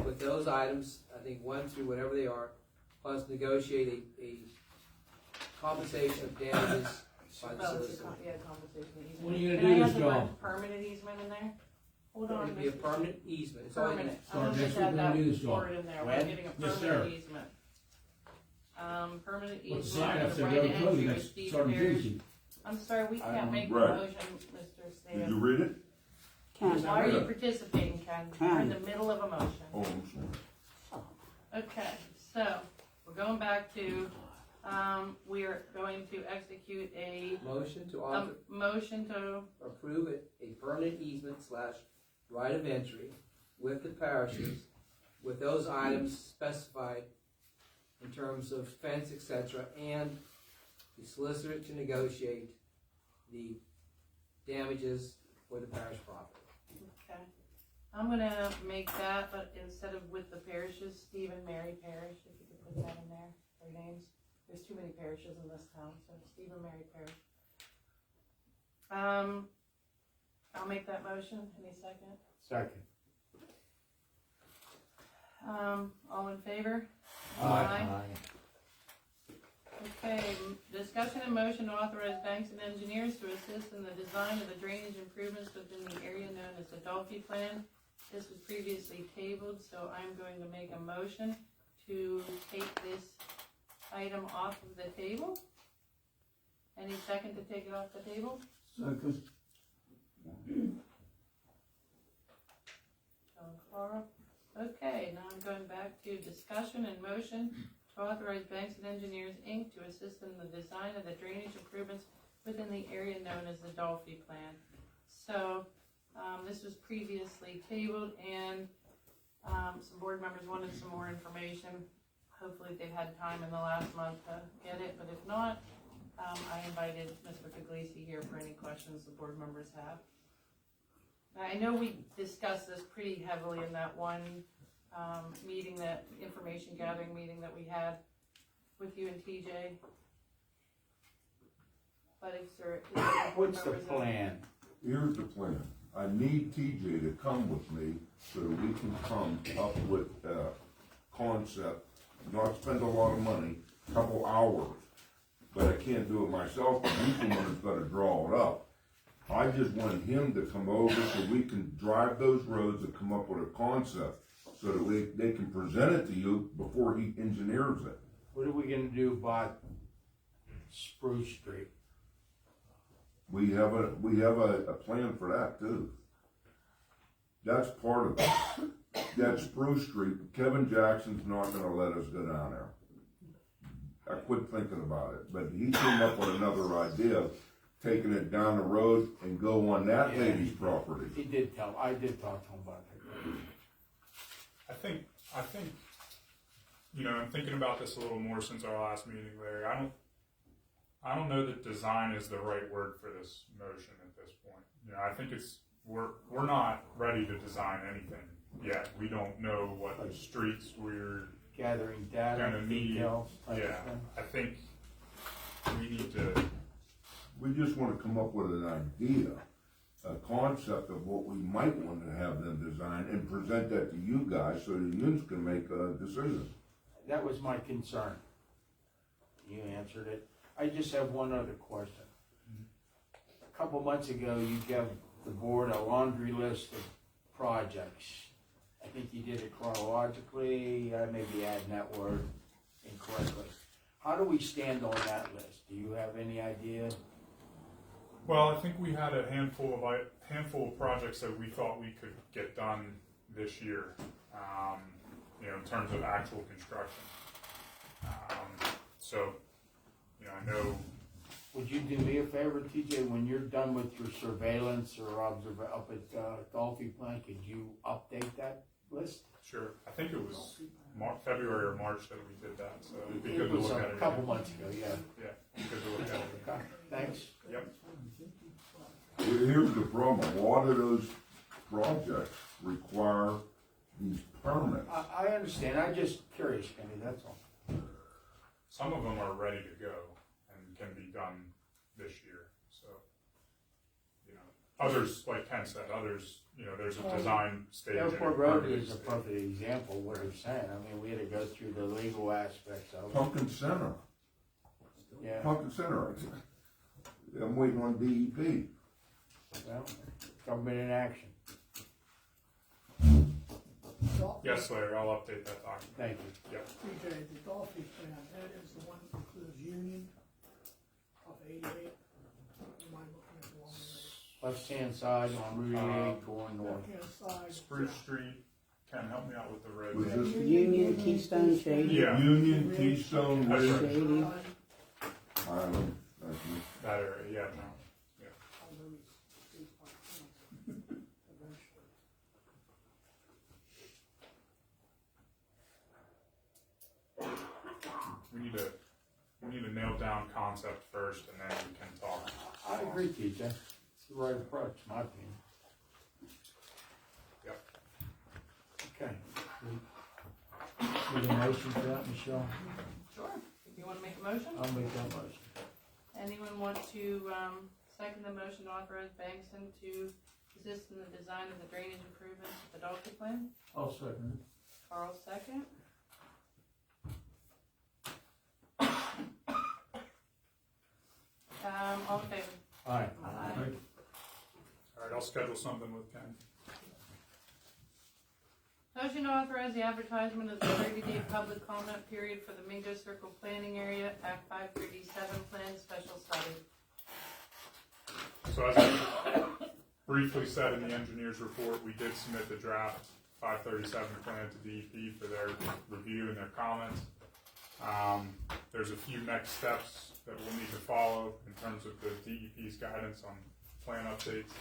with those items, I think 1 through whatever they are, plus negotiate a compensation of damages by the Well, it's a, solicitor. conversation easement. When are you gonna Can I do have this, the word John? permanent easement in there? Hold on, It'd be a Mr. permanent easement, it's all. Permanent, I'm Start gonna next just week add when we that do this, John. word in there, we're When? getting a Yes, permanent sir. easement. Permanent Put the easement, sign up, with said right road of closing entry with next, Steve starting Parrish. Tuesday. I'm sorry, we can't make the Right. motion, Mr. Stan. Did you read it? Why are you participating, Ken? We're in the middle of a motion. Oh, I'm sorry. Okay, so, we're going back to, we are going to execute a, Motion to motion to, approve a permanent easement slash right of entry with the parishes, with those items specified in terms of fence, etc., and the solicitor to negotiate the damages for the parish property. okay. I'm gonna make that, but instead of with the parishes, Steve and Mary Parish, if you could put that in there, their names. There's too many parishes in this town, so Steve and Mary Parish. I'll make that motion, any second? Second. All in favor? Aye. Okay, discussion and motion to authorize banks and engineers to assist in the design of the drainage improvements within the area known as the Dolphy Plan. This was previously tabled, so I'm going to make a motion to take this item off of the table. Any second to take it off the table? Second. Carl. Okay, now I'm going back to discussion and motion to authorize Banks and Engineers, Inc. to assist in the design of the drainage improvements within the area known as the Dolphy Plan. So, this was previously tabled and, some board members wanted some more information. Hopefully they've had time in the last month to get it, but if not, I invited Mr. Puglisi here for any questions the board members have. I know we discussed this pretty heavily in that one meeting, that information gathering meeting that we had with you and TJ. But if there, What's the plan? Here's the plan. I need TJ to come with me so that we can come up with a concept, not spend a lot of money, couple hours. But I can't do it myself, he's the one that's gotta draw it up. I just want him to come over so we can drive those roads and come up with a concept so that they can present it to you before he engineers it. What are we gonna do about Spruce Street? We have a plan for that too. That's part of it. That Spruce Street, Kevin Jackson's not gonna let us go down there. I quit thinking about it, but he came up with another idea, taking it down the road and go on that lady's property. I did talk to him about that. I think, you know, I'm thinking about this a little more since our last meeting, Larry. I don't know that design is the right word for this motion at this point. You know, I think we're not ready to design anything yet. We don't know what streets we're Gathering data, gonna need. details, type Yeah, of thing. I think we need to. We just wanna come up with an idea a concept of what we might want to have them design and present that to you guys so the unions can make a decision. That was my concern. You answered it. I just have one other question. A couple months ago, you gave the board a laundry list of projects. I think you did it chronologically. I may be adding that word incorrectly. How do we stand on that list? Do you have any idea? Well, I think we had a handful of projects that we thought we could get done this year, in terms of actual construction. So, I know. Would you do me a favor, TJ, when you're done with your surveillance or up at Golfy Plant, could you update that list? Sure. I think it was February or March that we did that, so it'd be It good to was look a at it. couple months ago, yeah. Yeah, good to look at it. Okay, thanks. Yep. Well, here's the problem, a lot of those projects require these permits. I understand, I'm just curious, Kenny, that's all. Some of them are ready to go and can be done this year, so, others, like Ken said, others, there's a design stage. and a Airport Road permitting is a stage. perfect example of what you're saying. I mean, we had to go through the legal aspects of it. Pumpkin Center, Yeah, Pumpkin Center, I'm waiting on DEP. well, government in action. Yes, Larry, I'll update that document. Thank you. Yep. TJ, the Dolphy plan, that is the one that includes Union of 88. Am I looking at the wrong area? Left-hand side on Route 8 going north. Left-hand side. Spruce Street, Ken, help me out with the road. Was this Union, Keystone, Shady. Yeah. Union, Keystone, That's Ridge, right. Shady. Highland, that's me. That area, yeah, no. We need to nail down concept first, and then we can talk. I agree, TJ. It's the right approach, in my opinion. Yep. Okay. Need a motion for that, Michelle? Sure. If you wanna make a motion? I'll make that motion. Anyone want to, second the motion to authorize Bankson to assist in the design of the drainage improvements at the Dolphin Plan? I'll second it. Carl second. All in favor? Aye. Aye. All right, I'll schedule something with Ken. Motion to authorize the advertisement of the 30-day public comment period for the Mingo Circle Planning Area Act 537 Plan Special Study. So as I briefly said in the engineer's report, we did submit the draft 537 plan to DEP for their review and their comments. There's a few next steps that we'll need to follow in terms of the DEP's guidance on plan updates.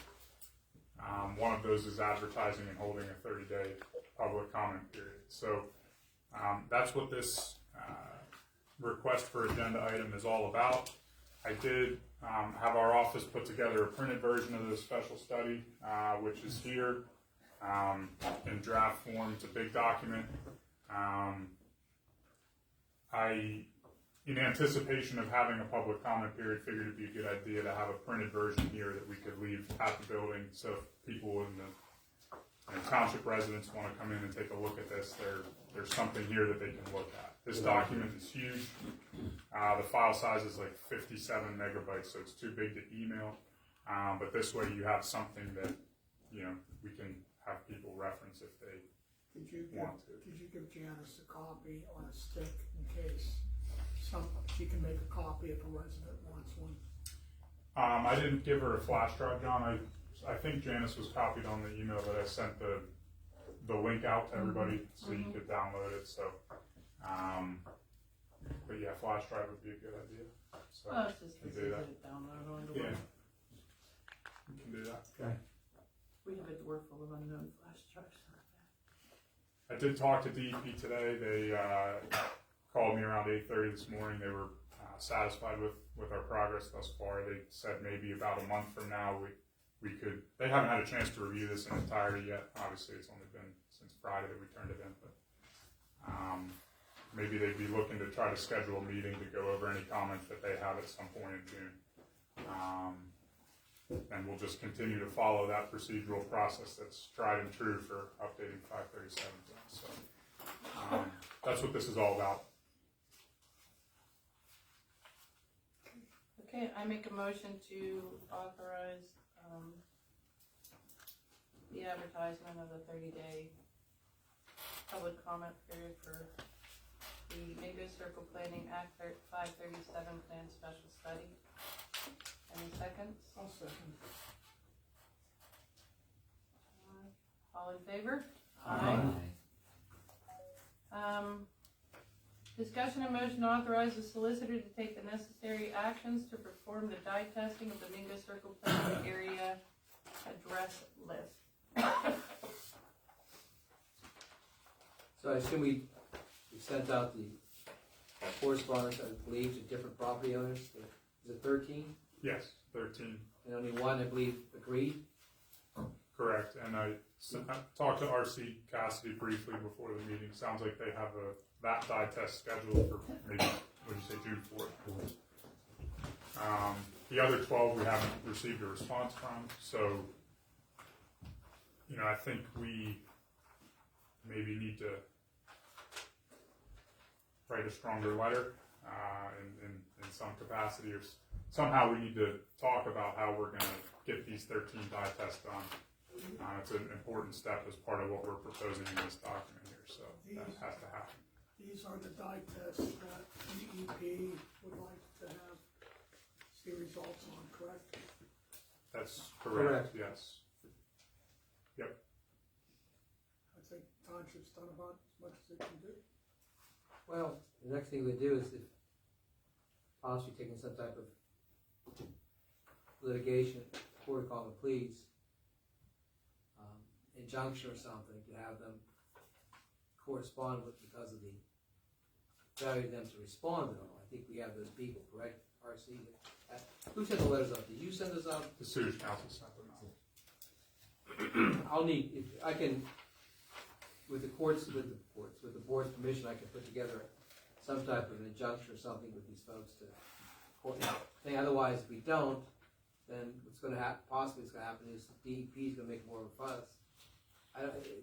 One of those is advertising and holding a 30-day public comment period. So that's what this request for agenda item is all about. I did have our office put together a printed version of this special study, which is here in draft form. It's a big document. In anticipation of having a public comment period, figured it'd be a good idea to have a printed version here that we could leave at the building. So if people in the township residents want to come in and take a look at this, there's something here that they can look at. This document is huge. The file size is like 57 megabytes, so it's too big to email. But this way you have something that, we can have people reference if they want to. Could you give Janice a copy on a stick in case she can make a copy if a resident wants one? I didn't give her a flash drive, John. I think Janice was copied on the email that I sent the link out to everybody so you could download it. So, but yeah, flash drive would be a good idea. So Well, it's just we easy can do to that. get it downloaded on the Yeah, web. we can do that. Okay. We have a drawer full of unknown flash drives. I did talk to DEP today. They called me around 8:30 this morning. They were satisfied with our progress thus far. They said maybe about a month from now we could. They haven't had a chance to review this in entirety yet. Obviously, it's only been since Friday that we turned it in, but maybe they'd be looking to try to schedule a meeting to go over any comments that they have at some point in June. And we'll just continue to follow that procedural process that's tried and true for updating 537 zones. So that's what this is all about. Okay, I make a motion to authorize, the advertisement of the 30-day public comment period for the Mingo Circle Planning Act 537 Plan Special Study. Any seconds? I'll second. All in favor? Discussion and motion to authorize the solicitor to take the necessary actions to perform the dye testing of the Mingo Circle Planning Area address list. So I assume we sent out the correspondence, I believe, to different property owners. Is it 13? Yes, 13. And only one, I believe, agreed? Correct. And I talked to RC Cassidy briefly before the meeting. Sounds like they have that dye test scheduled for maybe, what did you say, June 4th. The other 12 we haven't received a response from. So, I think we maybe need to write a stronger letter in some capacity, or somehow we need to talk about how we're going to get these 13 dye tests done. It's an important step as part of what we're proposing in this document here, so that has to happen. These are the dye tests that DEP would like to see results on, correct? That's correct. Yes. Yep. I think township's done about as much as it can do. Well, the next thing we do is if possibly taking some type of litigation, court of common pleas, injunction or something to have them correspond with because of the value of them to respond to them. I think we have those people, correct, RC? Who sent the letters out? Did you send those out? The sewage council sent them out. I'll need, if I can, with the board's permission, I can put together some type of injunction or something with these folks to court. Otherwise, if we don't, then what's going to happen? Possibly, what's going to happen is DEP is going to make more of a fuss.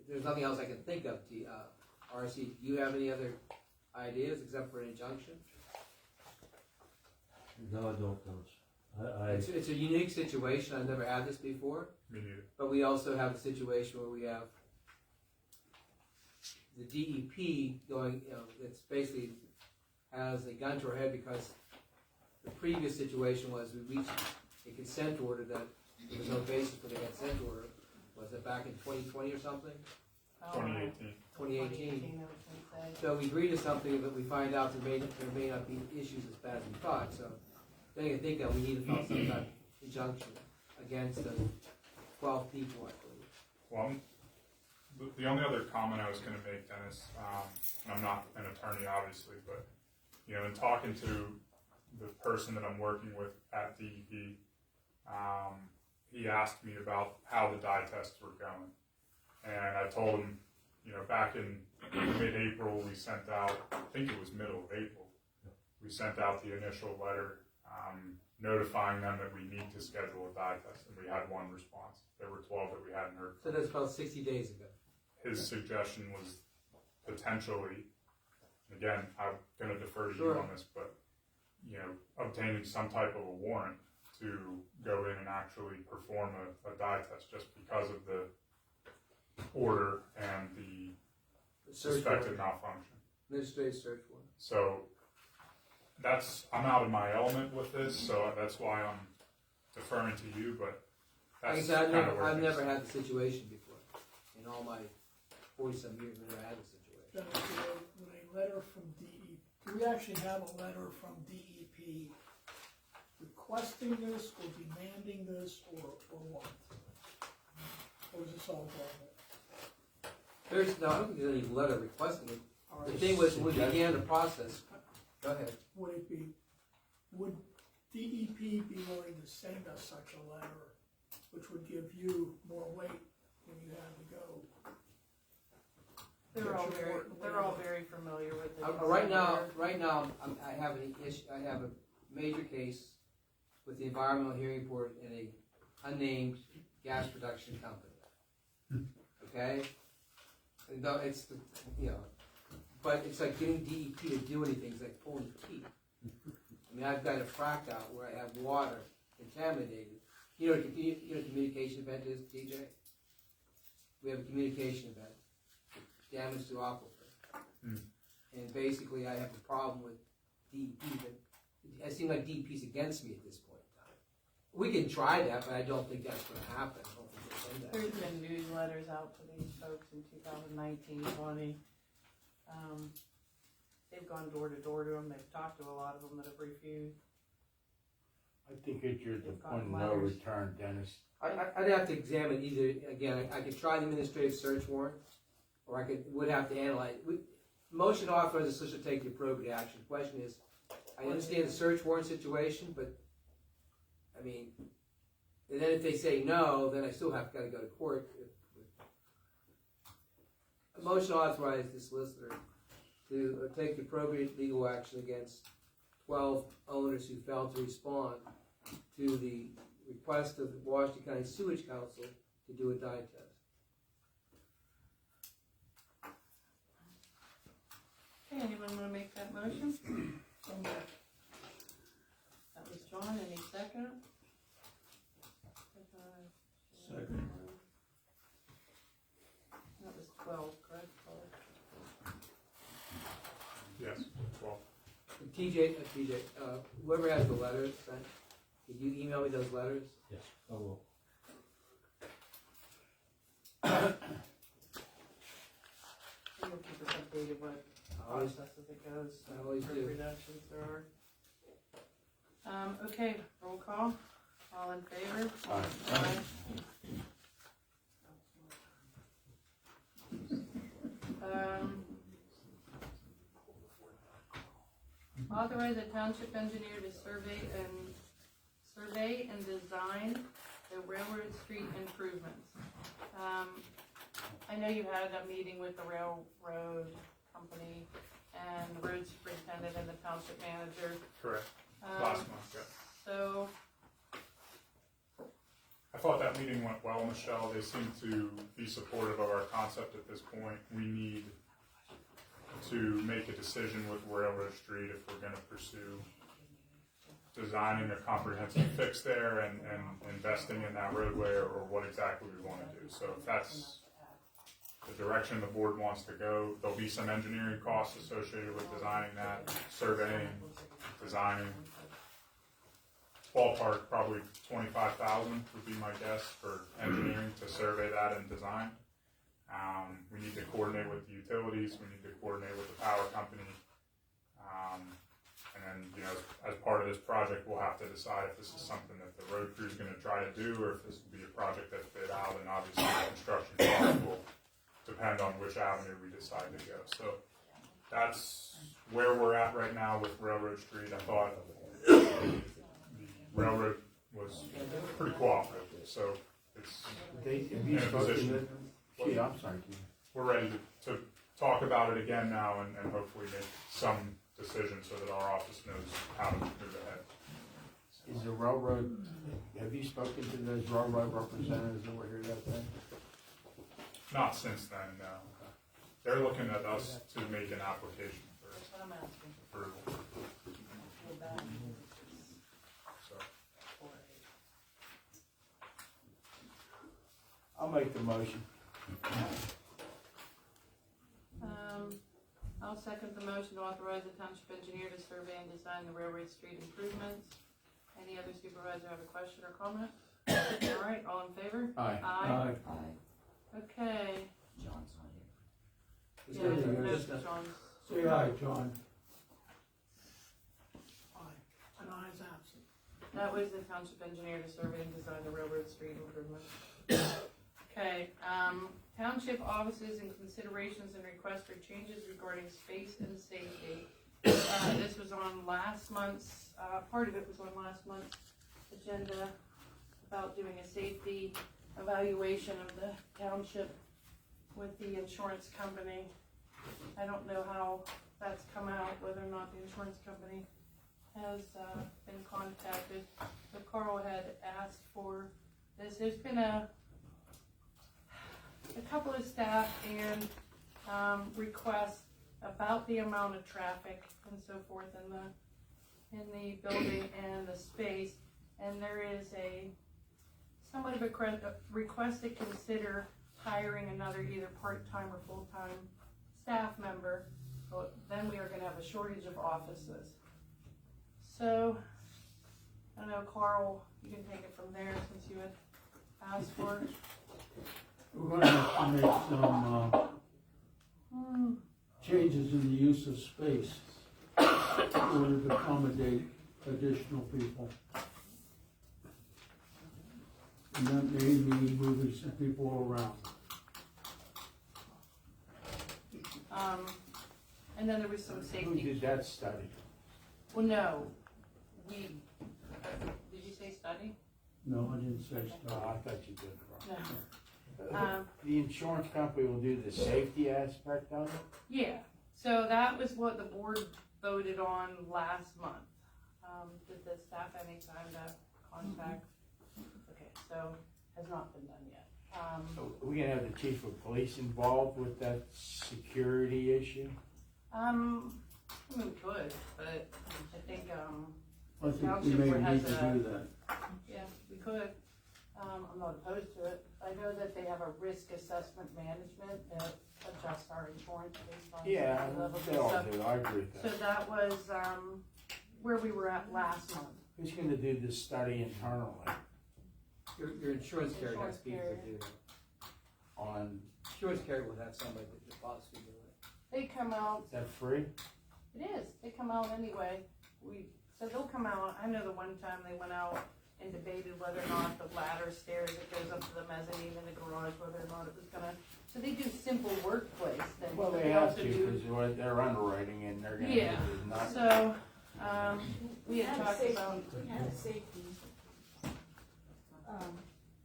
There's nothing else I can think of. RC, do you have any other ideas except for an injunction? No, I don't, Coach. It's a unique situation. I've never had this before. Me neither. But we also have a situation where we have the DEP going, it's basically has a gun to our head because the previous situation was we reached a consent order that there was no basis for the consent order. Was it back in 2020 or something? 2018. 2018. So we agree to something, but we find out there may not be issues as bad as we thought. So then you think that we need to file some type of injunction against the 12 people, I believe. Well, the only other comment I was going to make, Dennis, and I'm not an attorney, obviously, but in talking to the person that I'm working with at DEP, he asked me about how the dye tests were going, and I told him, back in mid-April, we sent out, I think it was middle of April, we sent out the initial letter notifying them that we need to schedule a dye test, and we had one response. There were 12 that we hadn't heard from. So that's about 60 days ago. His suggestion was potentially, again, I'm going to defer to Sure. you on this, but obtaining some type of a warrant to go in and actually perform a dye test just because of the order and the suspected malfunction. Administrative search warrant. So I'm out of my element with this, so that's why I'm deferring to you, but Like I that's said, kind of where I've it is. never had the situation before. In all my 40-some years, I've never had the situation. Then when a letter from DEP, do we actually have a letter from DEP requesting this or demanding this or what? Or is this all verbal? I don't think there's any letter requesting it. All The right. thing was, when we began the process, go ahead. Would DEP be willing to send us such a letter, which would give you more weight when you had to go? They're all very familiar with it. Right now, I have an issue. I have a major case with the Environmental Hearing Board in a unnamed gas production company. Okay? And though it's, but it's like getting DEP to do anything, it's like pulling teeth. I mean, I've got a frack out where I have water contaminated. You know what a communication event is, TJ? We have a communication event, damage to aquifer. And basically I have a problem with DEP, but it seems like DEP's against me at this point in time. We can try that, but I don't think that's gonna happen. I don't think they'll send that. There's been newsletters out to these folks in 2019, 20. They've gone door to door to them, they've talked to a lot of them that have refused. I think it's your They've point gotten of no letters. return, Dennis. I'd have to examine either, again, I could try the administrative search warrant, or I would have to analyze. Motion to authorize the solicitor to take the appropriate action. The question is, I understand the search warrant situation, but, I mean, and then if they say no, then I still got to go to court. A motion to authorize the solicitor to take the appropriate legal action against 12 owners who failed to respond to the request of the Washington County Sewage Council to do a dye test. Okay, anyone want to make that motion? That was John, any second? Second. That was 12, correct? 12. Yes, well, TJ, whoever has the letters, could you email me those letters? Yes, I will. And you'll keep us updated what Always. process as it goes, I always do. reductions there are. Okay, roll call, all in favor? Aye. Authorize the township engineer to survey and design the railroad street improvements. I know you had a meeting with the railroad company and the road superintendent and the township manager. correct, last month, yeah. So, I thought that meeting went well, Michelle. They seem to be supportive of our concept at this point. We need to make a decision with Railroad Street if we're gonna pursue designing a comprehensive fix there and investing in that roadway, or what exactly we wanna do. So if that's the direction the board wants to go, there'll be some engineering costs associated with designing that, surveying, designing. Ballpark, probably 25,000 would be my guess for engineering to survey that and design. We need to coordinate with the utilities, we need to coordinate with the power company. And then, as part of this project, we'll have to decide if this is something that the road crew's gonna try to do, or if this will be a project that's bid out, and obviously the construction cost will depend on which avenue we decide to go. So that's where we're at right now with Railroad Street. I thought the railroad was pretty cooperative, so it's in a position. Gee, I'm sorry, Keith. We're ready to talk about it again now and hopefully make some decision so that our office knows how to move ahead. Is the railroad, have you spoken to those railroad representatives over here that day? Not since then, no. They're looking at us to make an application for that's what I'm asking. approval, Go back. so. I'll make the motion. I'll second the motion to authorize the township engineer to survey and design the railroad street improvements. Any other supervisor have a question or comment? All right, all in favor? Aye. Aye. Aye. Okay. John's not here. It's Yeah, good to hear. that's John's. Say aye, John. An eye's absent. That was the township engineer to survey and design the railroad street improvements. Okay, township offices and considerations and requests for changes regarding space and safety. This was on last month's, part of it was on last month's agenda about doing a safety evaluation of the township with the insurance company. I don't know how that's come out, whether or not the insurance company has been contacted. But Carl had asked for there's been a couple of staff and requests about the amount of traffic and so forth in the building and the space, and there is somewhat of a request to consider hiring another either part-time or full-time staff member. So then we are going to have a shortage of offices. So I don't know, Carl, you can take it from there since you had asked for it. We're gonna have to make some, changes in the use of space in order to accommodate additional people. And that may mean moving some people around. And then there was some Who safety. did that study? Well, no, did you say study? No, I didn't say Oh, so. I thought you did wrong. No. The insurance company will do the safety aspect of it? Yeah, so that was what the board voted on last month. Did the staff have any time to contact? Okay, so has not been done yet. So are we gonna have the chief of police involved with that security issue? I mean, we could, but I think, I think we Township may has need to a- do that. yeah, we could. I'm not opposed to it. I know that they have a risk assessment management that adjusts our insurance based on. Yeah, safety levels they and all stuff. do, I agree with So that. that was, where we were at last month. Who's gonna do this study internally Your insurance carrier has Insurance people to carrier. do that. on, Insurance carrier will have somebody that the boss will do it. They come out, is that free? it is, they come out anyway. So they'll come out, I know the one time they went out and debated whether or not the ladder stairs that goes up to the mezzanine in the garage, whether or not it was gonna, so they do simple workplace things. Well, but they have also to, do- because they're underwriting and they're gonna Yeah, do not. so, we had talked about, We had a safety,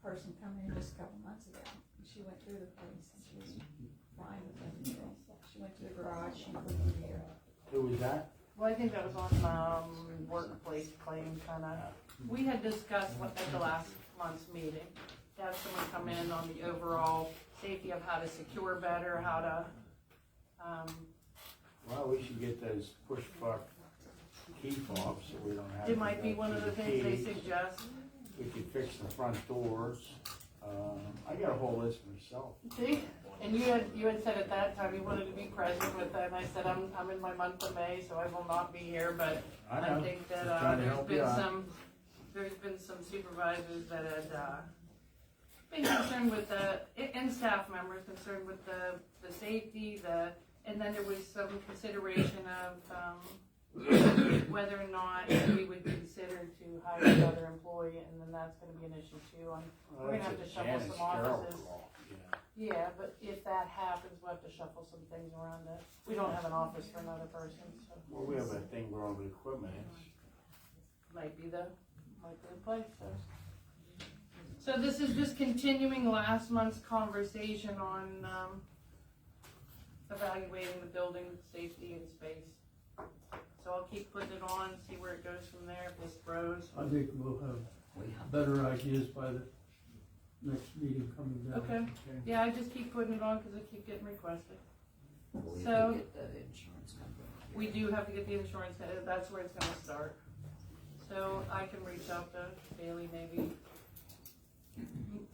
person come in just a couple months ago. She went through the place and she was fine with everything. She went to the garage, she put it here. Who was that? well, I think that was on, workplace claim kinda. We had discussed at the last month's meeting, to have someone come in on the overall safety of how to secure better, how to, Well, we should get those push fuck key fobs so we don't have to. it might be go one of the through things they keys. suggest. We could fix the front doors. I got a whole list myself. See, and you had said at that time you wanted to be present with that, and I said, I'm in my month of May, so I will not be here, but I I know, think that, just trying to help you out. there's been some supervisors that had, been concerned with and staff members concerned with the safety, and then there was some consideration of, whether or not we would consider to hire another employee, and then that's gonna be an issue too. We're gonna have to shuffle some offices. Yeah, but if that happens, we'll have to shuffle some things around it. We don't have an office for another person, so. Well, we have a thing where all the equipment is. Might be the place, so. So this is just continuing last month's conversation on, evaluating the building safety and space. So I'll keep putting it on, see where it goes from there, if this grows. I think we'll have better ideas by the next meeting coming down. Okay, yeah, I just keep putting it on because I keep getting requested. We So- have to get that insurance company. We do have to get the insurance, that's where it's gonna start. So I can reach out to Bailey maybe.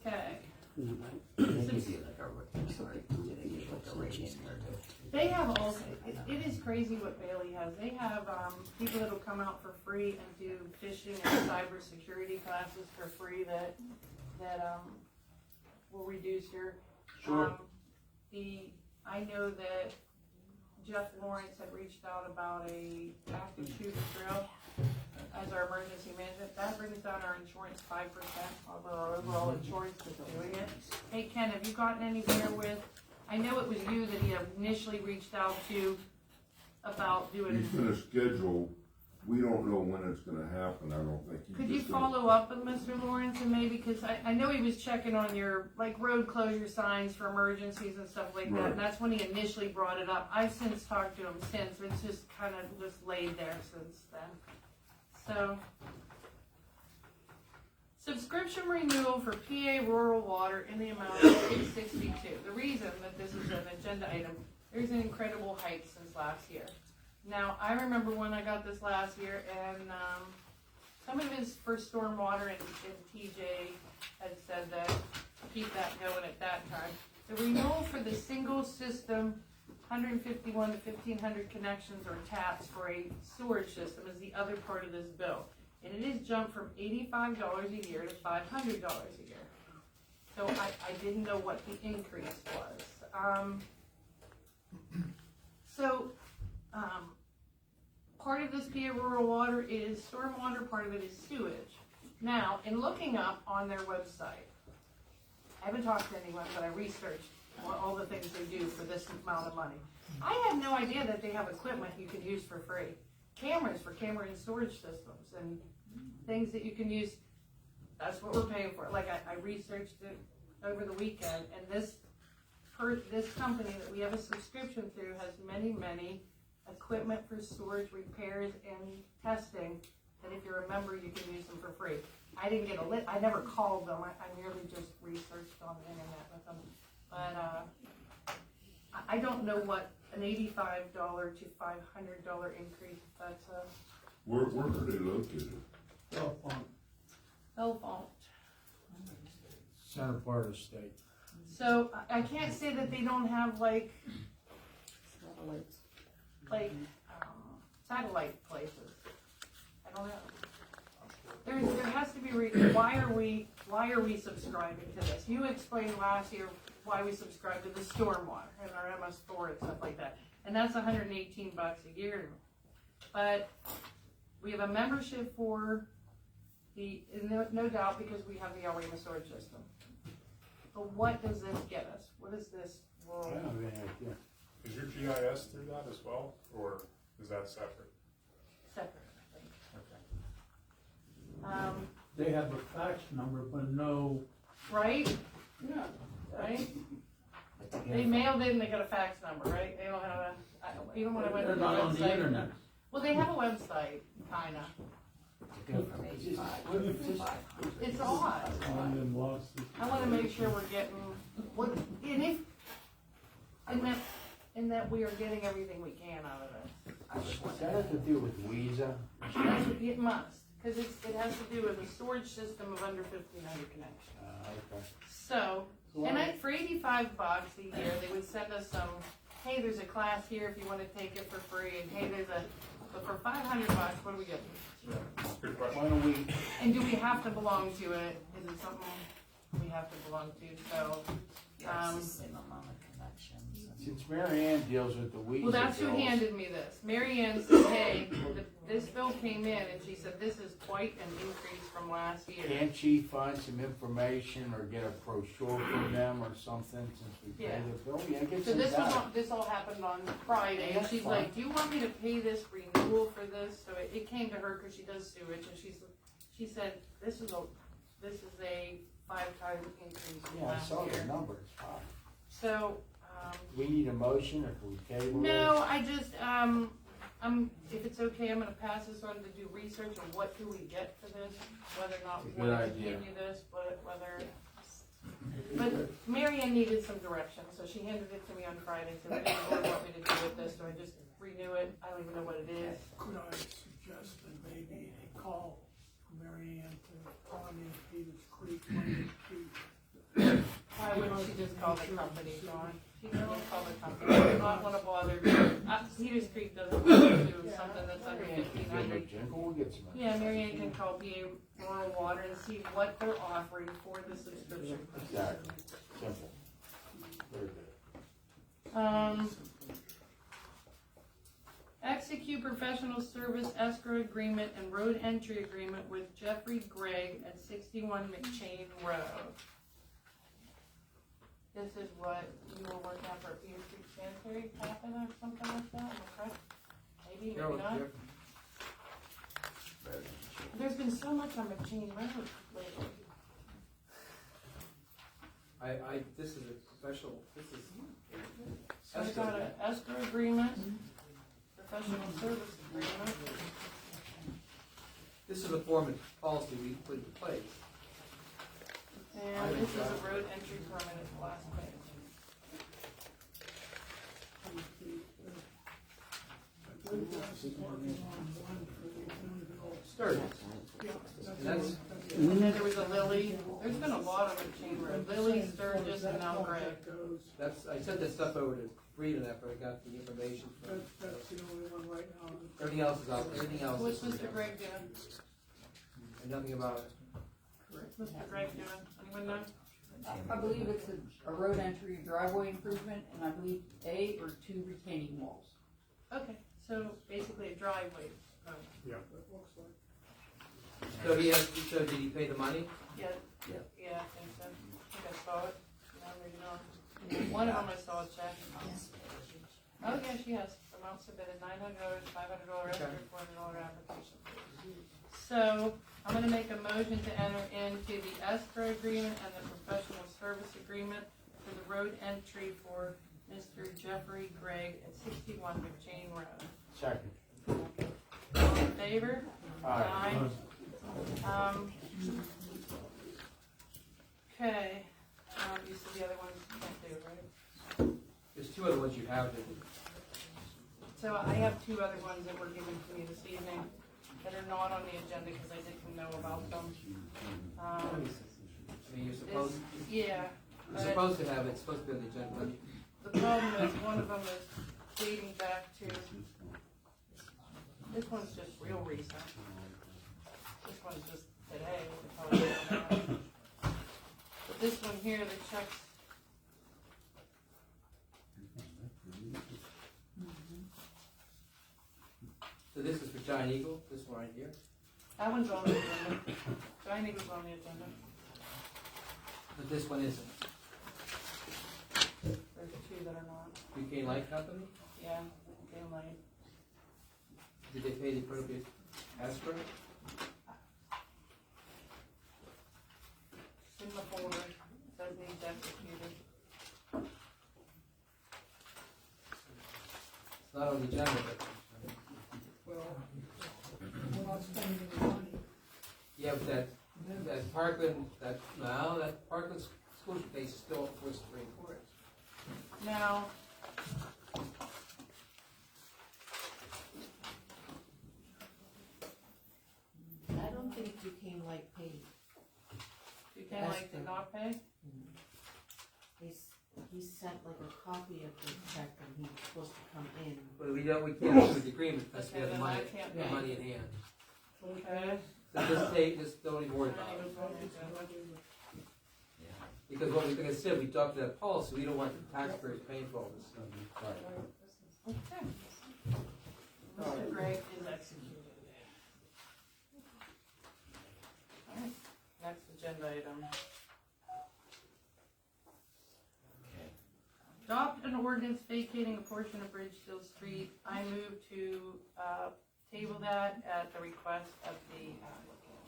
Okay. They give you like a, sorry, do they give you like a rating or do? They have also, it is crazy what Bailey has. They have, people that'll come out for free and do phishing and cybersecurity classes for free that will reduce your. Sure. I know that Jeff Lawrence had reached out about a active shooter drill as our emergency management. That brings down our insurance 5% of our overall insurance just doing it. Hey Ken, have you gotten anywhere with, I know it was you that he initially reached out to about doing. He's gonna schedule, we don't know when it's gonna happen, I don't think. He's Could you just gonna- follow up with Mr. Lawrence and maybe, because I know he was checking on your, like, road closure signs for emergencies and stuff like that, Right. and that's when he initially brought it up. I've since talked to him since, it's just kind of just laid there since then. Subscription renewal for PA Rural Water in the amount of $662. The reason that this is an agenda item, there's an incredible hike since last year. Now, I remember when I got this last year, and some of it is for stormwater, and TJ had said that keep that going at that time. The renewal for the single system 151 to 1,500 connections or taps for a storage system is the other part of this bill. And it is jumped from $85 a year to $500 a year. So I didn't know what the increase was. Part of this PA Rural Water is stormwater, part of it is sewage. Now, in looking up on their website, I haven't talked to anyone, but I researched all the things they do for this amount of money. I had no idea that they have equipment you can use for free. Cameras for camera and storage systems and things that you can use. That's what we're paying for. Like I researched it over the weekend, and this company that we have a subscription through has many equipment for storage, repairs, and testing. And if you're a member, you can use them for free. I didn't get a list. I never called them. I merely just researched on the internet with them. But I don't know what an $85 to $500 increase. That's Where are they located? Belfont. Center part of the state. So I can't say that they don't have like satellite places. I don't know. There has to be why are we subscribing to this? You explained last year why we subscribe to the stormwater and our MS4 and stuff like that, and that's $118 a year. But we have a membership for no doubt because we have the El Rima storage system. But what does this get us? What is this world? I don't have any idea. Is your GIS through that as well, or is that separate? Separate, I think. They have a fax number, but no. Right? Yeah. Right? They mailed in, they got a fax number, right? They don't have a, even when I went to They're the not website. on the internet. Well, they have a website, kinda. It's odd. I wanna make sure we're getting, and that we are getting everything we can out of it. Does that have to do with Weezer? It must, cause it has to do with a storage system of under 1,500 connections. Okay. So, and for $85 a year, they would send us some, hey, there's a class here if you wanna take it for free, and hey, but for $500, what do we get? Good question. Why don't we, And do we have to belong to it? Is it something we have to belong to? So, since Mary Ann deals with the Weezer well, that's who bills, handed me this. Mary Ann said, hey, this bill came in, and she said, this is quite an increase from last year. can't she find some information or get a brochure from them or something since we pay Yeah. the bill? Yeah, get So some data. this all happened on Friday, and That's she's fine. like, do you want me to pay this renewal for this? So it came to her because she does sewage, and she said, this is a 5-time increase from Yeah, I last saw year. the numbers. Wow. So, Do we need a motion if we table it? no, I just, if it's okay, I'm gonna pass this on to do research on what do we get for this, whether or not we Good want to idea. continue this, but Mary Ann needed some direction, so she handed it to me on Friday, so what do you want me to do with this? Do I just renew it? I don't even know what it is. Could I suggest that maybe a call from Mary Ann to Tanya Peters Creek Monday, Tuesday? Why wouldn't she just call the company, Dawn? She can just call the company, I do not wanna bother, Peters Creek doesn't want to do something that's under 1,500. We'll get some. Yeah, Mary Ann can call PA Rural Water and see what they're offering for the subscription. Exactly. Simple. Very good. Execute professional service escrow agreement and road entry agreement with Jeffrey Gregg at 61 McChain Road. This is what you were working on for Peters Creek Sanitary happen or something like that, am I correct? Maybe, maybe not. There's been so much on McChain Road lately. This is a special, So we got an escrow agreement, professional service agreement. this is a form of policy we put in place. And this is a road entry permit at the last page. Sturgis. And that's, And then there was a Lily, there's been a lot of them Chain Road, Lily, Sturgis, and now Gray. that's, I sent that stuff over to Reed after I got the information from. That's the only one right now. Everything else is out, everything else What's is. Mr. Gregg doing? And nothing about it. What's Mr. Gregg doing? Anyone know? I believe it's a road entry driveway improvement, and I believe a or two retaining walls. Okay, so basically a driveway. So he has, so did he pay the money? Yeah, Yeah. yeah, I think so. I think I saw it. No, maybe not. One of them I saw a check. Oh, yeah, she has. Amount submitted, $900, $500 escrow, $400 application. So, I'm gonna make a motion to enter into the escrow agreement and the professional service agreement for the road entry for Mr. Jeffrey Gregg at 61 McChain Road. Second. All in favor? Aye. Okay, you said the other ones you can't do, right? There's two other ones you have that, So I have two other ones that were given to me this evening that are not on the agenda because I didn't know about them. I mean, you're supposed, Yeah. you're supposed to have it, it's supposed to be on the agenda. The problem is, one of them is dating back to, this one's just real recent. This one's just today, what the hell is going on? But this one here, the checks, So this is for Giant Eagle, this one right here. that one's on the agenda. Giant Eagle's on the agenda. But this one isn't. There's two that are not. UK Light Company, Yeah, okay, like, did they pay the appropriate escrow? it's in the folder, it says needs executed. It's not on the agenda, but, Well, we're not spending any money. yeah, but that Parkland, that Parkland school case is still before the Supreme Court. Now, I don't think Duquesne Light paid. you can like to not pay? He sent like a copy of the check and he was supposed to come in. But we can't approve the agreement unless we Okay, have the then I money, can't the pay. money in hand. Okay. So just don't even worry about it. Because what we, like I said, we adopted that policy, we don't want the taxpayers paying for all this stuff. Okay. Mr. Gregg is executed. Alright, next agenda item. Adopt an ordinance vacating a portion of Bridgeville Street. I move to, table that at the request of the applicant.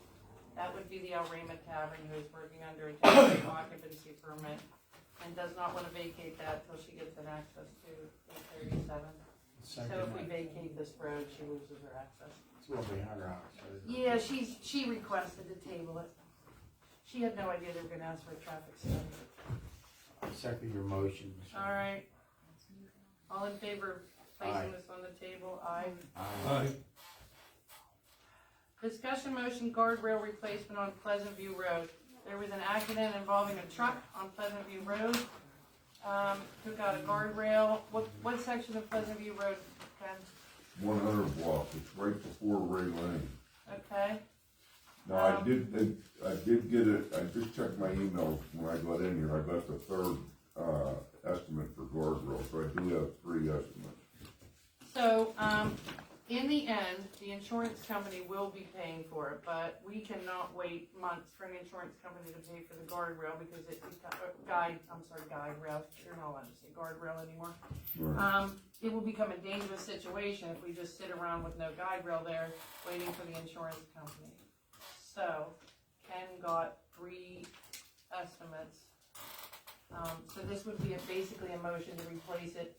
That would be the El Rima Tavern, who is working under a temporary occupancy permit and does not want to vacate that till she gets an access to 837. So if we vacate this road, she loses her access. It's gonna be $100. Yeah, she requested to table it. She had no idea they were gonna ask for a traffic study. Second your motion. All right. All in favor of placing Aye. this on the table? Aye. Aye. Discussion motion guardrail replacement on Pleasant View Road. There was an accident involving a truck on Pleasant View Road. Took out a guardrail. What section of Pleasant View Road, Ken? 100 block, it's right before Ray Lane. Okay. Now, I did get it, I just checked my emails when I got in here, I got the third, estimate for guardrail, so I do have 3 estimates. So, in the end, the insurance company will be paying for it, but we cannot wait months for an insurance company to pay for the guardrail because guide rail, you're not allowed to say guardrail anymore. Right. It will become a dangerous situation if we just sit around with no guide rail there waiting for the insurance company. So, Ken got 3 estimates. So this would be basically a motion to replace it.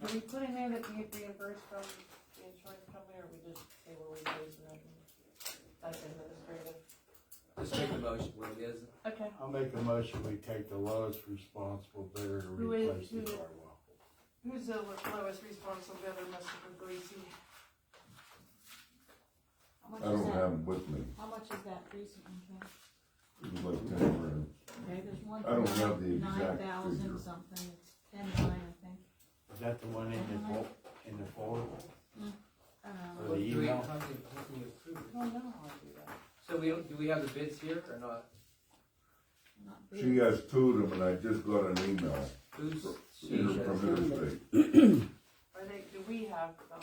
Do we put in there that we get reimbursed from the insurance company, or we just say we're replacing it? That's administrative. Just make the motion what it is. Okay. I'll make a motion, we take the lowest responsible bidder to Who is- replace the who is- firewall. Who's the lowest responsible bidder, Mr. Puglisi? How much I is don't that? have them with me. How much is that recent one, Ken? It was like 10 grand. Okay, there's one I don't for have the exact 9,000 figure. something, it's 10,900, I think. Is that the one in the folder? Or What the do we- email? how can you approve it? I don't know how to do that. So do we have the bids here or not? Not She big. has 2 of them, and I just got an email. Who's, These are from Interstate. Are they, do we have them?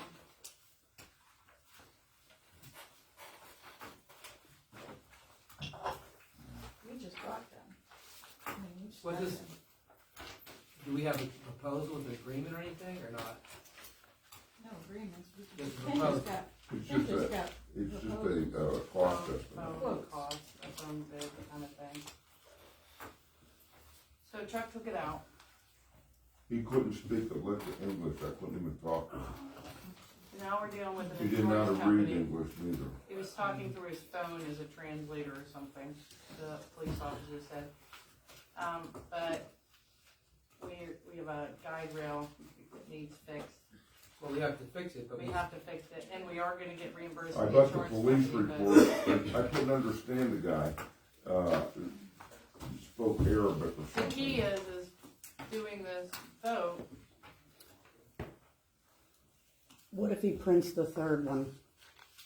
We just got them. I mean, we just What got is- them. Do we have a proposal with an agreement or anything, or not? No agreements, we This is Ken proposed. just got, It's Ken just just a, got it's just proposals. a, cost estimate. Phone cost, a phone bid kind of thing. So Chuck took it out. He couldn't speak a lick of English, I couldn't even talk to him. Now we're dealing with He an didn't know how insurance to read company. English neither. He was talking through his phone as a translator or something, the police officer said. But we have a guide rail that needs fixed. Well, we have to fix it, but We have to fix it, and we are gonna get reimbursed I from the got the insurance police company, report, I couldn't understand the guy. He spoke Arabic or but the something. key is doing this vote. What if he prints the third one?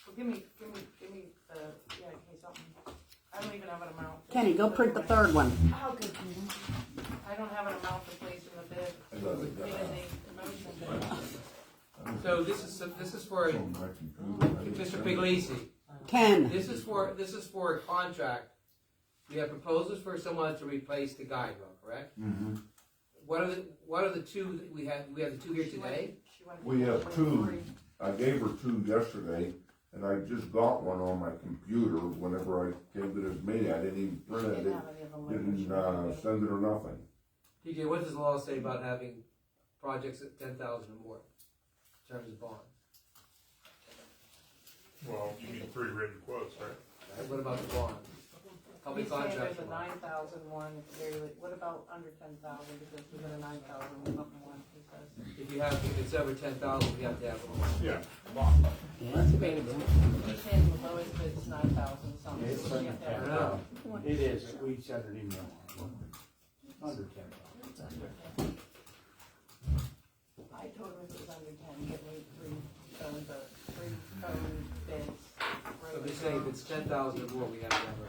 Well, give me the, yeah, in case something, I don't even have an amount. Kenny, go print the third one. Oh, good. I don't have an amount to place in the bid. I got it. We didn't need the motion. So this is for, Mr. Puglisi, Ken, this is for a contract. We have proposals for someone to replace the guide rail, correct? Mm-hmm. What are the two that we have the two here today? We have 2, I gave her 2 yesterday, and I just got one on my computer whenever I came to this meeting, I didn't even print it, didn't send it or nothing. TJ, what does the law say about having projects at 10,000 or more in terms of bonds? Well, you need 3 written quotes, right? And what about the bond? How many He's saying contracts? there's a 9,000 one, it's very, what about under 10,000, because we got a 9,000 something one, he says. If it's over 10,000, we have to have one. Yeah, bond. that's debatable. He's saying the lowest bid is 9,000 something. It's so we under have to have 10,000. It is, we sent an email on it. Under 10,000. I told him if it was under 10, get me 3 phone bids. So they're saying if it's 10,000 or more, we have to have a.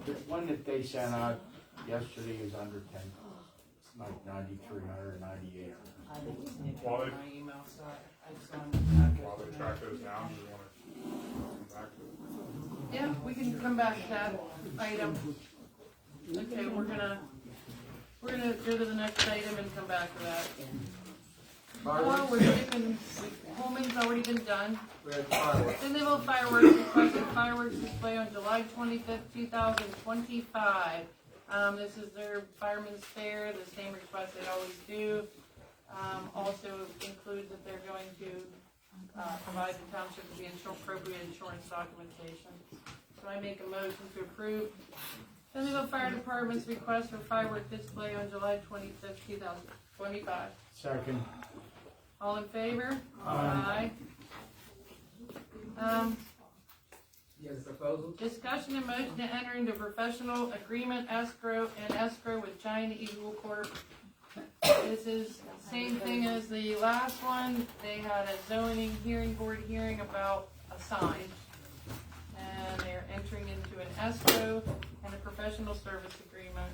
The one that they sent out yesterday is under 10. It's like 9,300, 98. I didn't see it Well, in it- my email, so I just wanted to track it. While they track those down, do you want to come back to it? Yeah, we can come back to that item. Okay, we're gonna go to the next item and come back to that. Oh, we're skipping, Holman's already been done. We have fireworks. Then they will fireworks, requested fireworks display on July 25th, 2025. This is their fireman's fair, the same request they always do. Also includes that they're going to provide the township with the appropriate insurance documentation. So I make a motion to approve Dunedin Fire Department's request for firework display on July 25th, 2025. Second. All in favor? Aye. You have a proposal? Discussion and motion to enter into professional agreement escrow with Giant Eagle Corp. This is same thing as the last one. They had a zoning hearing board hearing about a sign. And they're entering into an escrow and a professional service agreement.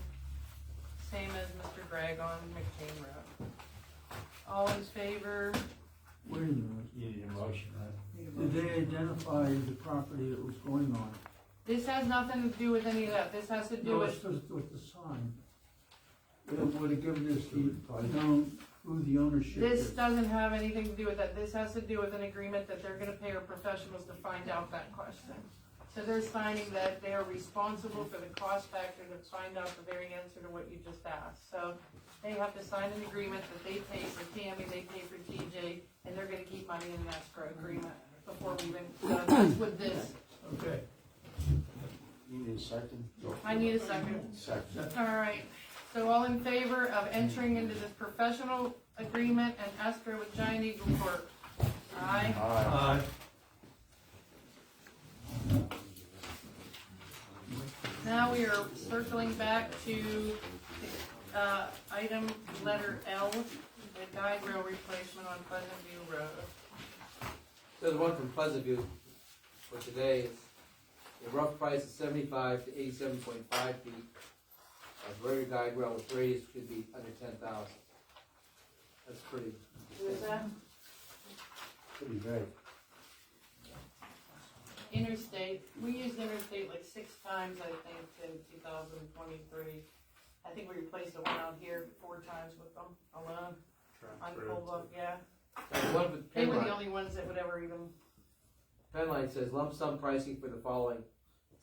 Same as Mr. Gregg on McCain Road. All in favor? Wait a minute, You need a motion, right? did they identify the property that was going on? This has nothing to do with any of that. This has to do No, with, it's just with the sign. It would have given us who the ownership this is. doesn't have anything to do with that. This has to do with an agreement that they're gonna pay our professionals to find out that question. So they're signing that they are responsible for the cost factor to find out the very answer to what you just asked. So they have to sign an agreement that they pay for Tammy, they pay for TJ, and they're gonna keep money in the escrow agreement before we even, so that's with this. Okay. You need a second? I need a second. Second. All right, so all in favor of entering into this professional agreement and escrow with Giant Eagle Corp? Aye. Aye. Now we are circling back to, item letter L, the guide rail replacement on Pleasant View Road. So the one from Pleasant View for today is, the rough price is 75 to 87.5 feet. A rotary guide rail with radius should be under 10,000. That's pretty. Who is that? Pretty vague. Interstate, we used Interstate like 6 times, I think, in 2023. I think we replaced the one out here 4 times with them alone, on Cold Bluff, yeah. The one with They were the Penline, only ones that would ever even, Penline says lump sum pricing for the following: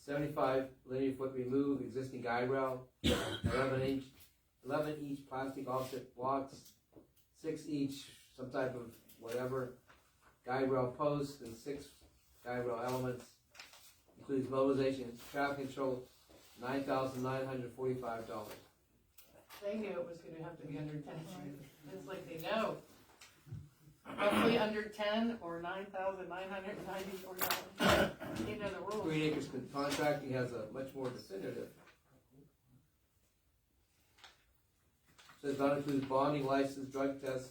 75 linear foot remove existing guide rail, 11 each plastic offset blocks, 6 each some type of whatever guide rail posts, and 6 guide rail elements. Includes mobilization and traffic control, $9,945. they knew it was gonna have to be under 10. It's like they know. Roughly under 10 or $9,994. They know the rules. Green Acres Contracting has a much more definitive. Says that includes bonding, license, drug test.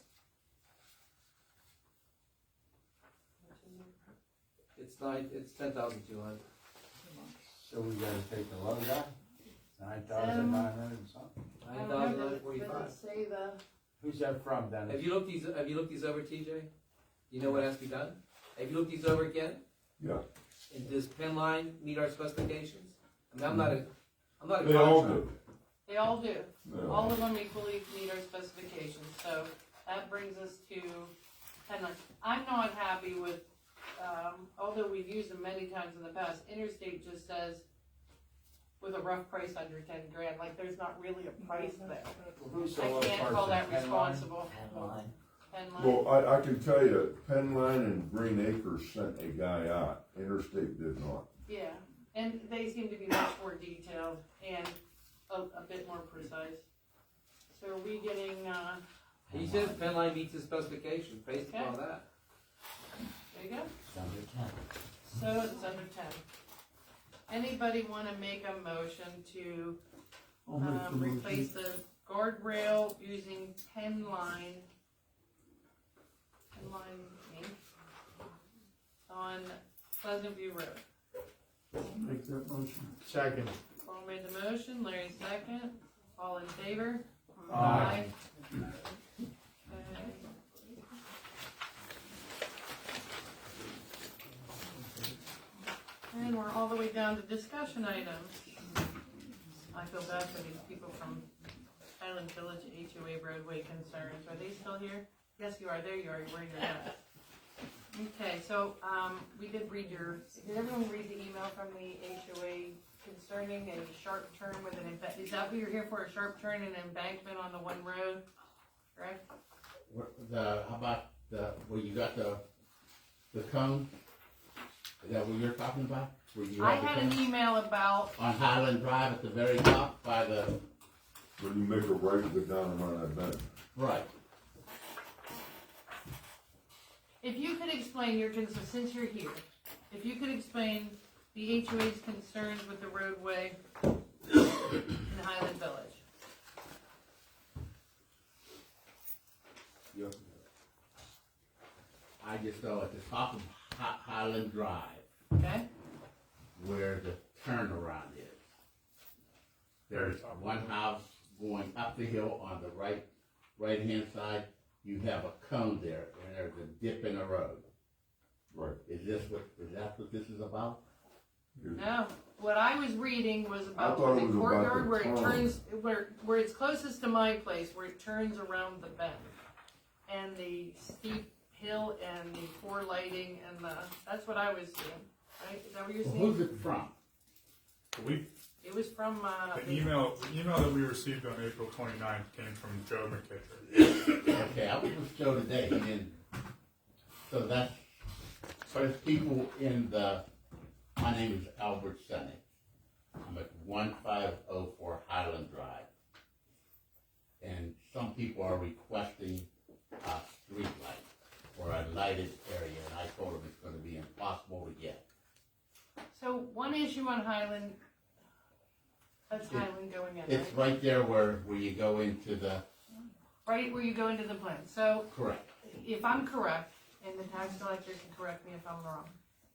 It's 10,200. So we gotta take the low guy? 9,900 and something? I don't know, does 9,945. it say the, Who's that from, Dennis? Have you looked these over, TJ? You know what has to be done? Have you looked these over again? Yeah. And does Penline meet our specifications? I mean, I'm not a They all contractor. do. they all do. Yeah. All of them equally meet our specifications, so that brings us to, and I'm not happy with, although we've used them many times in the past, Interstate just says with a rough price under 10 grand, like there's not really a price there. Who's the I low can't person? call that Penline? responsible. Headline. Penline. Well, I can tell you, Penline and Green Acres sent a guy out. Interstate did not. Yeah, and they seem to be much more detailed and a bit more precise. So are we getting, He says Penline meets the specifications based Okay. upon that. there you go? It's under 10. So it's under 10. Anybody wanna make a motion to, replace the guardrail using Penline Inc. on Pleasant View Road? Make that motion. Second. Paul made the motion, Larry second, all in favor? Aye. Okay. And we're all the way down to discussion items. I feel bad for these people from Highland Village HOA roadway concerns. Are they still here? Yes, you are. There you are. Where you're at. Okay, so, we did everyone read the email from the HOA concerning a sharp turn with an is that what you're here for, a sharp turn and embankment on the one road, correct? How about where you got the cone? Is that what you're talking about? Where you I have the had an cone? email about, On Highland Drive at the very top by the, When you make a right to go down around that bend. right. if you could explain since you're here, if you could explain the HOA's concerns with the roadway in Highland Village. Yep. I just know at the top of Highland Drive, Okay? where the turnaround is. There's one house going up the hill on the right-hand side. You have a cone there, and there's a dip in the road. Right. Is that what this is about? No, what I was reading was I about thought the it was about courtyard the where it turn. turns, where it's closest to my place, where it turns around the bend. And the steep hill and the four lighting and that's what I was seeing, right? Is that what you're Well, seeing? who's it from? It was from, The email that we received on April 29th came from Joe McKittrick. Okay, I was with Joe today, he didn't. So that's, there's people in my name is Albert Sennick. I'm at 1504 Highland Drive. And some people are requesting a street light or a lighted area, and I told them it's gonna be impossible to get. So one issue on Highland, that's Highland going in, It's right? right there where you go into the, Right where you go into the plant. So correct. if I'm correct, and the tax collector can correct me if I'm wrong,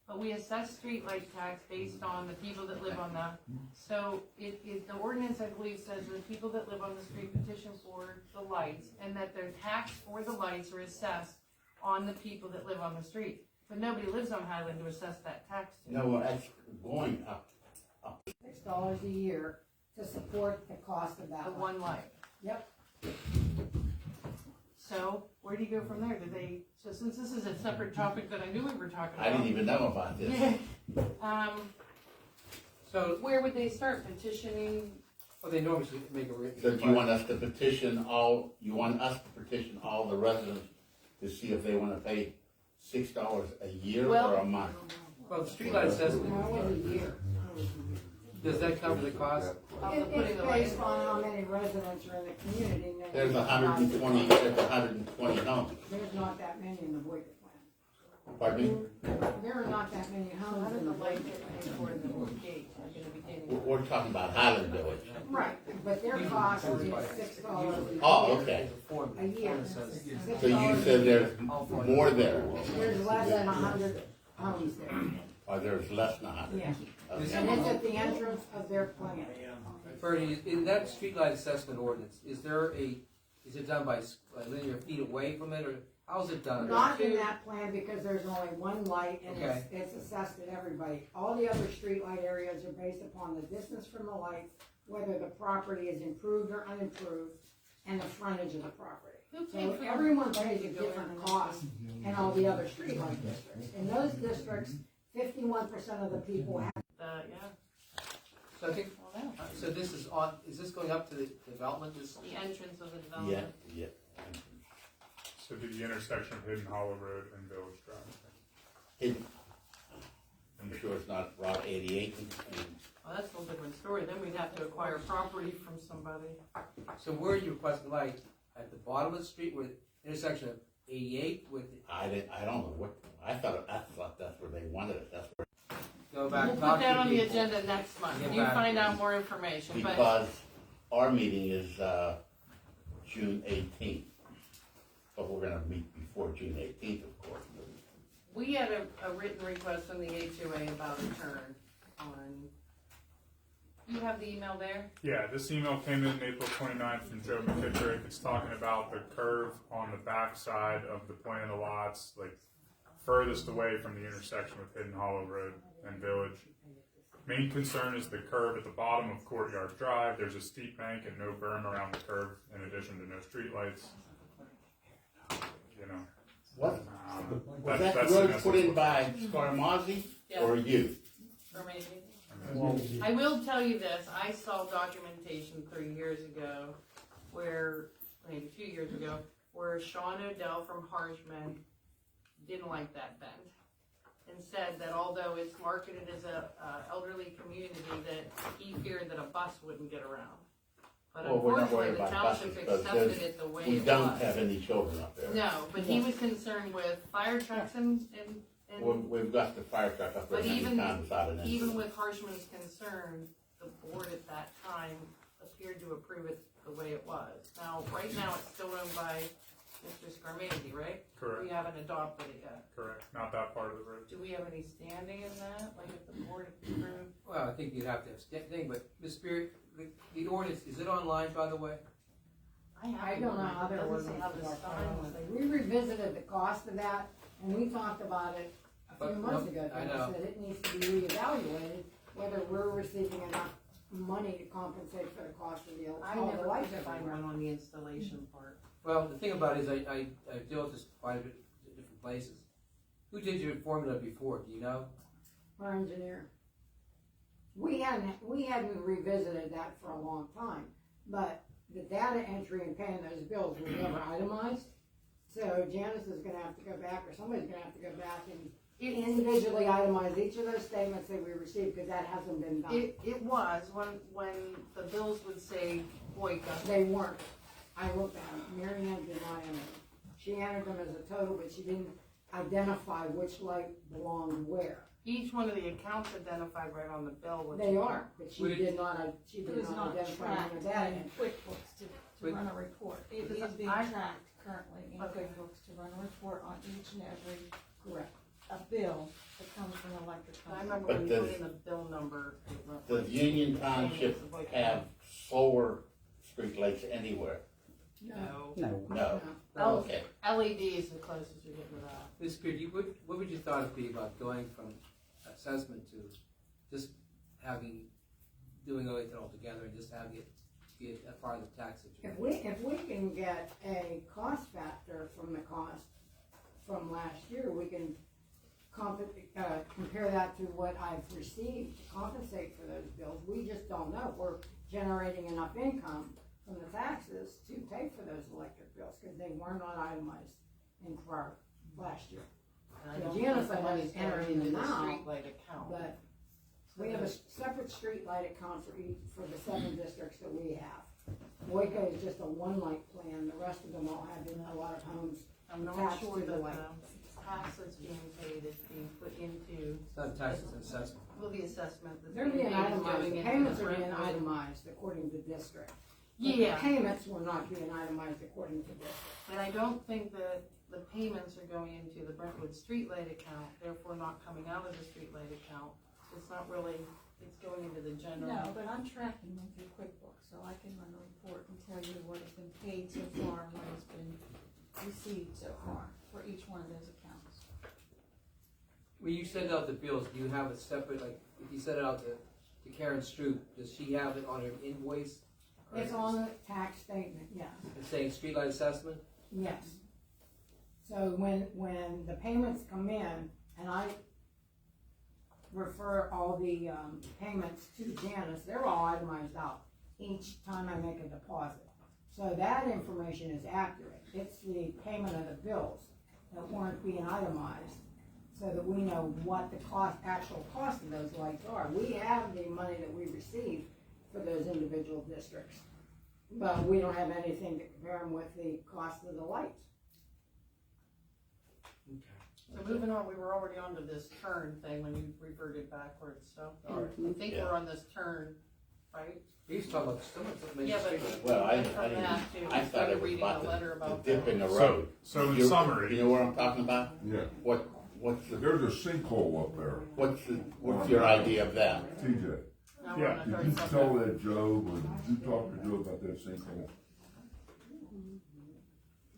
but we assess streetlight tax based on the people that live on the, so the ordinance, I believe, says that the people that live on the street petition for the lights, and that their tax for the lights are assessed on the people that live on the street. But nobody lives on Highland to assess that tax to. No, that's going up. $6 a year to support the cost of that. The one light. Yep. So, where do you go from there? So since this is a separate topic that I knew we were talking about. I didn't even know about this. Yeah. So, Where would they start petitioning? well, they normally should make a written. So do you want us to petition all the residents to see if they wanna pay $6 a year or a month? Well, the streetlight assessment, How was a year? does that cover the cost? It's based on how many residents are in the community. and then There's it's 120 homes. There's not that many in the Boyka plant. Pardon me? There are not that many How homes did in the the light Boyka get plant. paid for in the gate at the beginning? We're talking about Highland Village. Right, but their cost is $6 Oh, okay. a year. So you said there's more there, There's less than 100 homes there. or there's less than 100? Yeah. Okay. And it's at the entrance of their plant. Bernie, in that streetlight assessment ordinance, is it done by linear feet away from it, or how's it done? Not in that plan because there's only one light and Okay. it's assessed at everybody. All the other street light areas are based upon the distance from the lights, whether the property is improved or unimproved, and the frontage of the property. Who paid So for everyone them? pays a different cost in all the other street light districts. In those districts, 51% of the people have. Yeah. So I think, Well, no. so is this going up to the development? The entrance of the Yeah, development. yeah. So to the intersection of Hidden Hollow Road and Village Drive. I'm sure it's not Route 88. Well, that's a whole different story. Then we'd have to acquire property from somebody. So where are you requesting the light? At the bottom of the street, where the intersection of 88 with, I don't know what, I thought that's where they wanted it, that's where. go back, We'll talk put that to on the people. agenda next month. Get You back find to out me. more information, but Because our meeting is, June 18th. But we're gonna meet before June 18th, of course. we had a written request from the HOA about a turn on, you have the email there? Yeah, this email came in April 29th from Joe McKittrick. It's talking about the curve on the back side of the plan of lots, like furthest away from the intersection with Hidden Hollow Road and Village. Main concern is the curve at the bottom of Courtyard Drive. There's a steep bank and no berm around the curve, in addition to no streetlights. You know. What? Was That's that the road message. put in by Scarmazzi or you? Or maybe. I will tell you this, I saw documentation 3 years ago where, maybe 2 years ago, where Sean Odell from Harshman didn't like that bend. And said that although it's marketed as a elderly community, that he feared that a bus wouldn't get around. But Well, we're not unfortunately, worried the about township buses, because accepted it the way we it don't was. have any children up there. No, but he was concerned with fire trucks and We've got the fire truck up there but many times without an engine. even with Harshman's concern, the board at that time appeared to approve it the way it was. Now, right now, it's still owned by Mr. Scarmazzi, right? Correct. We haven't adopted it yet. Correct. Not that part of the road. Do we have any standing in that, like if the board approved? Well, I think you'd have to have standing, but Ms. Spirit, the ordinance, is it online, by the way? I don't know how their ordinances are. We revisited the cost of that, and we talked about it a few months ago. I And know. said it needs to be reevaluated, whether we're receiving enough money to compensate for the cost of I all the never lights could find everywhere. one on the installation part. Well, the thing about it is I deal with this quite a bit at different places. Who did your formula before, do you know? Our engineer. We hadn't revisited that for a long time, but the data entry and paying those bills was never itemized. So Janice is gonna have to go back, or somebody's gonna have to go back and individually itemize each of those statements that we received, because that hasn't been done. It was, when the bills would say Boyka. They weren't. I looked at them. Mary Ann did not enter them. She entered them as a total, but she didn't identify which light belonged where. Each one of the accounts identified right on the bill. They are, but she did not It was not identify tracked any of that. in QuickBooks to run a report. It is being tracked currently in QuickBooks to run a report on each and every Correct. a bill that comes from the electric I company. remember But when you does- put in the bill number. Does Union Township have solar streetlights anywhere? No. No. No. No. Okay. LED is the closest you're getting to that. Ms. Beard, what would your thought be about going from assessment to just doing it all together and just having it be a part of the tax situation? If we can get a cost factor from the cost from last year, we can compare that to what I've received to compensate for those bills. We just don't know if we're generating enough income from the taxes to pay for those electric bills, because they were not itemized in prior last year. And I So don't Janice, think the I money's have entered going in into the now, streetlight account. but we have a separate street light account for the 7 districts that we have. Boyka is just a one light plan, the rest of them all have a lot of homes I'm not attached sure to the that light. the tax that's being paid is being put into. It's not taxes, it's assessment. Well, the assessment that's They're being being paid is itemized, going the into payments the are being Brentwood. itemized according to district. But Yeah. the payments will not being itemized according to district. And I don't think that the payments are going into the Brentwood streetlight account, therefore not coming out of the streetlight account. It's not really, it's going into the general. No, but I'm tracking them through QuickBooks, so I can run a report and tell you what has been paid so far and what has been received so far for each one of those accounts. When you send out the bills, do you have a separate, like, if you send it out to Karen Stroop, does she have it on her invoice? Or It's is it on the tax statement, yes. It's saying streetlight assessment? Yes. So when the payments come in, and I refer all the payments to Janice, they're all itemized out each time I make a deposit. So that information is accurate. It's the payment of the bills that weren't being itemized, so that we know what the actual cost of those lights are. We have the money that we receive for those individual districts, but we don't have anything to compare them with the cost of the lights. So moving on, we were already onto this turn thing when you reverted backwards, so. All right. I think we're on this turn, right? We used to talk about the stomach. Yeah, but. Well, I from that to- thought started it was reading about a letter the about dip in the that. road. So in You- summary. You know what I'm talking about? Yeah. What's the, There's a sinkhole up there. what's your idea of that? TJ, Now we're on the did third you subject. tell that Joe, or did you talk to Joe about that sinkhole?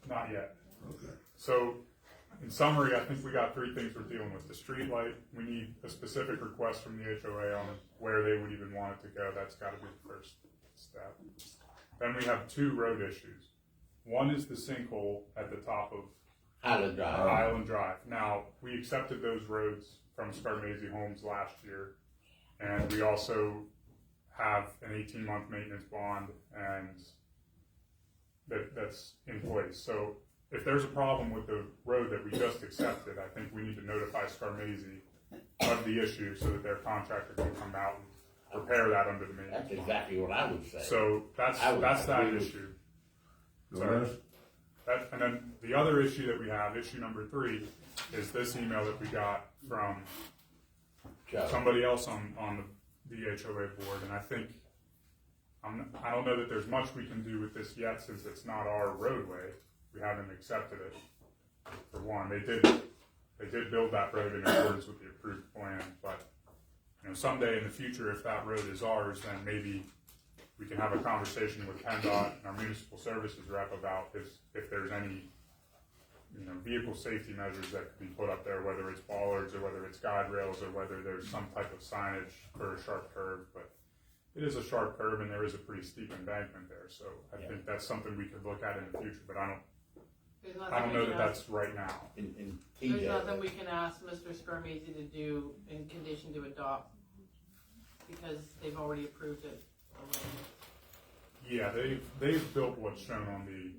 Not yet. Okay. So, in summary, I think we got 3 things we're dealing with. The street light, we need a specific request from the HOA on where they would even want it to go. That's gotta be the first step. Then we have 2 road issues. One is the sinkhole at the top of Highland Drive. Island Drive. Now, we accepted those roads from Scarmazy Homes last year, and we also have an 18-month maintenance bond, and that's in place. So if there's a problem with the road that we just accepted, I think we need to notify Scarmazy of the issue so that their contractor can come out and repair that under the maintenance That's bond. exactly what I would say. So that's I would that agree with- issue. So Sorry. that's, And then the other issue that we have, issue number 3, is this email that we got from Joe. somebody else on the HOA board, and I think, I don't know that there's much we can do with this yet since it's not our roadway. We haven't accepted it, for one. They did build that road in accordance with the approved plan, but, you know, someday in the future, if that road is ours, then maybe we can have a conversation with PennDOT and our municipal services rep about if there's any, you know, vehicle safety measures that could be put up there, whether it's bollards or whether it's guide rails or whether there's some type of signage for a sharp curve. But it is a sharp curve and there is a pretty steep embankment there, so I think that's something we could look at in the future, but I don't know that that's right now. In There's TJ, nothing we can ask Mr. Scarmazy to do in condition to adopt, because they've already approved it already. Yeah, they've built what's shown on the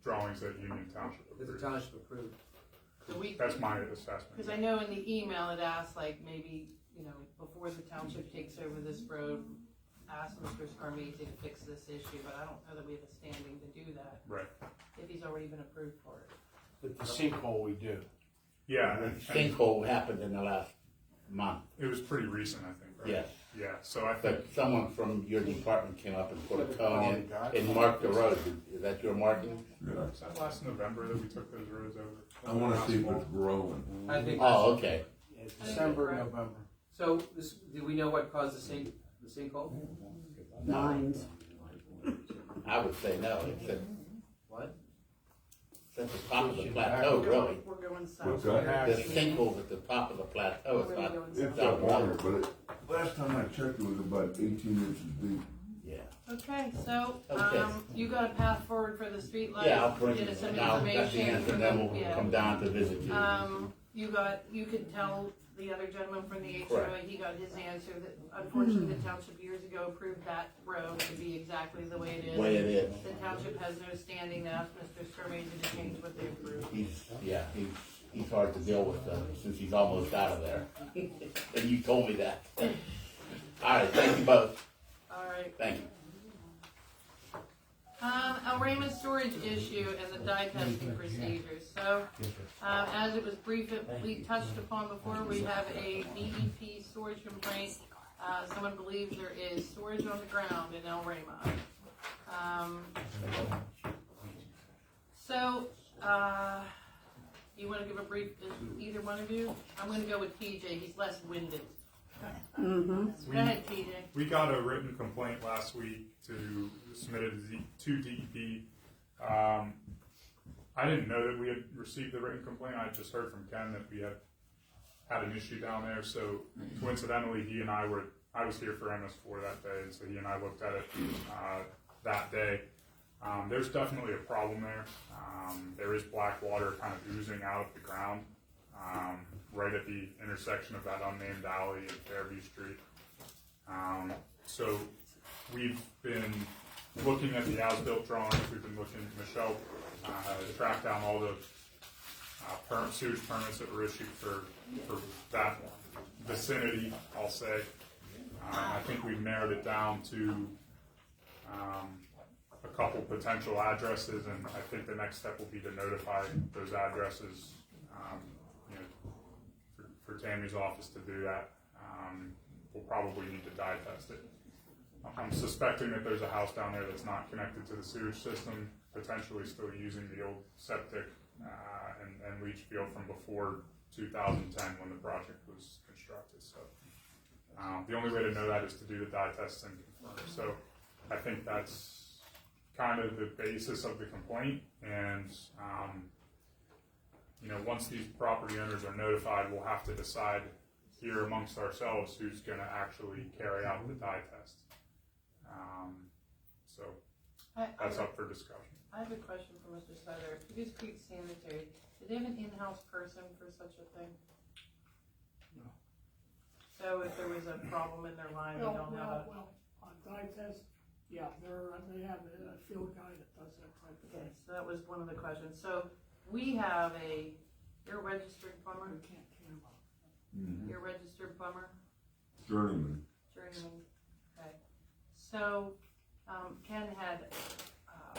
drawings that Union Township That the approved. township approved. So we, That's my assessment. because I know in the email it asked like maybe, you know, before the township takes over this road, ask Mr. Scarmese to fix this issue, but I don't know that we have a standing to do that. Right. If he's already been approved for it. But the sinkhole we do. Yeah. The and sinkhole happened in the last month. it was pretty recent, I think, right? Yes. Yeah, so I think, But someone from your department came up and put a cone in and marked the road. Is that your marking? Yeah. was that last November that we took those roads over? I wanna see if it's growing. I think. Oh, okay. December, November. So, this, do we know what caused the sinkhole? Mines. I would say no. It's at, What? it's at the top of the plateau, really. We're going What's south. that? The sinkhole's at the top of the plateau. It's not, It's not up water, water. but last time I checked, it was about 18 inches deep. Yeah. Okay, so, Okay. you got a path forward for the street lights? Yeah, I'll bring Get it us some now at the information end, from and then them, we'll yeah. come down to visit you. You could tell the other gentleman from the HOA, Correct. he got his answer that unfortunately the township years ago approved that road to be exactly the way it is. Way it is. The township has no standing to ask Mr. Scarmese to change what they approved. He's hard to deal with, since he's almost out of there. And you told me that. All right, thank you both. All right. Thank you. El Raymond storage issue and the dye testing procedures. So, as it was briefly touched upon before, we have a DEP storage complaint. Someone believes there is storage on the ground in El Raymond. You wanna give a brief, either one of you? I'm gonna go with TJ, he's less winded. Mm-hmm. Go ahead, TJ. We got a written complaint last week to submit it to DEP. I didn't know that we had received the written complaint. I just heard from Ken that we had an issue down there. So coincidentally, I was here for MS4 that day, and so he and I looked at it that day. There's definitely a problem there. There is black water kind of oozing out of the ground right at the intersection of that unnamed alley and Fairview Street. So we've been looking at the as-built drawings. We've been looking, Michelle tracked down all the sewage permits that were issued for that vicinity, I'll say. I think we've narrowed it down to a couple potential addresses, and I think the next step will be to notify those addresses, for Tammy's office to do that. We'll probably need to dye test it. I'm suspecting that there's a house down there that's not connected to the sewage system, potentially still using the old septic and leach field from before 2010 when the project was constructed. So the only way to know that is to do the dye test and confirm. So I think that's kind of the basis of the complaint, and once these property owners are notified, we'll have to decide here amongst ourselves who's going to actually carry out the dye test. So that's up for discussion. I have a question for Mr. Sutter. Goose Creek Sanitary, do they have an in-house person for such a thing? No. So if there was a problem in their line, they don't have a... Well, on dye test, yeah, they have a field guy that does that type of Okay, thing. so that was one of the questions. So we have you're a registered plumber? You can't can them. Mm-hmm. You're a registered plumber? Journeyman. Journeyman, okay. So, Ken had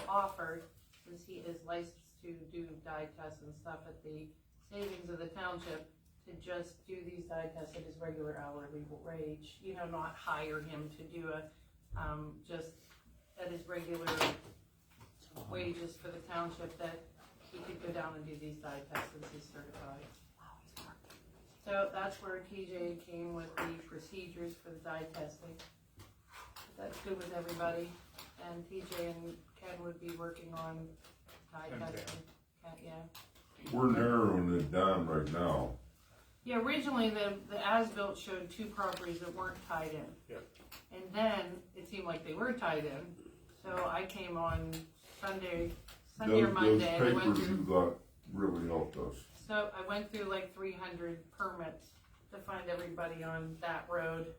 offered, since he is licensed to do dye tests and stuff at the savings of the township, to just do these dye tests at his regular hourly wage, not hire him to do just at his regular wages for the township, that he could go down and do these dye tests since he's certified. So that's where TJ came with the procedures for the dye testing. That's good with everybody, and TJ and Ken would be working on dye testing. Yeah. We're narrowing it down right now. Yeah, originally the as-built showed 2 properties that weren't tied in. Yep. And then it seemed like they were tied in, so I came on Sunday or Monday, and I went Those papers through. you got really helped us. So I went through like 300 permits to find everybody on that road,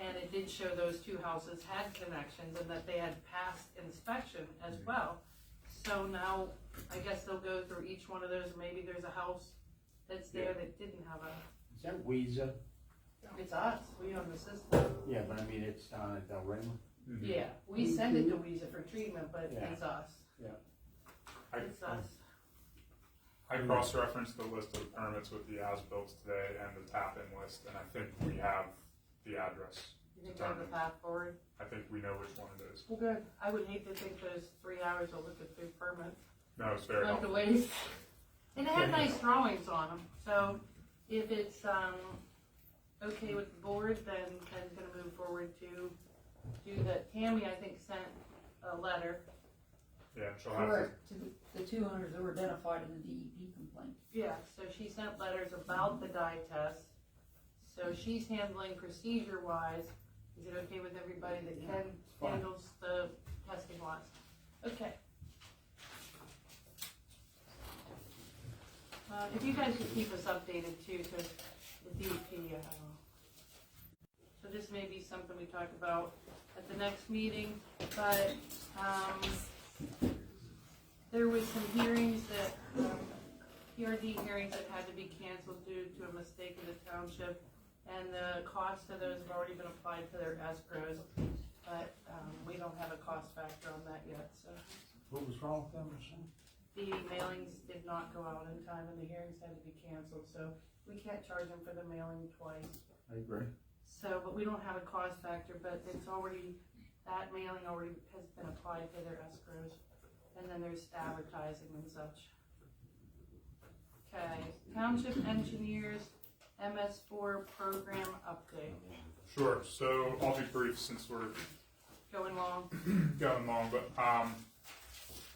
and it did show those 2 houses had connections and that they had passed inspection as well. So now I guess they'll go through each one of those, maybe there's a house that's there that didn't have a, Is that Weezer? it's us, we own the system. Yeah, but I mean, it's down at Del Rey. Yeah, we send it to Weezer for treatment, but Yeah. it's us. Yeah. It's us. I cross-referenced the list of permits with the as-built today and the tap-in list, and I think we have the address. You think we have the path forward? I think we know which one it is. Well, good. I would hate to think those 3 hours to look at the permit. No, it's very Like the helpful. waste. And it had nice drawings on them, so if it's, okay with the board, then Ken's gonna move forward to do that. Tammy, I think, sent a letter. Yeah, she'll have to, Correct, to the two owners that were identified in the DEP complaint. Yeah, so she sent letters about the dye test. So she's handling procedure-wise. Is it okay with everybody that Ken handles the testing wise? Okay. If you guys could keep us updated too, because the DEP, so this may be something we talk about at the next meeting, but, there was some hearings that, PRD hearings that had to be canceled due to a mistake of the township, and the cost of those have already been applied to their escrows, but, we don't have a cost factor on that yet, so. What was wrong with them, Michelle? The mailings did not go out in time and the hearings had to be canceled, so we can't charge them for the mailing twice. I agree. So, but we don't have a cost factor, but it's already, that mailing already has been applied to their escrows. And then there's advertising and such. Okay, Township Engineers MS4 Program Update. sure, so I'll be brief since we're Going long? going long, but,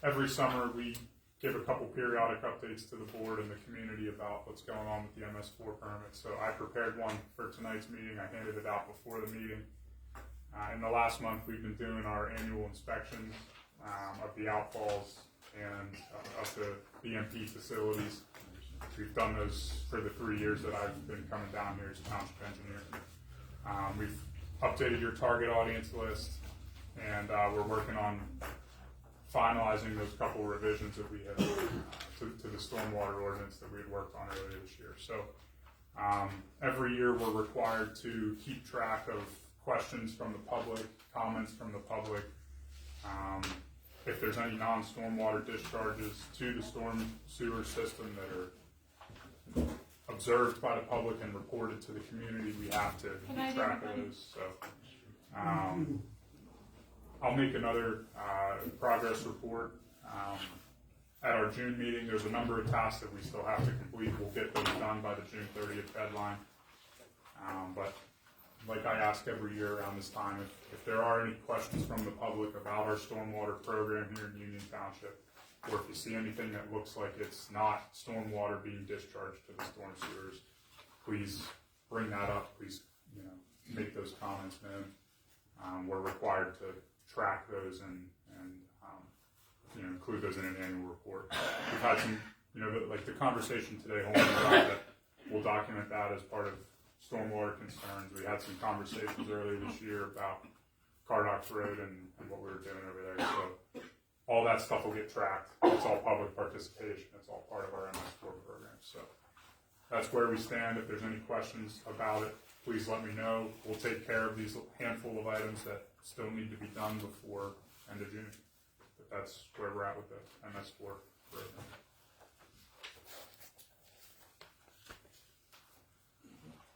every summer we give a couple periodic updates to the board and the community about what's going on with the MS4 permit. So I prepared one for tonight's meeting. I handed it out before the meeting. In the last month, we've been doing our annual inspections of the outfalls and of the BMP facilities. We've done those for the 3 years that I've been coming down here as township engineer. We've updated your target audience list, and we're working on finalizing those couple revisions that we had to the stormwater ordinance that we had worked on earlier this year. So every year we're required to keep track of questions from the public, comments from the public. If there's any non-stormwater discharges to the storm sewer system that are observed by the public and reported to the community, we have to keep track of those. So I'll make another progress report at our June meeting. There's a number of tasks that we still have to complete. We'll get those done by the June 30th deadline. But like I ask every year around this time, if there are any questions from the public about our stormwater program here in Union Township, or if you see anything that looks like it's not stormwater being discharged to the storm sewers, please bring that up. Please, make those comments known. We're required to track those and include those in an annual report. We've had some, like the conversation today, we'll document that as part of stormwater concerns. We had some conversations earlier this year about Cardox Road and what we were doing over there. So all that stuff will get tracked. It's all public participation. It's all part of our MS4 program. So that's where we stand. If there's any questions about it, please let me know. We'll take care of these handful of items that still need to be done before end of June. But that's where we're at with the MS4 program.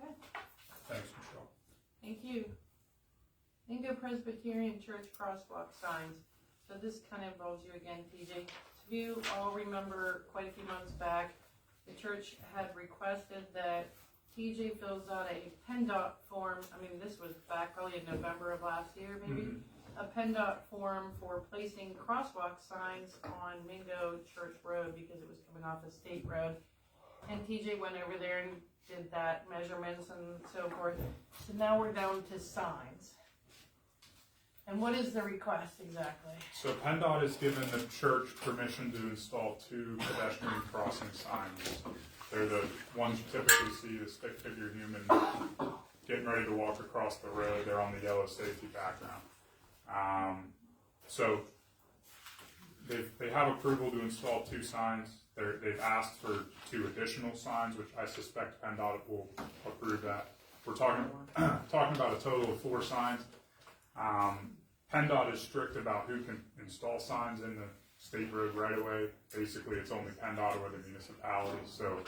Okay. Thanks, Michelle. Thank you. Ingo Presbyterian Church crosswalk signs. So this kind of involves you again, TJ. If you all remember quite a few months back, the church had requested that TJ fills out a PennDOT form. I mean, this was back probably in November of last year, maybe. A PennDOT form for placing crosswalk signs on Mingo Church Road because it was coming off a state road. And TJ went over there and did that, measurements and so forth. So now we're down to signs. And what is the request exactly? So PennDOT has given the church permission to install 2 pedestrian crossing signs. They're the ones you typically see, the stick figure human getting ready to walk across the road. They're on the yellow safety background. So they have approval to install 2 signs. They've asked for 2 additional signs, which I suspect PennDOT will approve that. We're talking about a total of 4 signs. PennDOT is strict about who can install signs in the state road right away. Basically, it's only PennDOT or the municipalities. So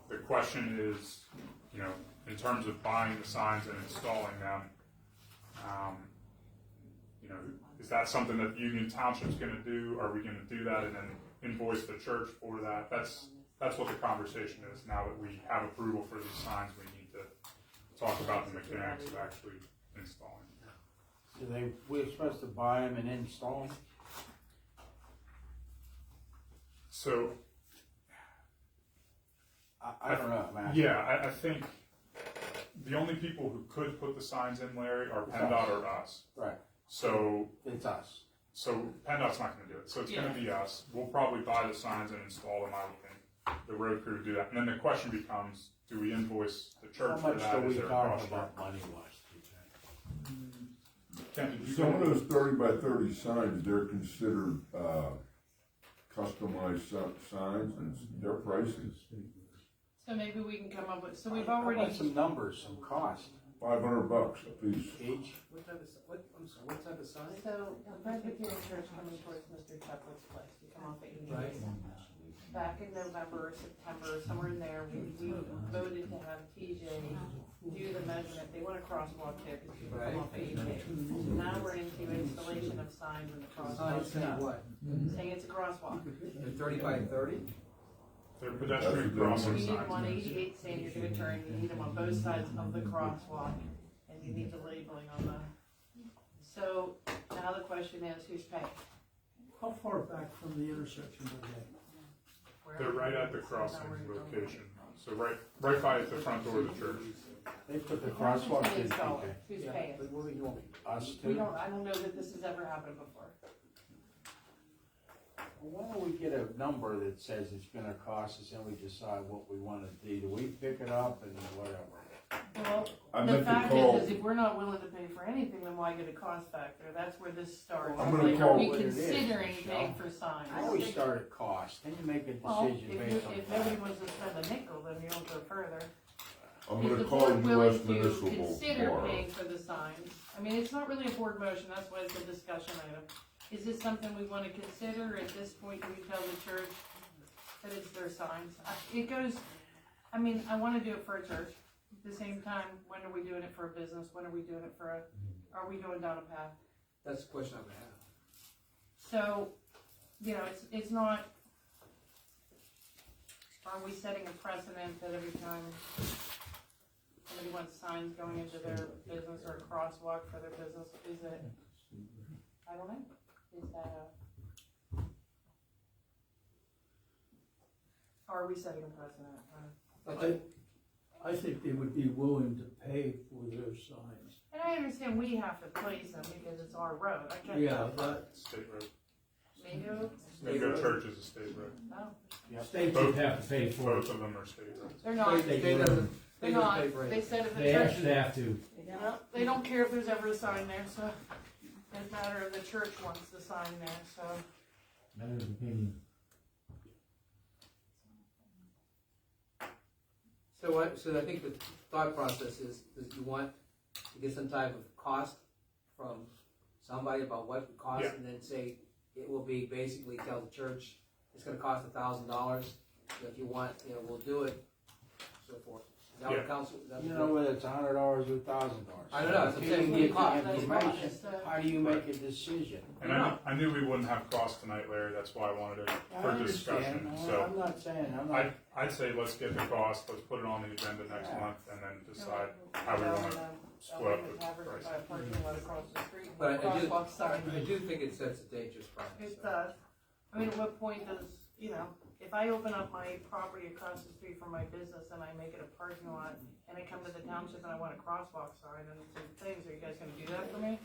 the question is, you know, in terms of buying the signs and installing them, you know, is that something that Union Township's going to do? Are we going to do that and then invoice the church for that? That's what the conversation is. Now that we have approval for these signs, we need to talk about the mechanics of actually installing. So we're supposed to buy them and install them? So I don't know, man. Yeah, I think the only people who could put the signs in, Larry, are PennDOT or us. Right. So it's us. So PennDOT's not going to do it. So it's going to be us. We'll probably buy the signs and install them. I would think the road crew would do that. And then the question becomes: do we invoice the church for that? How much do we Is there a talk cost? about money-wise? Ken, did you Some of those 30 by 30 signs, they're considered customized signs, and their prices. So maybe we can come up with, so we've How already. about some numbers, some cost? $500 a piece. Each? What type of, I'm sorry, what type of sign? So, the Presbyterian Church coming towards Mr. Cheplin's place, you come off of 88. Right. Back in November or September, somewhere in there, we voted to have TJ do the measurement. They want a crosswalk there because people come off of 88. So now we're into installation of signs in the crosswalk. Signs saying what? Saying it's a crosswalk. They're 30 by 30? They're pedestrian You crossing need them on signs. 88 saying you're gonna turn, you need them on both sides of the crosswalk, and you need the labeling on the. So, now the question is, who's paying? How far back from the intersection are they? They're right at the crossing location. So right by the front door of the church. They put the Who's crosswalk the in. installer? Who's paying? What do you want? Us We too? don't, I don't know that this has ever happened before. Why don't we get a number that says it's gonna cost us and we decide what we wanna do? Do we pick it up and whatever? Well, I the meant to fact call- is if we're not willing to pay for anything, then why get a cost factor? That's where this starts. I'm gonna Like, call are we what it is, considering Michelle. paying for signs? I always start at cost, then you make a Well, decision based on if that. nobody wants to spend a nickel, then you don't go further. I'm Is gonna the call board willing US to Municipal consider tomorrow. paying for the signs? I mean, it's not really a board motion, that's why it's a discussion item. Is this something we wanna consider? At this point, do we tell the church that it's their signs? It goes, I mean, I wanna do it for a church. At the same time, when are we doing it for a business? When are we doing it for are we going down a path? That's the question I'm gonna have. So, you know, it's not, are we setting a precedent that every time somebody wants signs going into their business or a crosswalk for their business, is it, I don't know, is that are we setting a precedent? I think they would be willing to pay for their signs. And I understand we have to place them because it's our road, I get Yeah, that. but State road. Maybe, Maybe church is a state road. no, states would have to pay for Both it. of them are state roads. they're not, They doesn't, they're they not, don't pay for they it. said if the They church. actually have to. Well, they don't care if there's ever a sign there, so it's a matter of the church wants the sign there, so. Matter of opinion. So I think the thought process is you want to get some type of cost from somebody about what it costs, Yeah. and then say it will be basically tell the church it's gonna cost $1,000. If you want, you know, we'll do it, so forth. Is that what Yeah. council? is that You what- know whether it's $100 or $1,000. I don't know, it's If saying you the get cost. the information, how do you make a decision? And I knew we wouldn't have cost tonight, Larry, that's why I wanted it I for understand. discussion, so. I'm not saying, I'm not. I'd say let's get the cost, let's put it on the agenda next month, and then decide how we wanna split up the price. Parking lot across the street, But crosswalk sign. I do think it sets a dangerous precedent. It does. I mean, at what point does, you know, if I open up my property across the street from my business and I make it a parking lot, and I come to the township and I want a crosswalk sign and some things, are you guys gonna do that for me?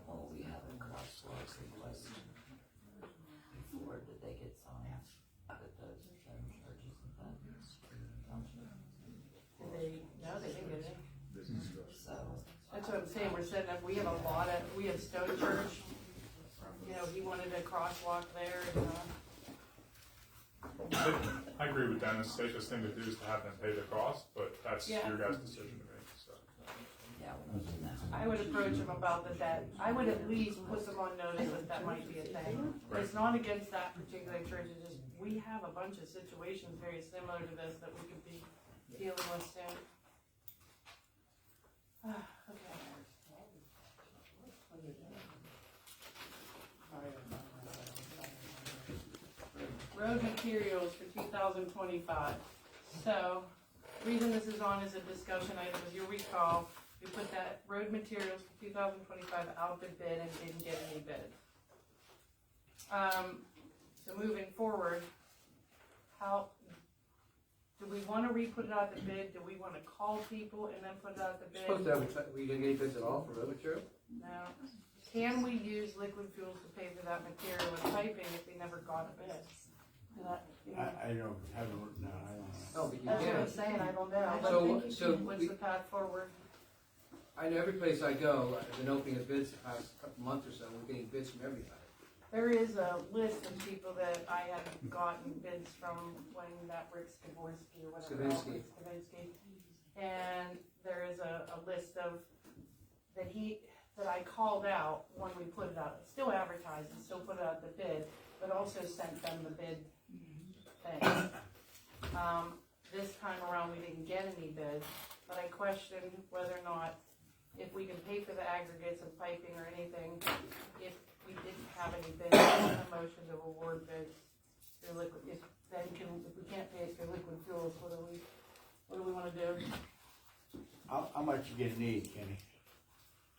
Well, we have a crosswalks in question. Before, did they get signs that those same churches and things? Did they, no, they didn't get it. So, That's what I'm saying, we're setting up, we have we have Stone Church, you know, he wanted a crosswalk there and, I agree with Dennis, safest thing to do is to have them pay the cost, but that's Yeah. your guys' decision to make, so. Yeah, we don't do that. I would approach them about that, I would at least put them on notice that that might be a thing. It's not against that particular church, it's just, we have a bunch of situations very similar to this that we could be dealing with soon. Okay. Road materials for 2025. So, reason this is on is a discussion item, as you recall, we put that road materials for 2025 out to bid and didn't get any bids. So moving forward, how, do we wanna re-put it out to bid? Do we wanna call people and then put it out to bid? Supposed to have, we gonna get any bids at all for road material? No. Can we use liquid fuels to pay for that material and piping if we never got a bid? I don't, haven't, no, I don't know. No, but you That's what I'm can. saying, I don't know. So What's we, the path forward? I know every place I go, I've been opening the bids the past couple months or so, we're getting bids from everybody. There is a list of people that I have gotten bids from when that Rick Skavinsky or whatever. Skavinsky. Skavinsky. And there is a list of, that I called out when we put it out. It's still advertised and still put it out the bid, but also sent them the bid thing. This time around, we didn't get any bids, but I questioned whether or not if we can pay for the aggregates and piping or anything, if we didn't have any bids, a motion to award bids through liquid, if we can't pay it through liquid fuels, what do we wanna do? How much you gonna need, Kenny?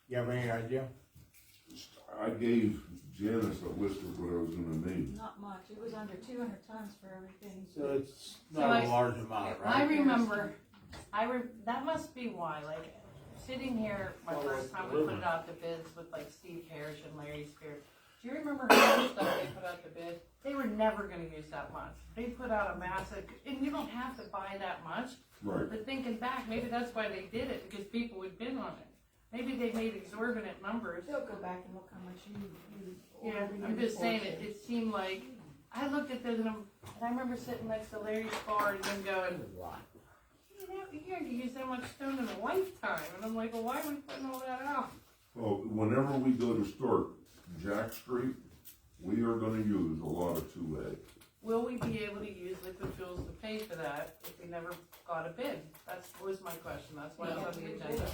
You have any idea? I gave Janice a list of what I was gonna need. Not much, it was under 200 tons for everything. So it's not a large amount, I right? remember, that must be why, like, sitting here, my first time we put it out to bids with like Steve Parrish and Larry Spear. Do you remember how much stuff they put out to bid? They were never gonna use that much. They put out a massive, and you don't have to buy that much. Right. But thinking back, maybe that's why they did it, because people would bid on it. Maybe they made exorbitant numbers. They'll go back and look how much you. Yeah, I'm just saying, it seemed like, I looked at those and I remember sitting next to Larry's bar and him going, you had to use that much stone in a lifetime. And I'm like, well, why are we putting all that out? Well, whenever we go to start Jack Street, we are gonna use a lot of 2A. Will we be able to use liquid fuels to pay for that if we never got a bid? That was my question, that's why it's on the agenda.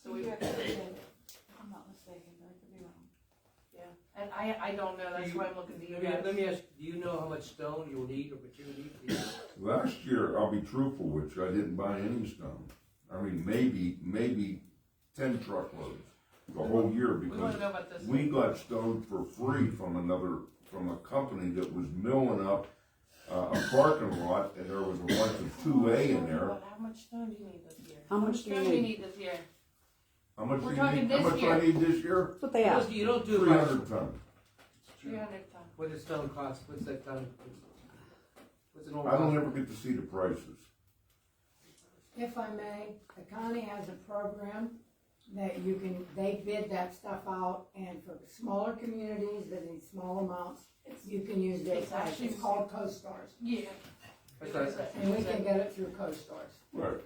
So we, You have to bid it, if I'm not mistaken, but I could be wrong. yeah, and I don't know, that's why I'm looking to you Let guys. me ask, do you know how much stone you'll need or material you need? Last year, I'll be truthful with you, I didn't buy any stone. I mean, maybe 10 truckloads the whole year We because wanna know about this. we got stone for free from a company that was milling up a parking lot, and there was a bunch of 2A in there. How much stone do you need this year? How much do you stone do you need? need this year? How much We're do you talking need? How this much year. I need this year? That's what they asked. You don't do much. 300 tons. 300 tons. What does stone cost? What's that ton? What's an old? I don't ever get to see the prices. If I may, the county has a program that you can, they bid that stuff out, and for smaller communities that need small amounts, you can use their It's price. actually- It's called co-stars. Yeah. That's what I said. And we can get it through co-stars. Right.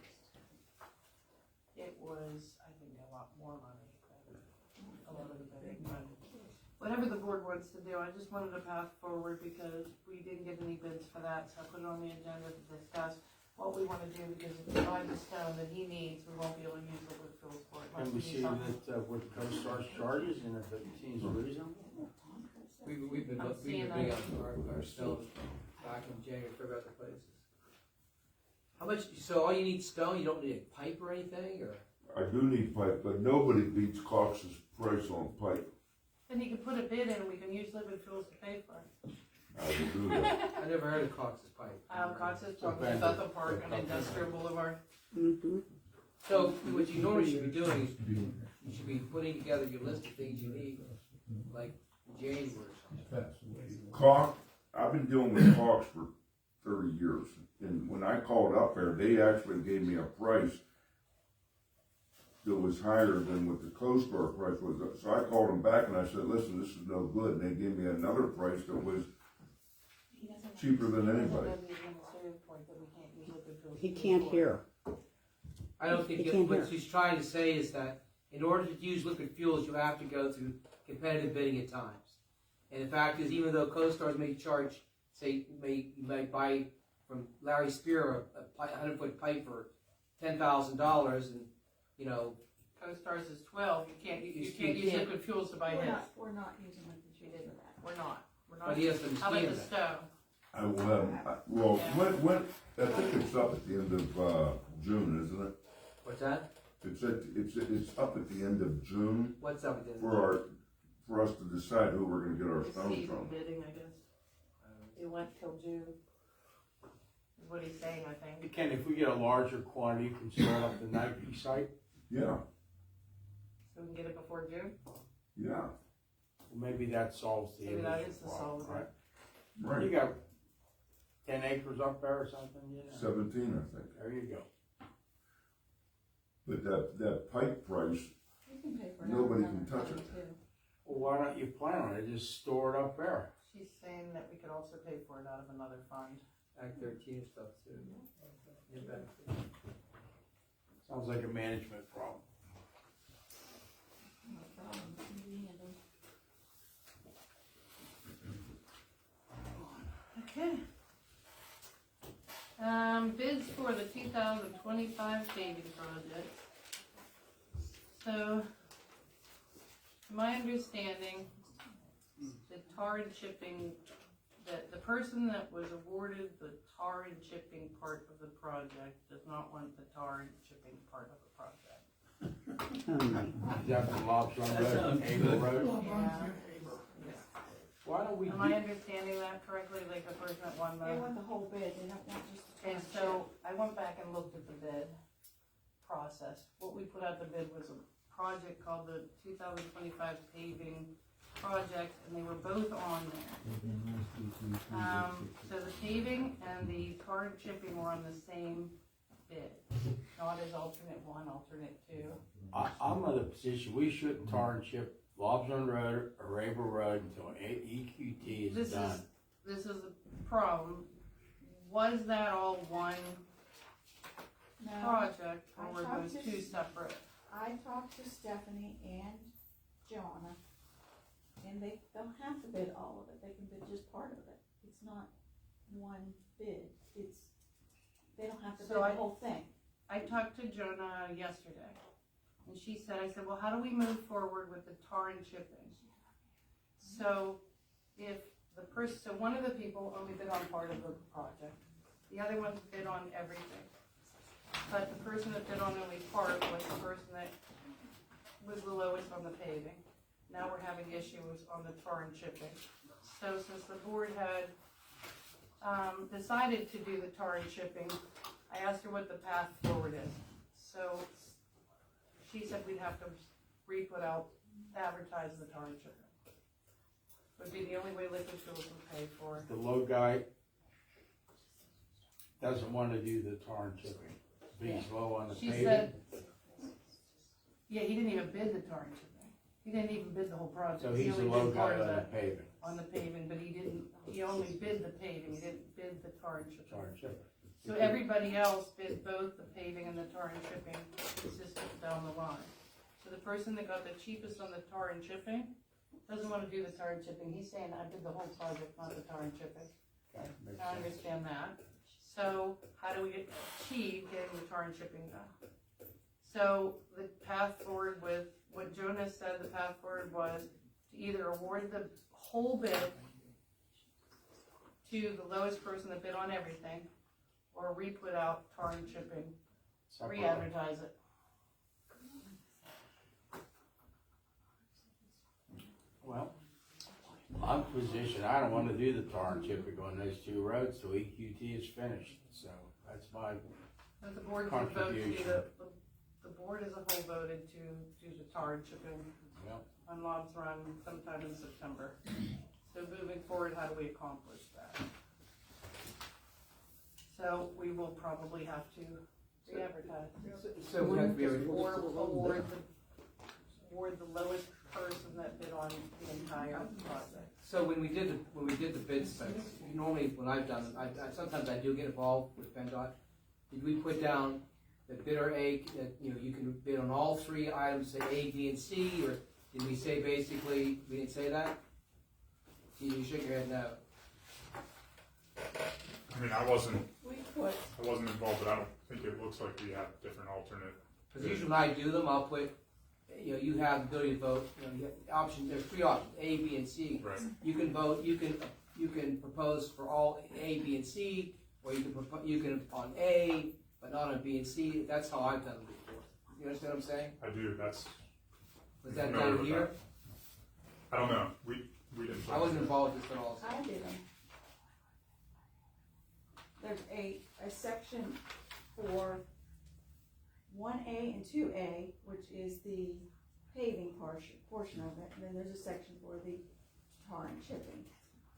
It was, I think, a lot more money than a lot of the bidding, but whatever the board wants to do, I just wanted to path forward because we didn't get any bids for that, so I put it on the agenda to discuss what we wanna do, because if we buy the stone that he needs, we won't be able to use the wood fuels for it. And we see that what CoStar's charges, and if it seems reasonable. We've been I'm big seeing on that. our stone back in January for other places. How much, so all you need stone, you don't need a pipe or anything, or? I do need pipe, but nobody beats Cox's price on pipe. Then he can put a bid in and we can use liquid fuels to pay for it. I will do that. I never heard of Cox's pipe. Cox's talking about Bethel Park on Industrial Boulevard. Mm-hmm. So what you normally should be doing is you should be putting together your list of things you need, like January or something. Cox, I've been dealing with Cox for 30 years. And when I called up there, they actually gave me a price that was higher than what the co-star price was. So I called them back and I said, listen, this is no good. And they gave me another price that was cheaper than anybody. He can't hear. I don't think He it, can't what hear. she's trying to say is that in order to use liquid fuels, you have to go through competitive bidding at times. And the fact is, even though co-stars may charge, say, you might buy from Larry Spear a 100-foot pipe for $10,000, and you know, Co-stars is 12, you can't use can't. liquid fuels to buy his. We're not using liquid fuels for that. We're not. but he has to How about understand the that. stove? Well, when, I think it's up at the end of June, isn't it? What's that? It's up at the end of June What's up with for us to decide who we're gonna get our stones Season from. bidding, I guess. It went till June. Is what he's saying, I think. Ken, if we get a larger quantity, you can start up the Nike site. Yeah, So we can get it before June? yeah, Well, maybe that solves the Maybe that initial is the problem, solve, right? right. You got 10 acres up there or something, you know? 17, I think. There you go. But that pipe price, You can pay for it. nobody can touch it. Well, why don't you plan on it? Just store it up there. She's saying that we could also pay for it out of another fund. Act 13 stuff too. Get back to it. Sounds like a management problem. No problem. We handle. Okay. Bids for the 2025 paving project. So, my understanding, the tar and chipping, that the person that was awarded the tar and chipping part of the project does not want the tar and chipping part of the project. Is that for Lobster on Road, Able Road? Yeah. Why don't we Am I understanding that correctly, like the person that won They the? want the whole bid, they don't want just the Okay, top so I went back and looked at the bid process. What we put out the bid was a project called the 2025 paving project, and they were both on there. So the paving and the tar and chipping were on the same bid, not as alternate one, alternate two. I'm of the position, we shouldn't tar and chip Lobster Road or Able Road until EQT is done. This is the problem. Was that all one No, project, or I were talked those to two separate? I talked to Stephanie and Joanna, and they don't have to bid all of it, they can bid just part of it. It's not one bid, they don't have to bid So the whole thing. I talked to Jonah yesterday, and she said, I said, well, how do we move forward with the tar and chipping? So if the person, so one of the people only bid on part of the project, the other one bid on everything. But the person that bid on only part was the person that was the lowest on the paving. Now we're having issues on the tar and chipping. So since the board had decided to do the tar and chipping, I asked her what the path forward is. So she said we'd have to re-put out, advertise the tar and chipping. Would be the only way liquid fuels would pay for it. The low guy doesn't wanna do the tar and chipping. He's low on the She paving. said, yeah, he didn't even bid the tar and chipping. He didn't even bid the whole project. So He he's the only low bid guy part of on the that- paving. On the paving, but he only bid the paving, he didn't bid the tar and chipping. Tar and chipping. So everybody else bid both the paving and the tar and chipping consistent down the line. So the person that got the cheapest on the tar and chipping doesn't wanna do the tar and chipping, he's saying, I did the whole project, not the tar and chipping. Okay, makes I sense. understand that. So how do we achieve getting the tar and chipping done? So the path forward with, what Jonas said, the path forward was to either award the whole bid to the lowest person that bid on everything, or re-put out tar and chipping, Separate. re-advertise it. Well, I'm positioned, I don't wanna do the tar and chipping on those two roads till EQT is finished, so that's my, But the board did vote to do Contribution. the board as a whole voted to do the tar and chipping well, on Lob's Run sometime in September. So moving forward, how do we accomplish that? So we will probably have to re-advertise. So we have to be Or award the lowest person that bid on the entire project. So when we did the bid specs, normally when I've done it, sometimes I do get involved with PennDOT. Did we put down that bidder A, that, you know, you can bid on all three items, say A, B, and C, or did we say basically, we didn't say that? You shake your head no. I mean, I wasn't We put, involved, but I don't think it looks like we have different alternate. Because usually when I do them, I'll put, you know, you have the ability to vote, you know, you have options, there's three options, A, B, and C. Right. You can vote, you can propose for all A, B, and C, or you can on A, but not on B and C. That's how I've done it before. You understand what I'm saying? I do, that's. Was that familiar done with here? that. I don't know, we didn't. I wasn't involved with this at all. I did them. There's a section for 1A and 2A, which is the paving portion of it, and then there's a section for the tar and chipping.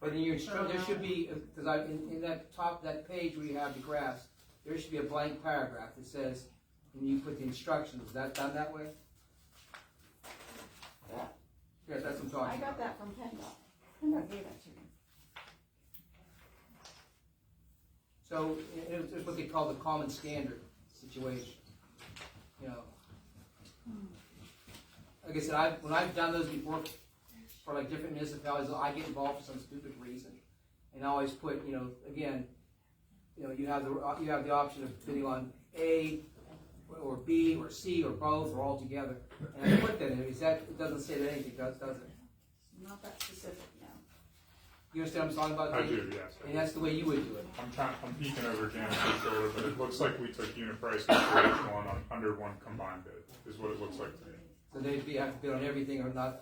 But in your there should be, because in that top, that page where you have the graphs, there should be a blank paragraph that says, and you put the instructions. Is that done that way? That, Yes, that's what I'm I talking got about. that from PennDOT. PennDOT gave that to me. So it's what they call the common standard situation. You know, like I said, when I've done those before for like different municipalities, I get involved for some stupid reason, and I always put, you know, again, you know, you have the option of bidding on A or B or C or both or all together, and I put that in. It doesn't say that anything, does it? Not that specific, no. You understand what I'm talking about? I Dave? do, yes. And that's the way you would do it. I'm peeking over Janice's shoulder, but it looks like we took unit price consideration on under one combined bid, is what it looks like to me. So they'd have to bid on everything or not.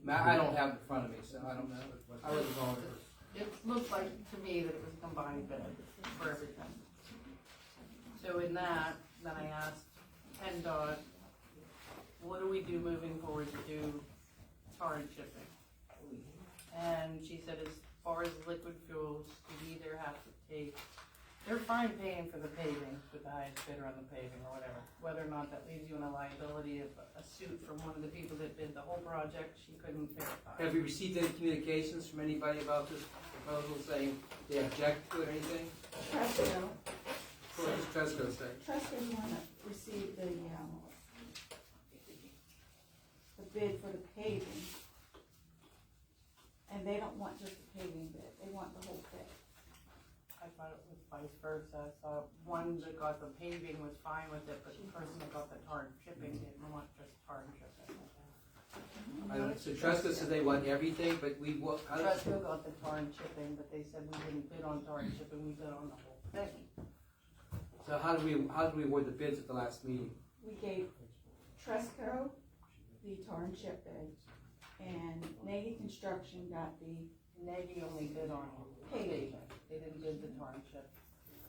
I don't have it in front of me, so I don't know. I wasn't involved. It looks like to me that it was a combined bid for everything. So in that, then I asked PennDOT, what do we do moving forward to do tar and chipping? And she said as far as liquid fuels, you either have to take, they're fine paying for the paving with the highest bidder on the paving or whatever. Whether or not that leaves you in a liability of a suit from one of the people that did the whole project, she couldn't verify. Have we received any communications from anybody about this proposal saying they object to it or anything? Tresco. What does Tresco say? Tresco's the one that received the bid for the paving. And they don't want just the paving bid, they want the whole bid. I thought it was vice versa. I saw one that got the paving was fine with it, but the person that got the tar and chipping didn't want just tar and chipping. I don't, so Tresco said they want everything, but we will. Tresco got the tar and chipping, but they said we didn't bid on tar and chipping, we bid on the whole thing. So how did we award the bids at the last meeting? We gave Tresco the tar and chip bid, and Nagy Construction got the Nagy only bid on paving. They didn't bid the tar and chip.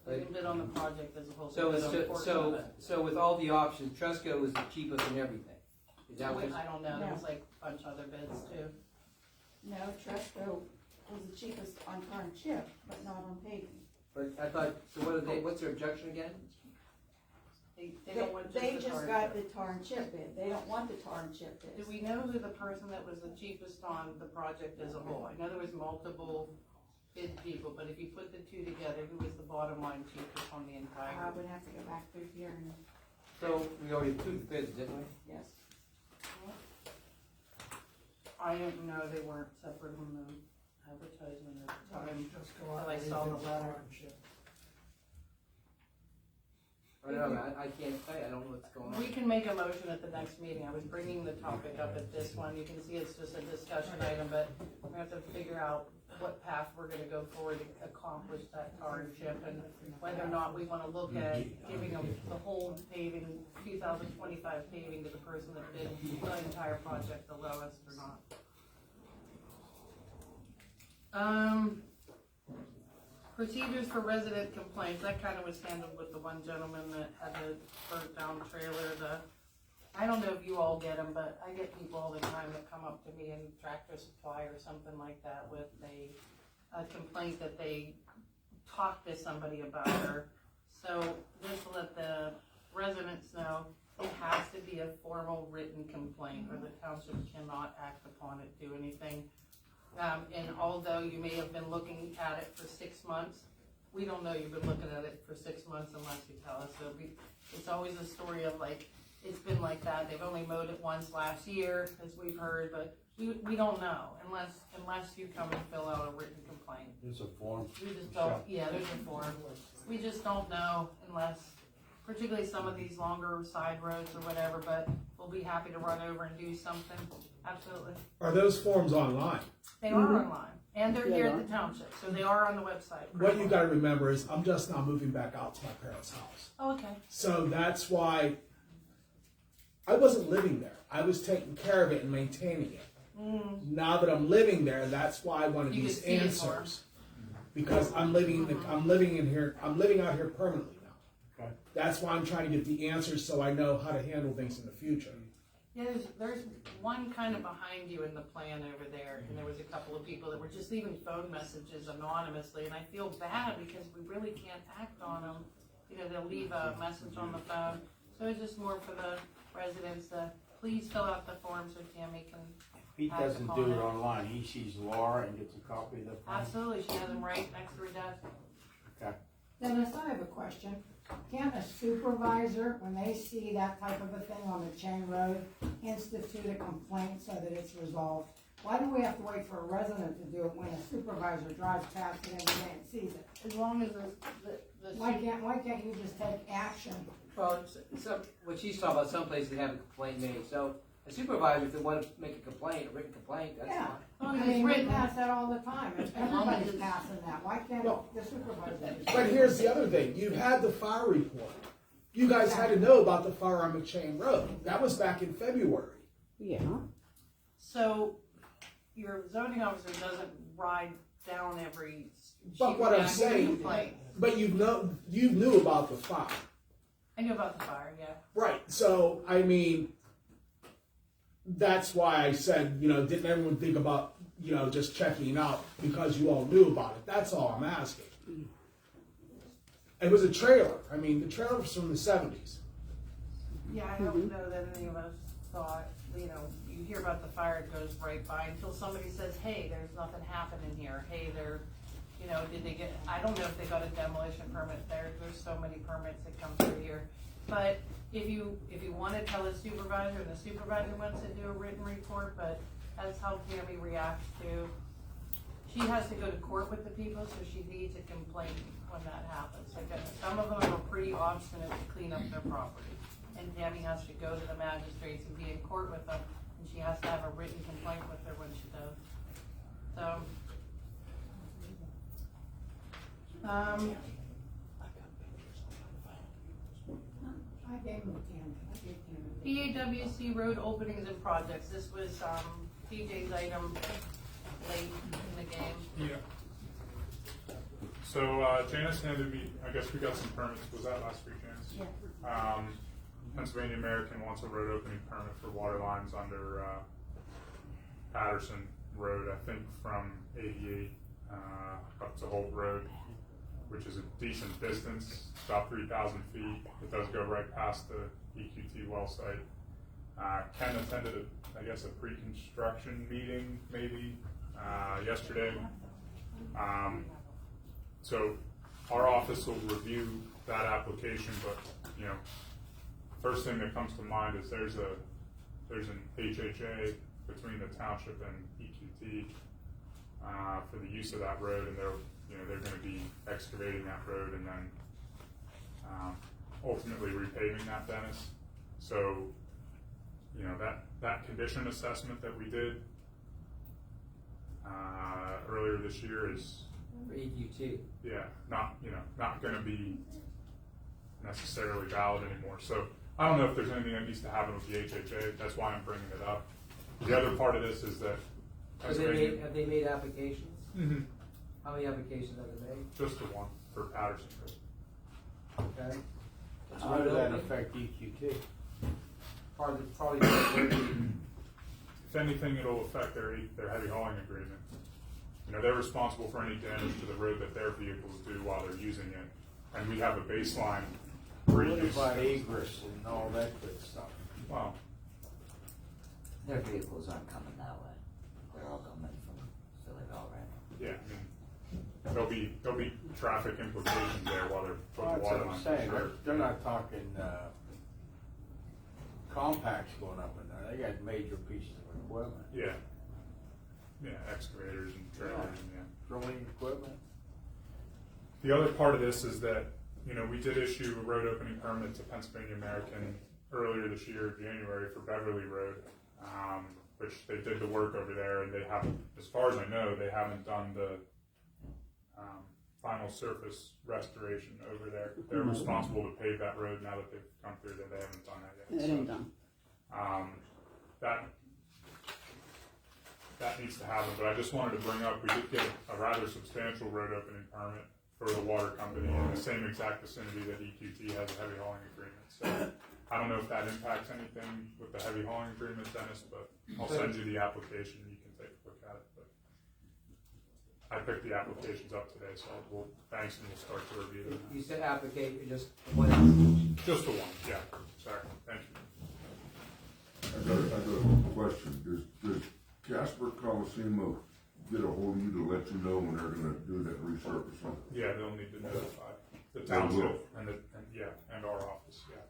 They didn't bid on the project as a whole. So They bid on a portion of it. so with all the options, Tresco was the cheapest in everything. Is that what? I don't know, there No. was like a bunch of other bids too. No, Tresco was the cheapest on tar and chip, but not on paving. But I thought. So what's their objection again? They don't want They just the tar just and got chip. the tar and chip bid, they don't want the tar and chip bid. Do we know who the person that was the cheapest on the project as a whole? I know there was multiple bid people, but if you put the two together, who was the bottom line cheapest on the I entire? would have to go back through here and, So we already approved the bids, didn't we? yes. I didn't know they weren't separate on the advertisement at the time, until I saw the letter. I don't know, I can't tell you, I don't know what's going on. We can make a motion at the next meeting. I was bringing the topic up at this one. You can see it's just a discussion item, but we have to figure out what path we're gonna go forward to accomplish that tar and chip, and whether or not we wanna look at giving them the whole paving, 2025 paving to the person that did the entire project the lowest or not. Procedures for resident complaints, that kind of was handled with the one gentleman that had the burnt down trailer, I don't know if you all get them, but I get people all the time that come up to me in Tractor Supply or something like that with a complaint that they talked to somebody about or So just to let the residents know, it has to be a formal written complaint or the township cannot act upon it, do anything. And although you may have been looking at it for 6 months, we don't know you've been looking at it for 6 months unless you tell us. So it's always a story of like, it's been like that. They've only mowed it once last year, as we've heard, but we don't know unless you come and fill out a written complaint. There's a form. We just don't, yeah, there's a form. We just don't know unless, particularly some of these longer side roads or whatever, but we'll be happy to run over and do something, absolutely. Are those forms online? They are online, and they're here at the township, so they are on the website. What you gotta remember is I'm just now moving back out to my parents' house. Oh, okay. So that's why I wasn't living there. I was taking care of it and maintaining it. Now that I'm living there, that's why I wanted You these can see it more. answers. Because I'm living in here, I'm living out here permanently now. Okay. That's why I'm trying to get the answers so I know how to handle things in the future. Yeah, there's one kind of behind you in the plan over there, and there was a couple of people that were just leaving phone messages anonymously, and I feel bad because we really can't act on them. You know, they'll leave a message on the phone, so it's just more for the residents to please fill out the form so Tammy can He act doesn't upon do it. it online, he sees Laura and gets a copy of the form. Absolutely, she has them right next to her desk. Okay. Dennis, I have a question. Can't a supervisor, when they see that type of a thing on the chain road, institute a complaint so that it's resolved? Why do we have to wait for a resident to do it when a supervisor drives past it every day and sees it? As long as Why can't you just take action? Well, so what she's talking about, some places they have a complaint made, so a supervisor, if they want to make a complaint, a written complaint, that's Yeah. fine. I mean, we pass that all the time, and everybody's passing that, why can't Well, the supervisor? But here's the other thing, you had the fire report. You guys had to know about the fire on McChain Road. That was back in February. Yeah. So, your zoning officer doesn't ride down every. But what I'm saying, complaint. but you knew about the fire. I knew about the fire, yeah. Right, so, I mean, that's why I said, didn't everyone think about, just checking it out because you all knew about it? That's all I'm asking. It was a trailer. I mean, the trailer was from the 70s. Yeah, I don't know that any of us thought, you hear about the fire, it goes right by until somebody says, hey, there's nothing happening here. Hey, did they get, I don't know if they got a demolition permit there. There's so many permits that come through here. But if you want to tell a supervisor, and the supervisor wants to do a written report, but that's how Tammy reacts to. She has to go to court with the people, so she needs a complaint when that happens. Like some of them are pretty obstinate to clean up their property, and Tammy has to go to the magistrates and be in court with them, and she has to have a written complaint with her when she does. So. I gave him a 10. PAWC road openings and projects. This was TJ's item late in the game. Yeah. So Janice handed me, I guess we got some permits. Was that last week, Janice? Yeah. Pennsylvania American wants a road opening permit for water lines under Patterson Road, I think from 88 up to Holt Road, which is a decent distance, about 3,000 feet. It does go right past the EQT well site. Ken attended, a pre-construction meeting maybe yesterday. So our office will review that application, but first thing that comes to mind is there's an HHA between the township and EQT for the use of that road, and they're going to be excavating that road and then ultimately repaving that, Dennis. So, that condition assessment that we did earlier this year is For EQT. Yeah, not going to be necessarily valid anymore. So I don't know if there's anything that needs to happen with the HHA. That's why I'm bringing it up. The other part of this is that Have they made applications? Mm-hmm. How many applications have they made? Just the one for Patterson. Okay. How does that affect EQT? Probably. If anything, it'll affect their heavy hauling agreement. They're responsible for any damage to the road that their vehicles do while they're using it. and we have a baseline What reuse. about egress and all that good stuff? Wow. Their vehicles aren't coming that way. They're all coming from Philly already. Yeah, I mean, there'll be traffic implications there while they're putting That's water what I'm lines. saying, Sure. they're not talking, compacts going up in there, they got major pieces of equipment. Yeah. Yeah, excavators and trailers and yeah. Drilling equipment. The other part of this is that, you know, we did issue a road opening permit to Pennsylvania American earlier this year, January, for Beverly Road, which they did the work over there, and they haven't, as far as I know, they haven't done the final surface restoration over there. They're responsible to pave that road now that they've come through there. They haven't done that yet. It ain't done. That needs to happen, but I just wanted to bring up, we did get a rather substantial road opening permit for the water company in the same exact vicinity that EQT has a heavy hauling agreement. So I don't know if that impacts anything with the heavy hauling agreement, Dennis, but I'll send you the application, you can take a look at it. But I picked the applications up today, so thanks, and we'll start to review them. You said applicate, just what? Just the one, yeah, sorry, thank you. I got a question. Does Casper Coliseum get a hold of you to let you know when they're gonna do that resurfacing? Yeah, they'll need to notify the They will. township and our office, yeah.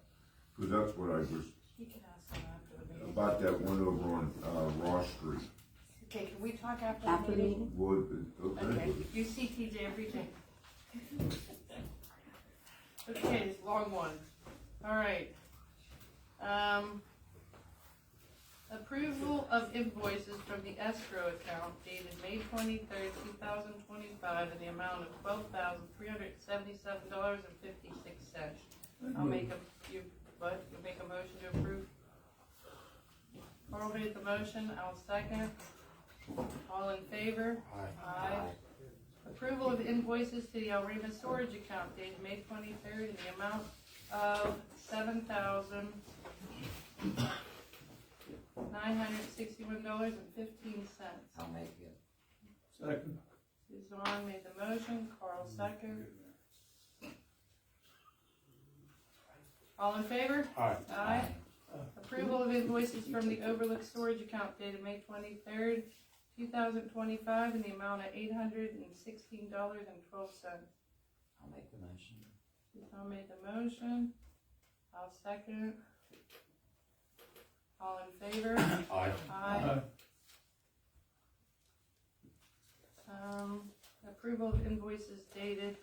Cause that's what I was, You can ask them after the meeting. about that one over on, Ross Street. Okay, can we talk After the meeting? Would, Okay, you see TJ every day. Okay, it's a long one. All right. Approval of invoices from the escrow account dated May 23rd, 2025 in the amount of $12,377.56. I'll make you make a motion to approve? Carl made the motion, I'll second. All in favor? Aye. Approval of invoices to the El Rima storage account dated May 23rd in the amount of $7,961.15. I'll make it. Second. Suzanne made the motion, Carl second. All in favor? Aye. Aye. Approval of invoices from the Overlook Storage account dated May 23rd, 2025 in the amount of $816.12. I'll make the motion. Suzanne made the motion. I'll second. All in favor? Aye. Aye. Approval of invoices dated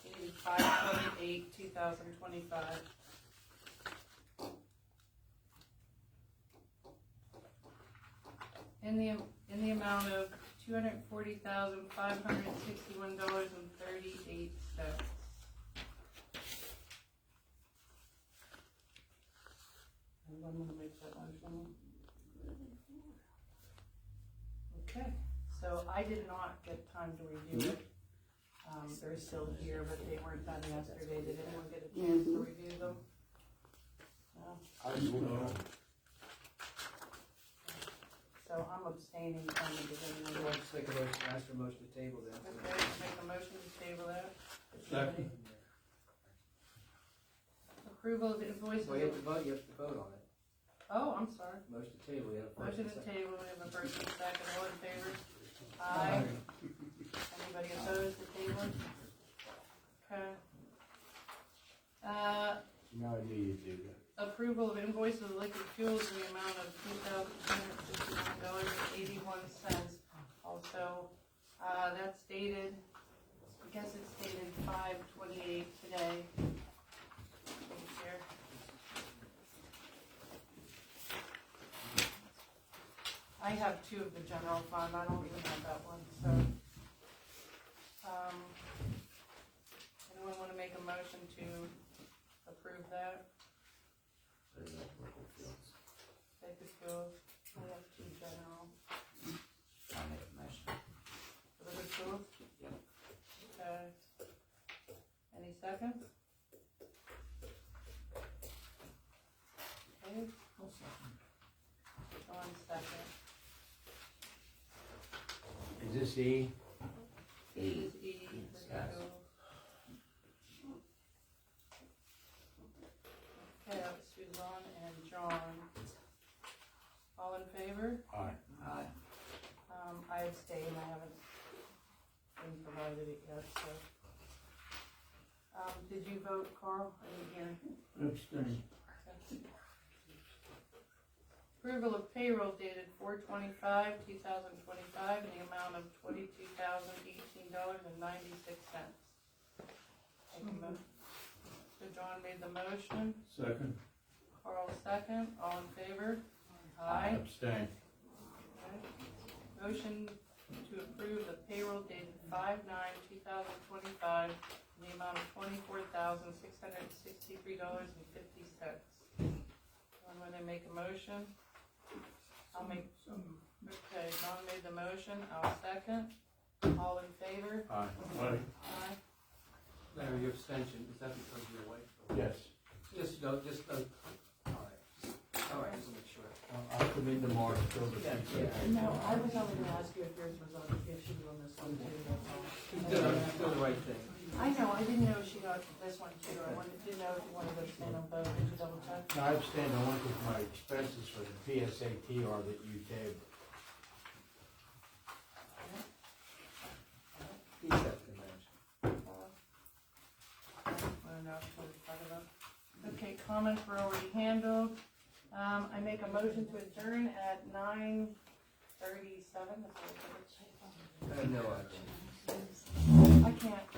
dated 5/28/2025. In the amount of $240,561.38. Anyone want to make that motion? Okay, so I did not get time to review it. They're still here, but they weren't done yesterday. Did anyone get a chance to review them? No? So I'm abstaining from it. Does anyone want Let's make a motion, ask for a motion to table that. Okay, make a motion to table that. Second. Approval of invoices. Well, you have to vote on it. Oh, I'm sorry. Motion to table, you have a first Motion and to second. table, we have a first and second, all in favor? Aye. Anybody opposed to table? Okay. No, I knew you'd do that. Approval of invoices of liquid fuels in the amount of $2,261.81. Also, that's dated, I guess it's dated 5/28 today. Over here. I have two of the general fund, I don't even have that one, so. Anyone wanna make a motion to approve that? Liquid fuels, we have two general. I'll make the motion. Liquid fuels? Yep. Okay. Any seconds? Okay, I'll second. one second. this E? This is E. Okay, that was Suzanne and John. All in favor? Aye. I abstain, I haven't been provided it yet, so. Did you vote, Carl? I didn't hear. Abstain. Approval of payroll dated 4/25/2025 in the amount of $22,018.96. So John made the motion, Second. Carl second, all in favor? Aye. Abstain. Okay. Motion to approve the payroll dated 5/9/2025 in the amount of $24,663.50. Want to make a motion? I'll make, okay, John made the motion, I'll second. All in favor? Aye. Aye. Larry, your abstention, is that because of your wife? Yes. Just vote, all right, just make sure. I'll come in tomorrow to fill the pizza. No, I was only gonna ask you if yours was on, if she was on this one too, that's all. He's doing the right thing. I know, I didn't know she got this one too, I wanted to know if you wanted to abstain on both, did you double check? No, I abstained on one because my expenses for the PSAT are that you tabled. He said the mention. I don't know what we're talking about. Okay, comments were already handled. I make a motion to adjourn at 9:37. No action. I can't.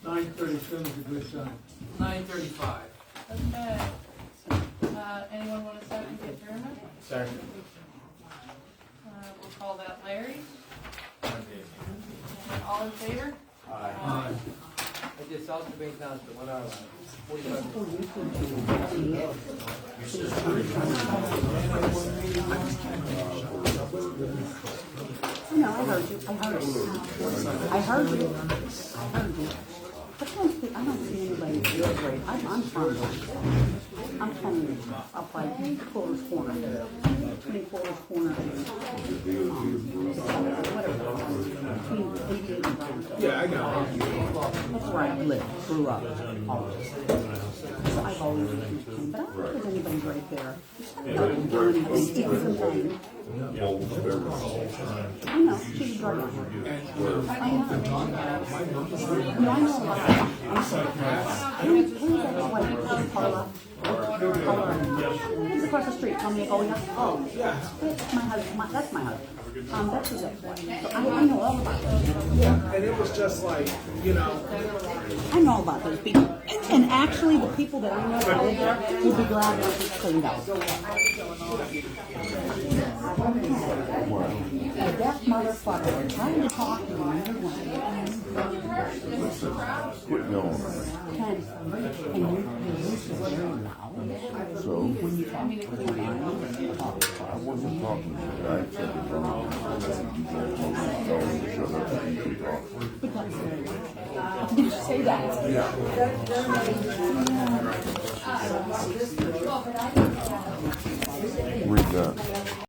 9:37 is a good time. 9:35. Okay. Anyone want to second the adjournment? Second. We'll call that Larry. All in favor? Aye. I did South Debate Township, 1 hour. 45 No, I heard you. I heard you. But I don't see anybody feel great. I'm fine. I'm coming up like Porter's Corner. 20 Porter's Corner. Whatever. Between 88 and Brown. Yeah, I know. That's where I lived, grew up. Always. So I've always lived in King, but I don't think there's anybody great there. I don't do anything. Even sometimes. I know, she's a drug dealer. I know. No, I know about that. Who's that white Carla? Carla. He's across the street. Tell me, oh, yeah. Oh, that's my husband. That's my husband. That's his ex-wife. So I know all about those. Yeah, and it was just like, you know. I know about those people. And actually, the people that I know that live there will be glad once it's cleaned out. The deaf motherfucker trying to talk to me. Quit yelling. And you're very loud. So, When you talk to me, I wasn't talking to the guy. I said to him, you can't tell him to shut up and you can talk. did you say that? Yeah. Read that.